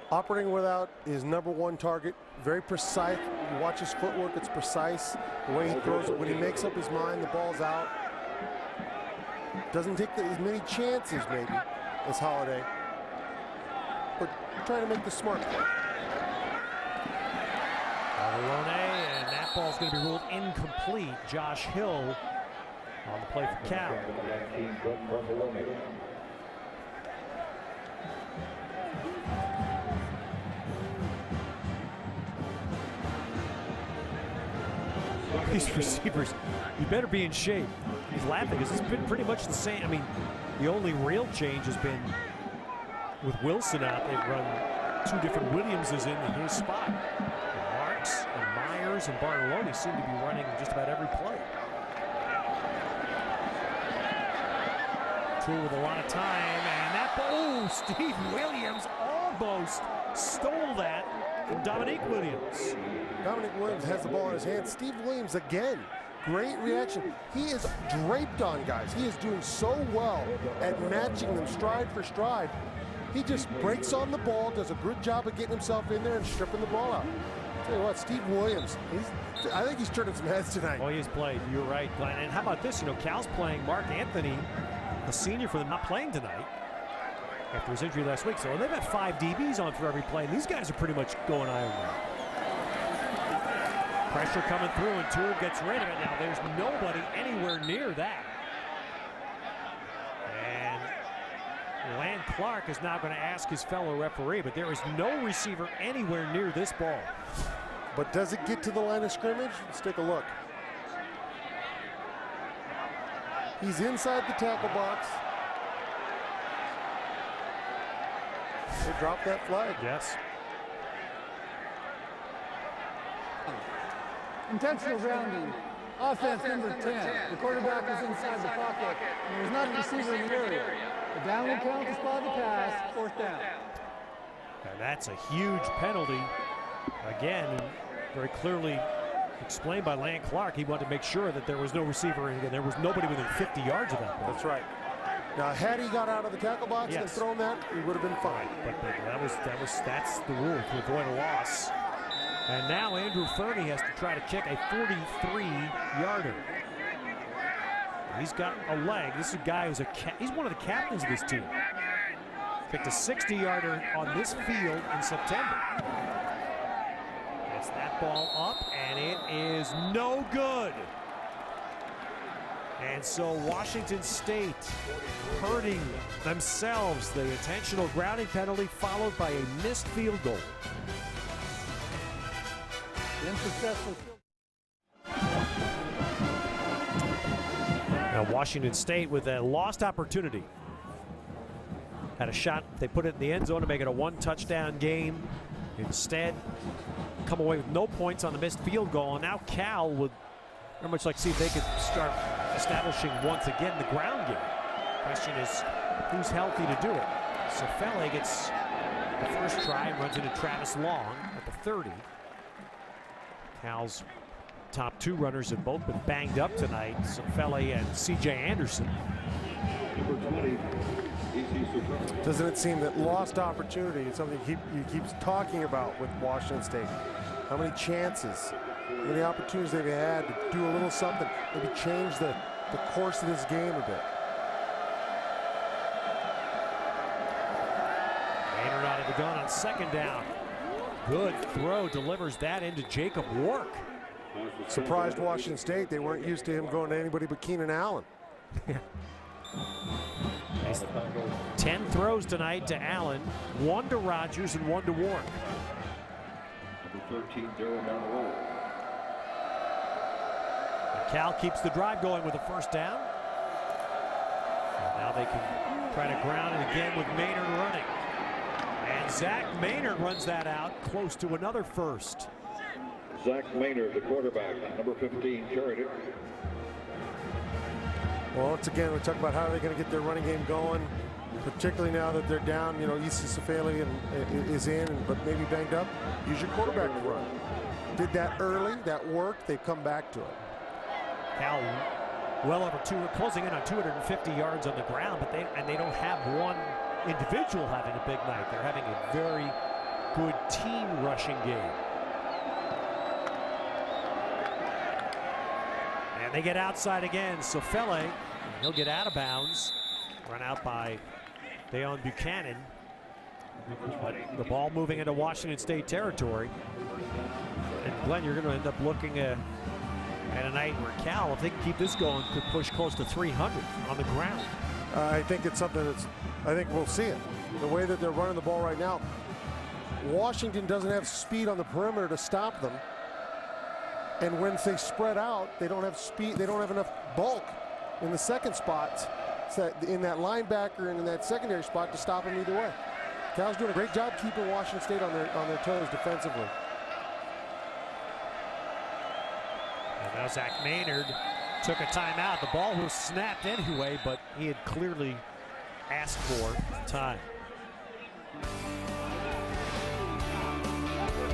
C: Operating without his #1 target. Very precise. You watch his footwork, it's precise. The way he throws it, when he makes up his mind, the ball's out. Doesn't take as many chances, maybe, as Holiday. But trying to make the smart play.
A: Malone, and that ball's going to be ruled incomplete. Josh Hill on the play for Cal. These receivers, you better be in shape. He's laughing because it's been pretty much the same. I mean, the only real change has been with Wilson out. They've run 2 different Williamses in his spot. And Marks and Myers and Bartolone seem to be running just about every play. Toole with a lot of time, and that ball, Steve Williams almost stole that from Dominique Williams.
C: Dominic Williams has the ball in his hand. Steve Williams again. Great reaction. He is draped on guys. He is doing so well at matching them stride for stride. He just breaks on the ball, does a good job of getting himself in there and stripping the ball out. Tell you what, Steve Williams, I think he's turning some heads tonight.
A: Oh, he's played. You're right, Glenn. And how about this? You know, Cal's playing Mark Anthony, a senior for them, not playing tonight after his injury last week. So they've got 5 DBs on for every play, and these guys are pretty much going iron now. Pressure coming through, and Toole gets rid of it. Now, there's nobody anywhere near that. And Lan Clark is now going to ask his fellow referee, but there is no receiver anywhere near this ball.
C: But does it get to the line of scrimmage? Let's take a look. He's inside the tackle box. They dropped that flag.
A: Yes.
D: Intentional grounding. Offense number 10. The quarterback is inside the pocket, and there's not a receiver in the area. The down will count to spot the pass, 4th down.
A: And that's a huge penalty. Again, very clearly explained by Lan Clark. He wanted to make sure that there was no receiver, and there was nobody within 50 yards of that ball.
C: That's right. Now, had he got out of the tackle box and
A: Yes.
C: thrown that, he would have been fine.
A: But that's the rule to avoid a loss. And now Andrew Fernie has to try to kick a 43-yarder. He's got a leg. This is a guy who's he's one of the captains of this team. Kicked a 60-yarder on this field in September. Gets that ball up, and it is no good. And so Washington State hurting themselves. The intentional grounding penalty followed by a missed field goal.
D: Unsuccessful.
A: Now Washington State with a lost opportunity. Had a shot, they put it in the end zone to make it a 1-touchdown game. Instead, come away with no points on the missed field goal. And now Cal would very much like to see if they could start establishing once again the ground game. Question is, who's healthy to do it? Sefele gets the first try and runs into Travis Long at the 30. Cal's top 2 runners have both been banged up tonight, Sefele and C.J. Anderson.
C: Doesn't it seem that lost opportunity is something you keep talking about with Washington State? How many chances, how many opportunities they've had to do a little something, maybe change the course of this game a bit.
A: Maynard out of the gun on 2nd down. Good throw, delivers that into Jacob Wark.
C: Surprised Washington State. They weren't used to him going to anybody but Keenan Allen.
A: 10 throws tonight to Allen, 1 to Rogers and 1 to Wark.
E: Number 13, Darren down the road.
A: Cal keeps the drive going with a 1st down. And now they can try to ground it again with Maynard running. And Zach Maynard runs that out close to another 1st.
E: Zach Maynard, the quarterback, number 15, carried it.
C: Well, once again, we talk about how they're going to get their running game going, particularly now that they're down. You know, Issa Sefele is in, but maybe banged up. Use your quarterback to run. Did that early. That worked. They've come back to it.
A: Cal well over closing in on 250 yards on the ground, but they don't have one individual having a big night. They're having a very good team rushing game. And they get outside again. Sefele, he'll get out of bounds. Run out by Deon Buchanan. But the ball moving into Washington State territory. And Glenn, you're going to end up looking at a night where Cal, if they can keep this going, could push close to 300 on the ground.
C: I think it's something I think we'll see it. The way that they're running the ball right now, Washington doesn't have speed on the perimeter to stop them. And when they spread out, they don't have speed, they don't have enough bulk in the second spot, in that linebacker and in that secondary spot to stop them either way. Cal's doing a great job keeping Washington State on their toes defensively.
A: And now Zach Maynard took a timeout. The ball was snapped anyway, but he had clearly asked for time.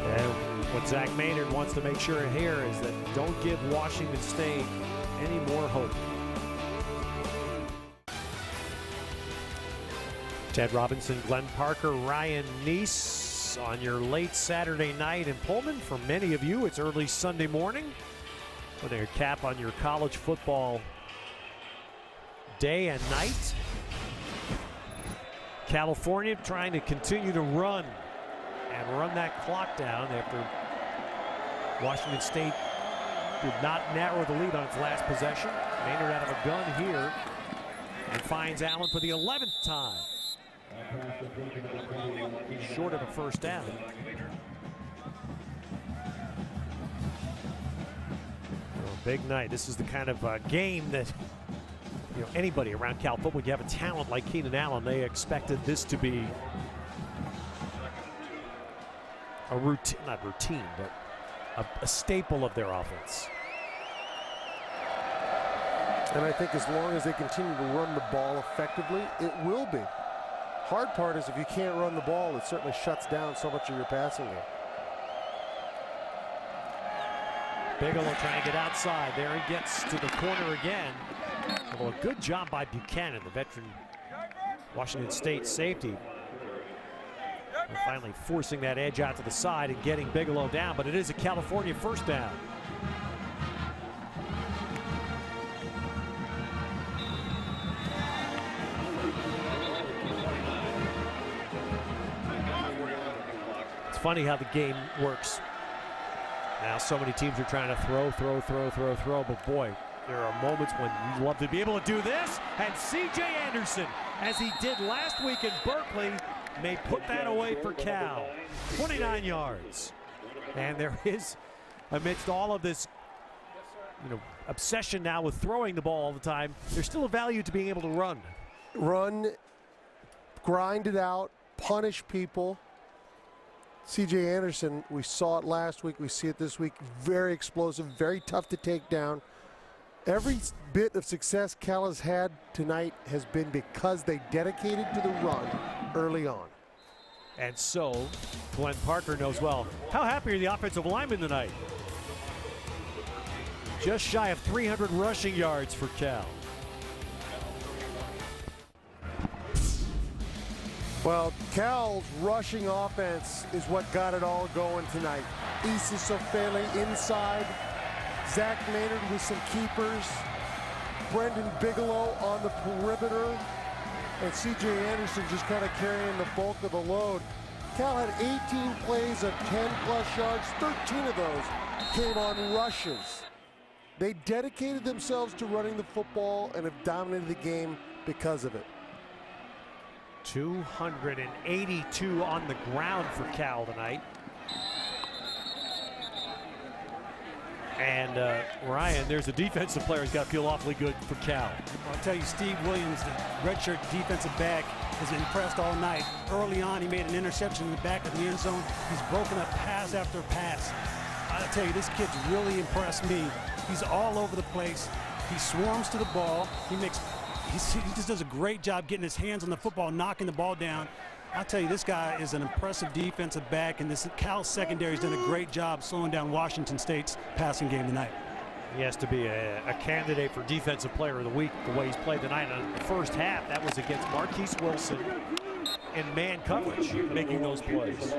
A: And what Zach Maynard wants to make sure here is that don't give Washington State any more hope. Ted Robinson, Glenn Parker, Ryan Neese on your late Saturday night in Pullman. For many of you, it's early Sunday morning. Putting a cap on your college football day and night. California trying to continue to run that clock down after Washington State did not narrow the lead on its last possession. Maynard out of a gun here and finds Allen for the 11th time. Short of a first down. Big night. This is the kind of game that, you know, anybody around Cal football, you have a talent like Keenan Allen, they expected this to be a routine, not routine, but a staple of their offense.
C: And I think as long as they continue to run the ball effectively, it will be. Hard part is if you can't run the ball, it certainly shuts down so much of your passing game.
A: Bigelow trying to get outside. There he gets to the corner again. Well, a good job by Buchanan, the veteran Washington State safety. And finally forcing that edge out to the side and getting Bigelow down, but it is a California first down. It's funny how the game works. Now so many teams are trying to throw, but boy, there are moments when you'd love to be able to do this, and C.J. Anderson, as he did last week in Berkeley, may put that away for Cal. 29 yards. And there is, amidst all of this, you know, obsession now with throwing the ball all the time, there's still a value to being able to run.
C: Run, grind it out, punish people. C.J. Anderson, we saw it last week, we see it this week, very explosive, very tough to take down. Every bit of success Cal has had tonight has been because they dedicated to the run early on.
A: And so, Glenn Parker knows well. How happy are the offensive linemen tonight? Just shy of 300 rushing yards for Cal.
C: Well, Cal's rushing offense is what got it all going tonight. Issa Sofele inside, Zach Maynard with some keepers, Brendan Bigelow on the perimeter, and C.J. Anderson just kind of carrying the bulk of the load. Cal had 18 plays of 10-plus yards, 13 of those came on rushes. They dedicated themselves to running the football and have dominated the game because of it.
A: 282 on the ground for Cal tonight. And Ryan, there's a defensive player who's got to feel awfully good for Cal.
B: I'll tell you, Steve Williams, the redshirt defensive back, has impressed all night. Early on, he made an interception in the back of the end zone. He's broken up pass after pass. I'll tell you, this kid's really impressed me. He's all over the place. He swarms to the ball. He just does a great job getting his hands on the football, knocking the ball down. I'll tell you, this guy is an impressive defensive back, and this Cal secondary has done a great job slowing down Washington State's passing game tonight.
A: He has to be a candidate for Defensive Player of the Week the way he's played tonight. In the first half, that was against Marquise Wilson in man coverage, making those plays.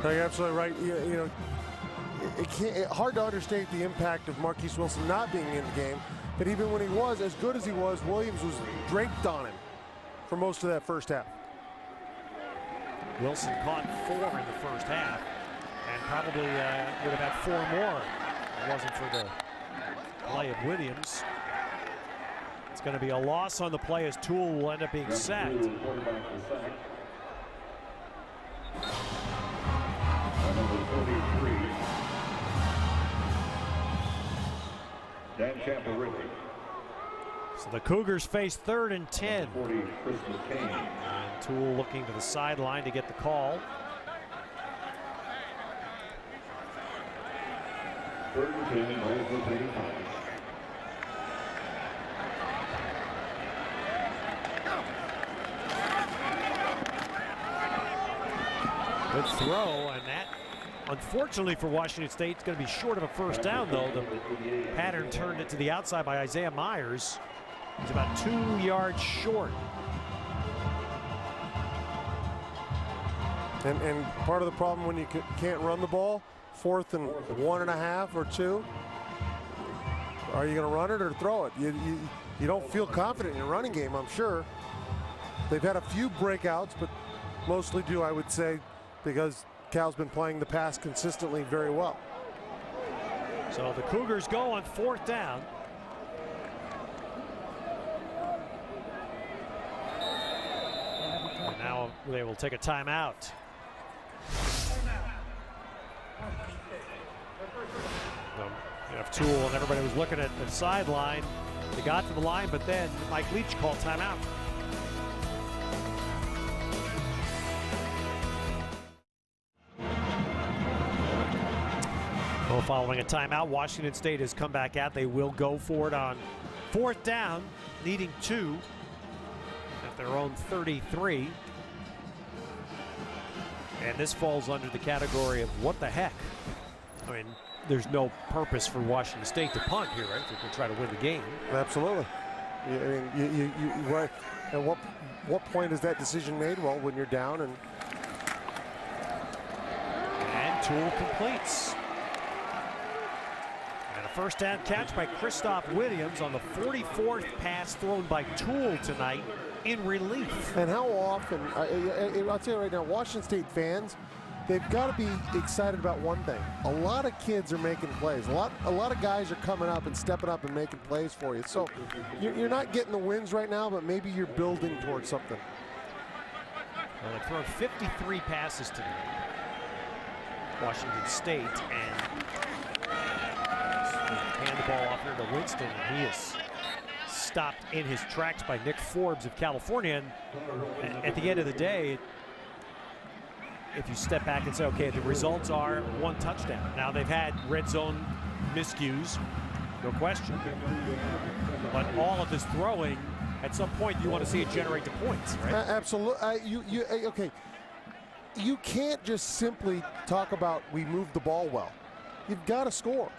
C: You're absolutely right. You know, it's hard to understate the impact of Marquise Wilson not being in the game. But even when he was, as good as he was, Williams was draped on him for most of that first half.
A: Wilson caught 4 in the first half and probably would have had 4 more if it wasn't for the play of Williams. It's going to be a loss on the play as Toole will end up being sacked.
E: Dan Champarelli.
A: So the Cougars face 3rd and 10.
E: 40, Chris McCain.
A: And Toole looking to the sideline to get the call.
E: 3rd and 10, Moses 85.
A: throw, and that, unfortunately for Washington State, is going to be short of a first down, though. The pattern turned it to the outside by Isaiah Myers. He's about 2 yards short.
C: And part of the problem when you can't run the ball, 4th and 1.5 or 2, are you going to run it or throw it? You don't feel confident in your running game, I'm sure. They've had a few breakouts, but mostly due, I would say, because Cal's been playing the pass consistently very well.
A: So the Cougars go on 4th down. And now they will take a timeout. You have Toole, and everybody was looking at the sideline. They got to the line, but then Mike Leach called timeout. Well, following a timeout, Washington State has come back out. They will go for it on 4th down, needing 2 at their own 33. And this falls under the category of what the heck. I mean, there's no purpose for Washington State to punt here, right? They can try to win the game.
C: Absolutely. I mean, right. At what point is that decision made? Well, when you're down and
A: Toole completes. And a first down catch by Christoph Williams on the 44th pass thrown by Toole tonight in relief.
C: And how often, I'll tell you right now, Washington State fans, they've got to be excited about one thing. A lot of kids are making plays. A lot of guys are coming up and stepping up and making plays for you. So you're not getting the wins right now, but maybe you're building towards something.
A: Well, they've thrown 53 passes today, Washington State, and hand the ball off here to Winston, and he is stopped in his tracks by Nick Forbes of California. And at the end of the day, if you step back and say, okay, the results are 1 touchdown. Now they've had red zone miscues, no question. But all of this throwing, at some point you want to see it generate the points, right?
C: Absolutely. Okay. You can't just simply talk about we moved the ball well. You've got to score.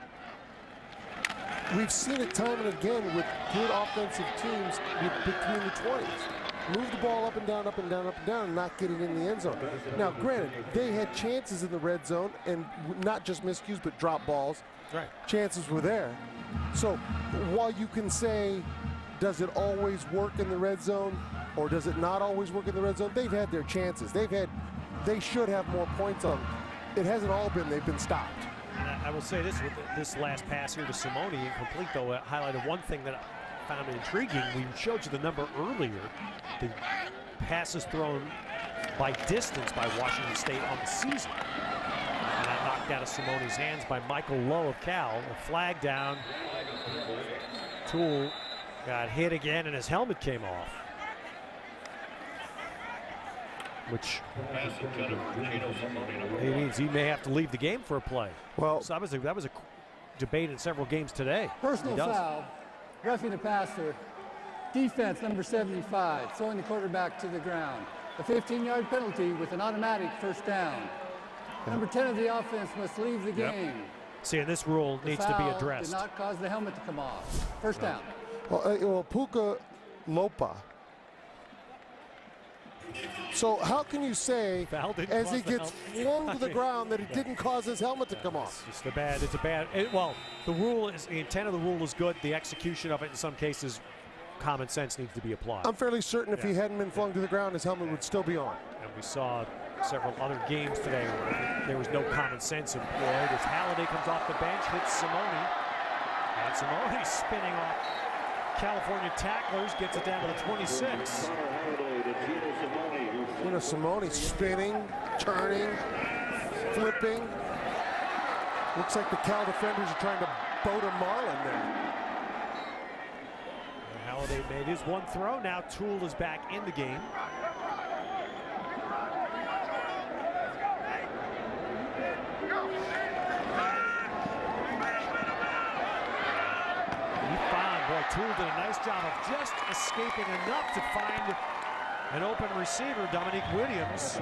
C: We've seen it time and again with good offensive teams between the 20s. Move the ball up and down, up and down, up and down, and not get it in the end zone. Now, granted, they had chances in the red zone, and not just miscues, but drop balls.
A: Right. Chances
C: were there. So while you can say, does it always work in the red zone, or does it not always work in the red zone? They've had their chances. They should have more points on them. It hasn't all been, they've been stopped.
A: And I will say this, with this last pass here to Simone, incomplete though, it highlighted one thing that I found intriguing. We showed you the number earlier, the passes thrown by distance by Washington State on the season. And that knocked out of Simone's hands by Michael Lowe of Cal. A flag down. Toole got hit again and his helmet came off, which means he may have to leave the game for a play.
C: Well,
A: so that was a debate in several games today.
D: Personal foul, roughing the passer, defense number 75, throwing the quarterback to the ground. A 15-yard penalty with an automatic first down. Number 10 of the offense must leave the game.
A: See, and this rule needs to be addressed.
D: Did not cause the helmet to come off. First down.
C: Well, Puka Lopa. So how can you say, as he gets flung to the ground, that it didn't cause his helmet to come off?
A: It's a bad. Well, the rule is, the intent of the rule is good. The execution of it, in some cases, common sense needs to be applied.
C: I'm fairly certain if he hadn't been flung to the ground, his helmet would still be on.
A: And we saw several other games today where there was no common sense employed. As Halliday comes off the bench, hits Simone. And Simone spinning off California tacklers, gets it down to the 26.
C: Simone spinning, turning, flipping. Looks like the Cal defenders are trying to boat a marlin there.
A: And Halliday made his one throw. Now Toole is back in the game. Toole did a nice job of just escaping enough to find An open receiver, Dominique Williams.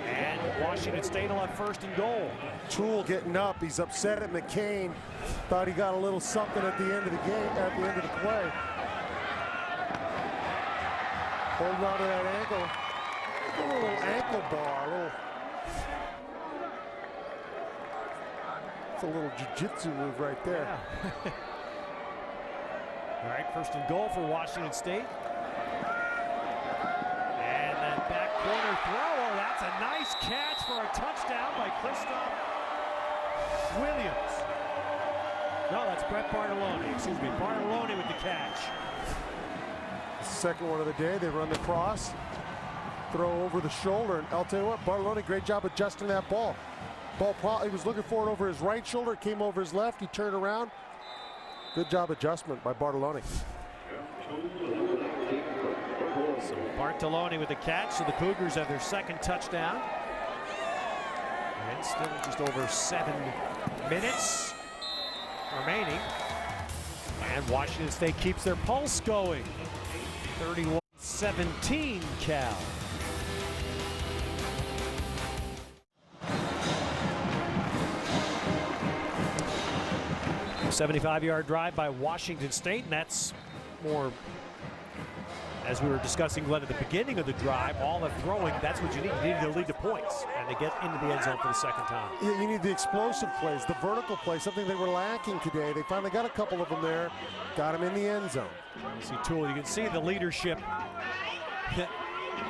A: And Washington State will have first and goal.
C: Toole getting up. He's upset at McCain. Thought he got a little something at the end of the game, at the end of the play. Holding on to that ankle. A little ankle bar. It's a little jiu-jitsu move right there.
A: Yeah. All right, first and goal for Washington State. And that back corner throw. Oh, that's a nice catch for a touchdown by Christoph Williams. No, that's Brett Bartolone. Excuse me, Bartolone with the catch.
C: Second one of the day. They run the cross, throw over the shoulder, and I'll tell you what, Bartolone, great job adjusting that ball. He was looking for it over his right shoulder, it came over his left, he turned around. Good job adjustment by Bartolone.
A: So Bartolone with the catch, so the Cougars have their second touchdown. And still just over 7 minutes remaining. And Washington State keeps their pulse going. 31-17 Cal. 75-yard drive by Washington State, and that's more, as we were discussing, Glenn, at the beginning of the drive, all the throwing, that's what you need. You need to lead to points, and they get into the end zone for the second time.
C: Yeah, you need the explosive plays, the vertical plays, something they were lacking today. They finally got a couple of them there, got them in the end zone.
A: You see Toole, you can see the leadership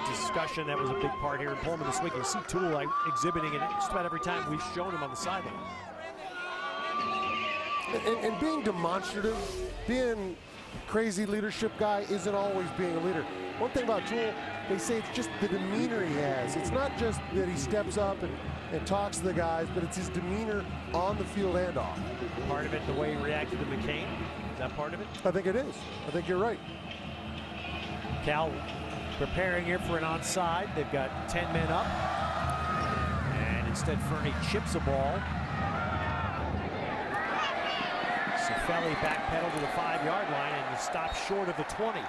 A: discussion that was a big part here in Pullman this week. You see Toole like exhibiting it just about every time we've shown him on the sideline.
C: And being demonstrative, being crazy leadership guy isn't always being a leader. One thing about Toole, they say it's just the demeanor he has. It's not just that he steps up and talks to the guys, but it's his demeanor on the field and off.
A: Part of it, the way he reacted to McCain, is that part of it?
C: I think it is. I think you're right.
A: Cal preparing here for an onside. They've got 10 men up. And instead Fernie chips a ball. Cifelli backpedaled to the 5-yard line and stopped short of the 20.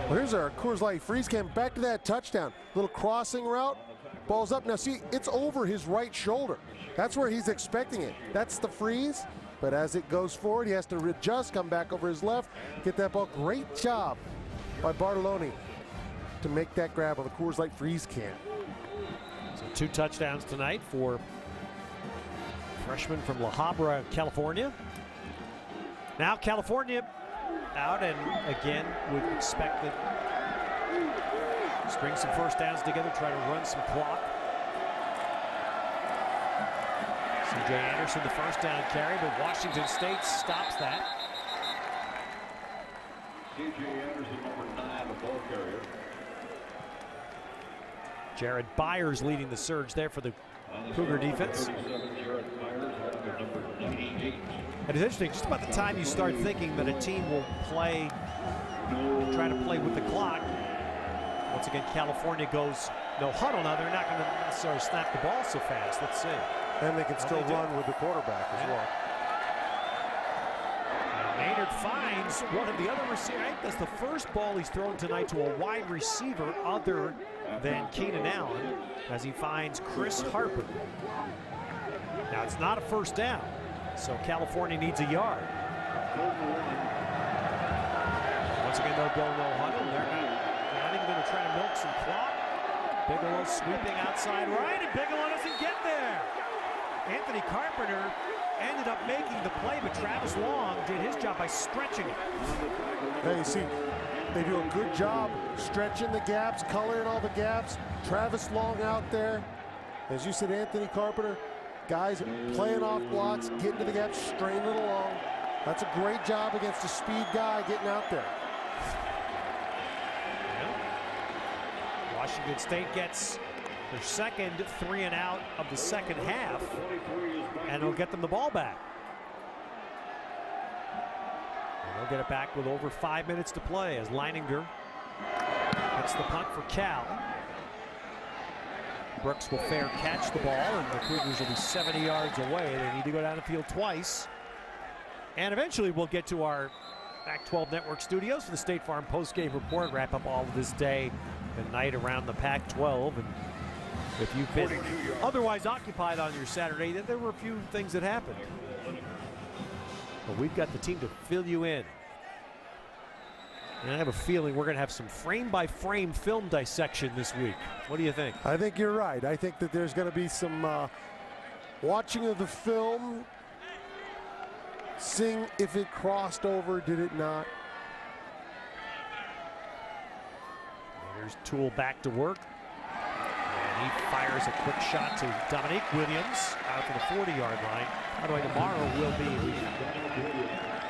C: Well, here's our Coors Light freeze cam. Back to that touchdown. Little crossing route. Ball's up. Now see, it's over his right shoulder. That's where he's expecting it. That's the freeze. But as it goes forward, he has to adjust, come back over his left, get that ball. Great job by Bartolone to make that grab on the Coors Light freeze cam.
A: So 2 touchdowns tonight for freshman from La Habra, California. Now California out, and again would expect that string some first downs together, try to run some clock. CJ Anderson the first down carry, but Washington State stops that.
E: CJ Anderson, number 9, the ball carrier.
A: Jared Byers leading the surge there for the Cougar defense. And it's interesting, just about the time you start thinking that a team will try to play with the clock. Once again, California goes no huddle. Now they're not going to necessarily snap the ball so fast. Let's see.
C: And they can still run with the quarterback as well.
A: And Maynard finds one of the other receivers. I think that's the first ball he's thrown tonight to a wide receiver other than Keenan Allen, as he finds Chris Harper. Now it's not a first down, so California needs a yard. Once again, they'll go no huddle. They're not even going to try to milk some clock. Bigelow sweeping outside right, and Bigelow doesn't get there. Anthony Carpenter ended up making the play, but Travis Long did his job by stretching it.
C: Hey, you see, they do a good job stretching the gaps, coloring all the gaps. Travis Long out there. As you said, Anthony Carpenter, guys playing off blocks, getting to the gaps, straining it along. That's a great job against a speed guy getting out there.
A: Washington State gets their second 3 and out of the second half, and it'll get them the ball back. And they'll get it back with over 5 minutes to play as Leininger gets the punt for Cal. Brooks will fair catch the ball, and the Cougars will be 70 yards away. They need to go down the field twice. And eventually we'll get to our Pac-12 Network studios for the State Farm postgame report. Wrap up all of this day and night around the Pac-12. And if you've been otherwise occupied on your Saturday, then there were a few things that happened. But we've got the team to fill you in. And I have a feeling we're going to have some frame-by-frame film dissection this week. What do you think?
C: I think you're right. I think that there's going to be some watching of the film, seeing if it crossed over, did it not?
A: There's Toole back to work. And he fires a quick shot to Dominique Williams out to the 40-yard line. By the way, tomorrow will be, we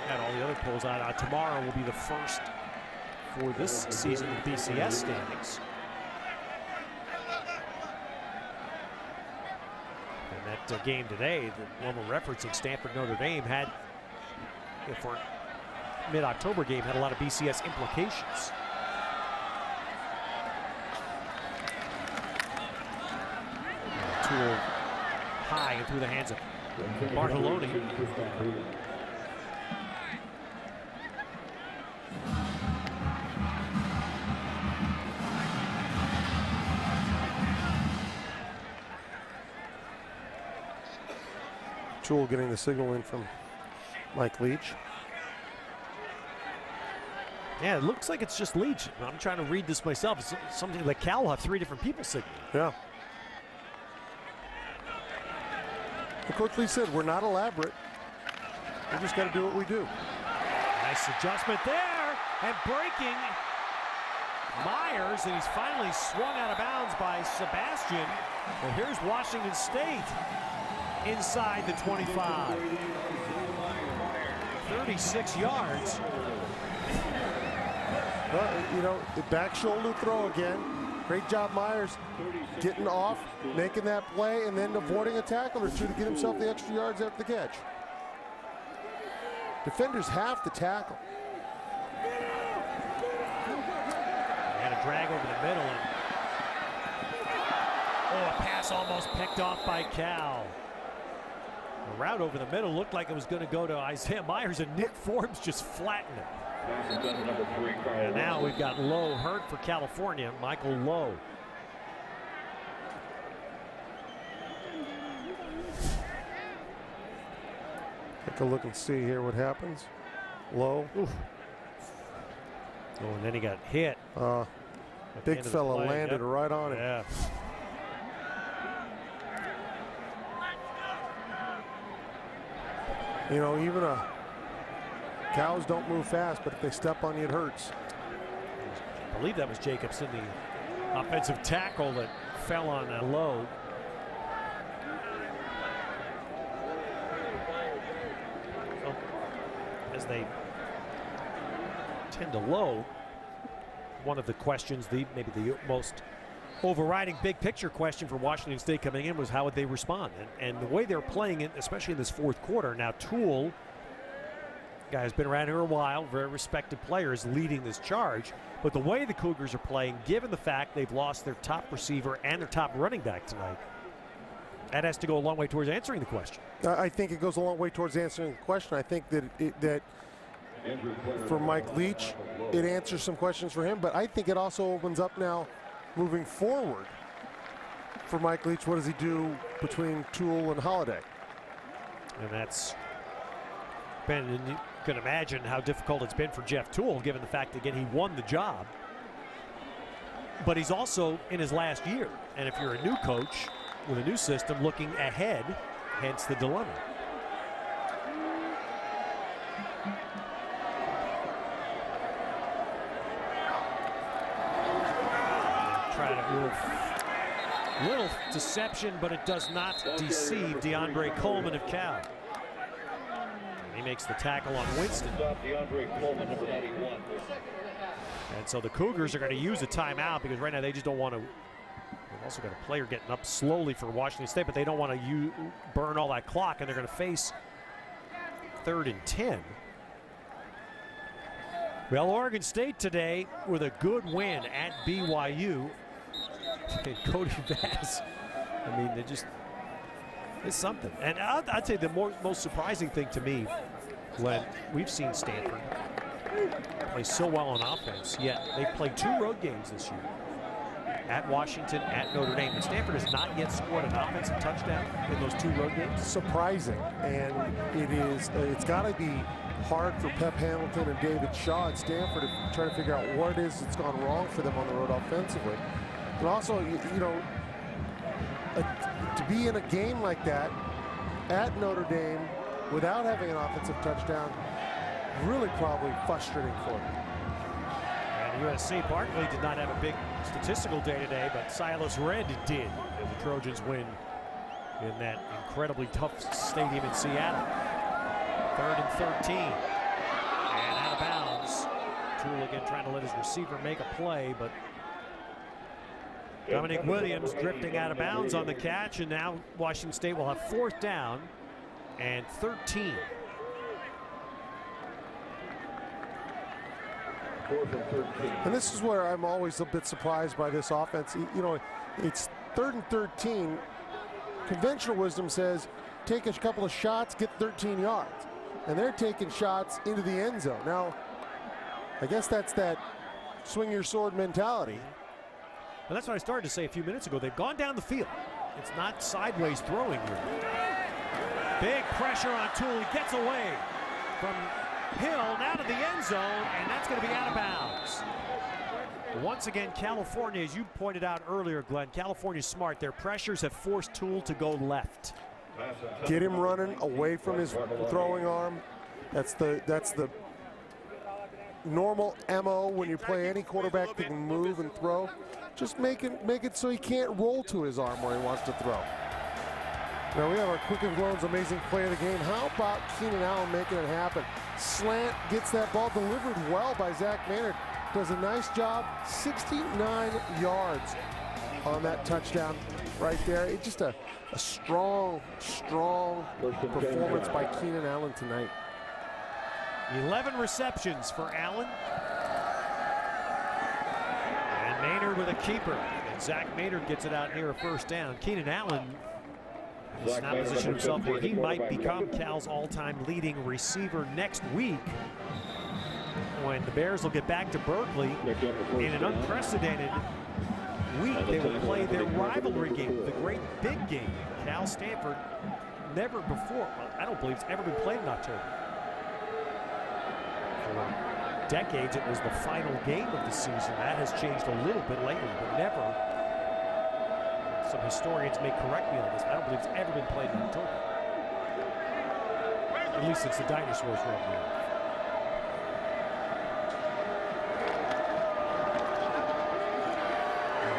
A: had all the other polls out. Tomorrow will be the first for this season of BCS standings. And that game today, the one we're referencing, Stanford Notre Dame, had, for mid-October game, had a lot of BCS implications. Toole high and through the hands of Bartoloni.
C: Toole getting the signal in from Mike Leach.
A: Yeah, it looks like it's just Leach. I'm trying to read this myself. It's something like Cal will have 3 different people signaling.
C: Yeah. And Coach Lee said, we're not elaborate. We just got to do what we do.
A: Nice adjustment there, and breaking Myers, and he's finally swung out of bounds by Sebastian. Well, here's Washington State inside the 25. 36 yards.
C: Well, you know, the back shoulder throw again. Great job, Myers, getting off, making that play, and then avoiding a tackle or two to get himself the extra yards after the catch. Defenders have to tackle.
A: And a drag over the middle. And a pass almost picked off by Cal. The route over the middle looked like it was going to go to Isaiah Myers, and Nick Forbes just flattened it. And now we've got Lowe hurt for California, Michael Lowe.
C: Take a look and see here what happens. Lowe.
A: Oof. Oh, and then he got hit.
C: Big fella landed right on him.
A: Yeah.
C: You know, even cows don't move fast, but if they step on you, it hurts.
A: I believe that was Jacobson, the offensive tackle that fell on Lowe. So, as they tend to Lowe, one of the questions, maybe the most overriding big picture question for Washington State coming in was how would they respond? And the way they're playing it, especially in this fourth quarter. Now Toole, guy has been around here a while, very respected player, is leading this charge. But the way the Cougars are playing, given the fact they've lost their top receiver and their top running back tonight, that has to go a long way towards answering the question.
C: I think it goes a long way towards answering the question. I think that for Mike Leach, it answers some questions for him, but I think it also opens up now moving forward for Mike Leach. What does he do between Toole and Holiday?
A: And that's been, and you can imagine how difficult it's been for Jeff Toole, given the fact that, again, he won the job. But he's also in his last year. And if you're a new coach with a new system looking ahead, hence the dilemma. Little deception, but it does not deceive DeAndre Coleman of Cal. And he makes the tackle on Winston.
E: DeAndre Coleman, number 91.
A: And so the Cougars are going to use a timeout because right now they just don't want to. They've also got a player getting up slowly for Washington State, but they don't want to burn all that clock, and they're going to face 3rd and 10. Well, Oregon State today with a good win at BYU. And Cody Vaz, I mean, they just, it's something. And I'd say the most surprising thing to me, Glenn, we've seen Stanford Play so well on offense, yet they played 2 road games this year. At Washington, at Notre Dame. And Stanford has not yet scored an offensive touchdown in those 2 road games.
C: Surprising, and it's got to be hard for Pep Hamilton and David Shaw at Stanford to try to figure out what it is that's gone wrong for them on the road offensively. But also, you know, to be in a game like that at Notre Dame without having an offensive touchdown, really probably frustrating for them.
A: And USC Barkley did not have a big statistical day today, but Silas Red did. And the Trojans win in that incredibly tough stadium in Seattle. 3rd and 13. And out of bounds. Toole again trying to let his receiver make a play, but Dominic Williams drifting out of bounds on the catch, and now Washington State will have 4th down and 13.
E: 4th and 13.
C: And this is where I'm always a bit surprised by this offense. You know, it's 3rd and 13. Conventional wisdom says take a couple of shots, get 13 yards. And they're taking shots into the end zone. Now, I guess that's that swing your sword mentality.
A: Well, that's what I started to say a few minutes ago. They've gone down the field. It's not sideways throwing here. Big pressure on Toole. He gets away from Hill now to the end zone, and that's going to be out of bounds. Once again, California, as you pointed out earlier, Glenn, California's smart. Their pressures have forced Toole to go left.
C: Get him running away from his throwing arm. That's the normal MO when you play any quarterback that can move and throw. Just make it so he can't roll to his arm where he wants to throw. Now we have our Quicken Loans amazing play of the game. How about Keenan Allen making it happen? Slant gets that ball delivered well by Zach Maynard. Does a nice job. 69 yards on that touchdown right there. It's just a strong performance by Keenan Allen tonight.
A: 11 receptions for Allen. And Maynard with a keeper. And Zach Maynard gets it out near a 1st down. Keenan Allen has now positioned himself where he might become Cal's all-time leading receiver next week, when the Bears will get back to Berkeley in an unprecedented week. They will play their rivalry game, the great big game. Cal Stanford, never before, well, I don't believe it's ever been played in October. For decades, it was the final game of the season. That has changed a little bit lately, but never. Some historians may correct me on this. I don't believe it's ever been played in October. At least since the dinosaurs were up there.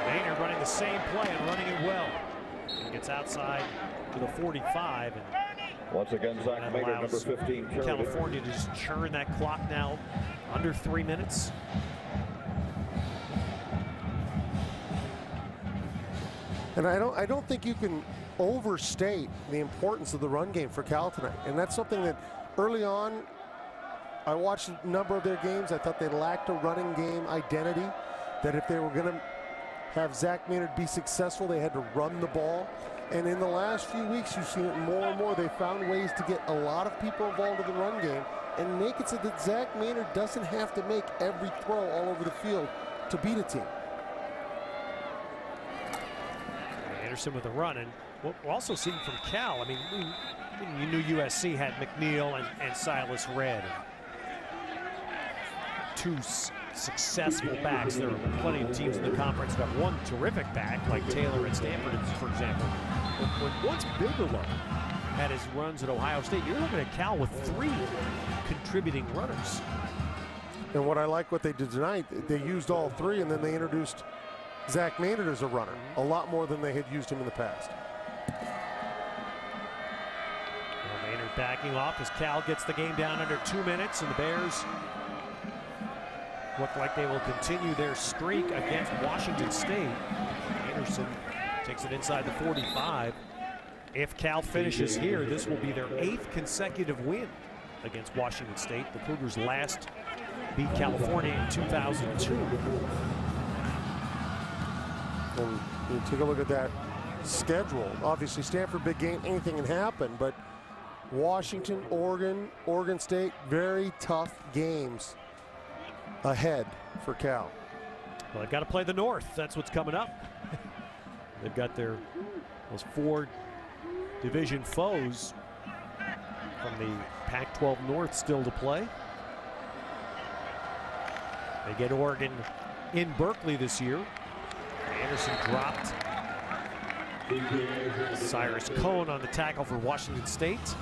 A: Maynard running the same play and running it well. He gets outside to the 45. And
E: once again, Zach Maynard, number 15.
A: California to just churn that clock now under 3 minutes.
C: And I don't think you can overstate the importance of the run game for Cal tonight. And that's something that early on, I watched a number of their games. I thought they lacked a running game identity, that if they were going to have Zach Maynard be successful, they had to run the ball. And in the last few weeks, you've seen it more and more. They found ways to get a lot of people involved in the run game and make it so that Zach Maynard doesn't have to make every throw all over the field to beat a team.
A: Anderson with a run, and what we're also seeing from Cal, I mean, you knew USC had McNeil and Silas Red. Two successful backs. There are plenty of teams in the conference that have one terrific back, like Taylor at Stanford, for example. But once Bigelow had his runs at Ohio State, you're looking at Cal with 3 contributing runners.
C: And what I like what they did tonight, they used all 3, and then they introduced Zach Maynard as a runner, a lot more than they had used him in the past.
A: Well, Maynard backing off as Cal gets the game down under 2 minutes, and the Bears look like they will continue their streak against Washington State. Anderson takes it inside the 45. If Cal finishes here, this will be their 8th consecutive win against Washington State. The Cougars last beat California in 2002.
C: And you take a look at that schedule. Obviously, Stanford, big game, anything can happen, but Washington, Oregon, Oregon State, very tough games ahead for Cal.
A: Well, they've got to play the North. That's what's coming up. They've got those 4 division foes from the Pac-12 North still to play. They get Oregon in Berkeley this year. Anderson dropped. Cyrus Cone on the tackle for Washington State.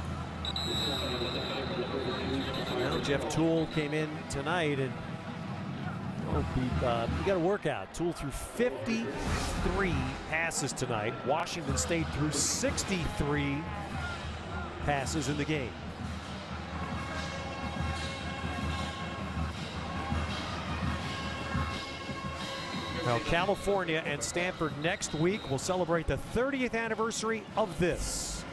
A: Now Jeff Toole came in tonight, and he got a workout. Toole threw 53 passes tonight. Washington State threw 63 passes in the game. Now, California and Stanford next week will celebrate the 30th anniversary of this.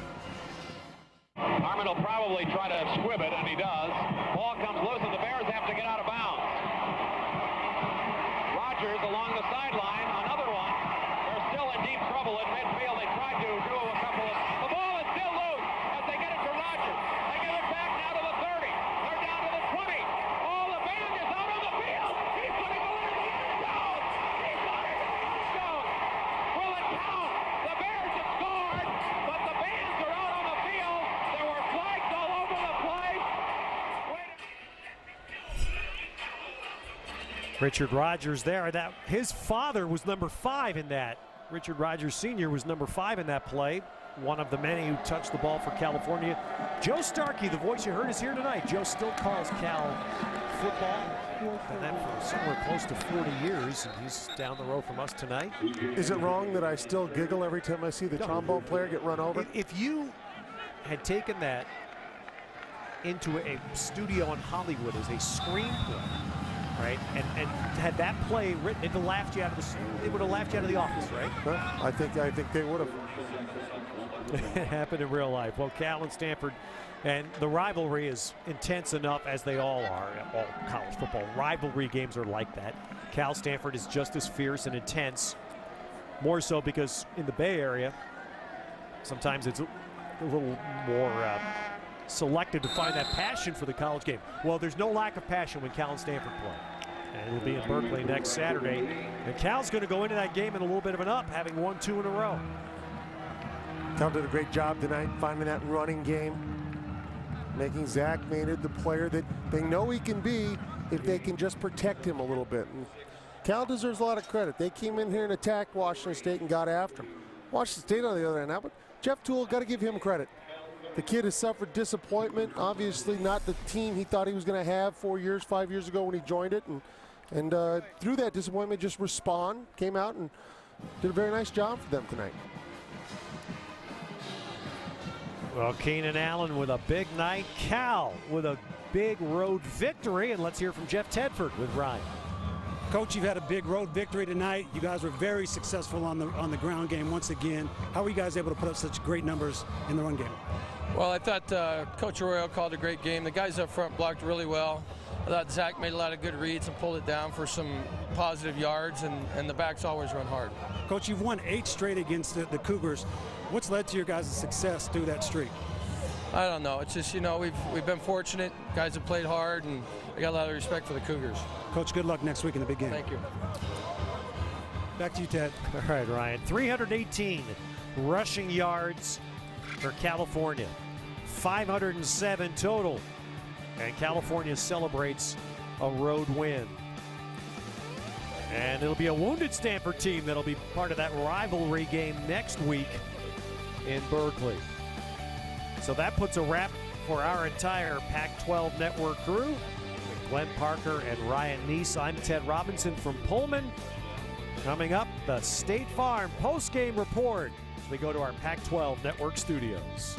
G: Harmon will probably try to squib it, and he does. Ball comes loose, and the Bears have to get out of bounds. Rogers along the sideline, another one. They're still in deep trouble at midfield. They tried to do a couple of... The ball is still loose as they get it to Rogers. They get it back now to the 30. They're down to the 20. Oh, the band is out on the field. He's going to go into the end zone. He's going into the end zone. Will it count? The Bears have scored, but the bands are out on the field. There were flags all over the place.
A: Richard Rogers there. That his father was number 5 in that. Richard Rogers Sr. was number 5 in that play. One of the many who touched the ball for California. Joe Starkey, the voice you heard, is here tonight. Joe still calls Cal football. Done that for somewhere close to 40 years, and he's down the road from us tonight.
C: Is it wrong that I still giggle every time I see the trombone player get run over?
A: If you had taken that into a studio in Hollywood as a screenplay, right, and had that play written, it would have laughed you out of the office, right?
C: I think they would have.
A: It happened in real life. Well, Cal and Stanford, and the rivalry is intense enough, as they all are. All college football rivalry games are like that. Cal Stanford is just as fierce and intense, more so because in the Bay Area, sometimes it's a little more selected to find that passion for the college game. Well, there's no lack of passion when Cal and Stanford play. And it'll be in Berkeley next Saturday. And Cal's going to go into that game in a little bit of an up, having won 2 in a row.
C: Cal did a great job tonight finding that running game, making Zach Maynard the player that they know he can be if they can just protect him a little bit. And Cal deserves a lot of credit. They came in here and attacked Washington State and got after him. Washington State on the other end, but Jeff Toole, got to give him credit. The kid has suffered disappointment, obviously not the team he thought he was going to have 5 years ago when he joined it. And through that disappointment, just came out and did a very nice job for them tonight.
A: Well, Keenan Allen with a big night. Cal with a big road victory. And let's hear from Jeff Tedford with Ryan.
B: Coach, you've had a big road victory tonight. You guys were very successful on the ground game once again. How were you guys able to put up such great numbers in the run game?
F: Well, I thought Coach Arroyo called a great game. The guys up front blocked really well. I thought Zach made a lot of good reads and pulled it down for some positive yards, and the backs always run hard.
B: Coach, you've won 8 straight against the Cougars. What's led to your guys' success through that streak?
F: I don't know. It's just, we've been fortunate. Guys have played hard, and I got a lot of respect for the Cougars.
B: Coach, good luck next week in the big game.
F: Thank you.
B: Back to you, Ted.
A: All right, Ryan. 318 rushing yards for California. 507 total. And California celebrates a road win. And it'll be a wounded Stanford team that'll be part of that rivalry game next week in Berkeley. So that puts a wrap for our entire Pac-12 network crew. With Glenn Parker and Ryan Neese, I'm Ted Robinson from Pullman. Coming up, the State Farm post-game report as we go to our Pac-12 network studios.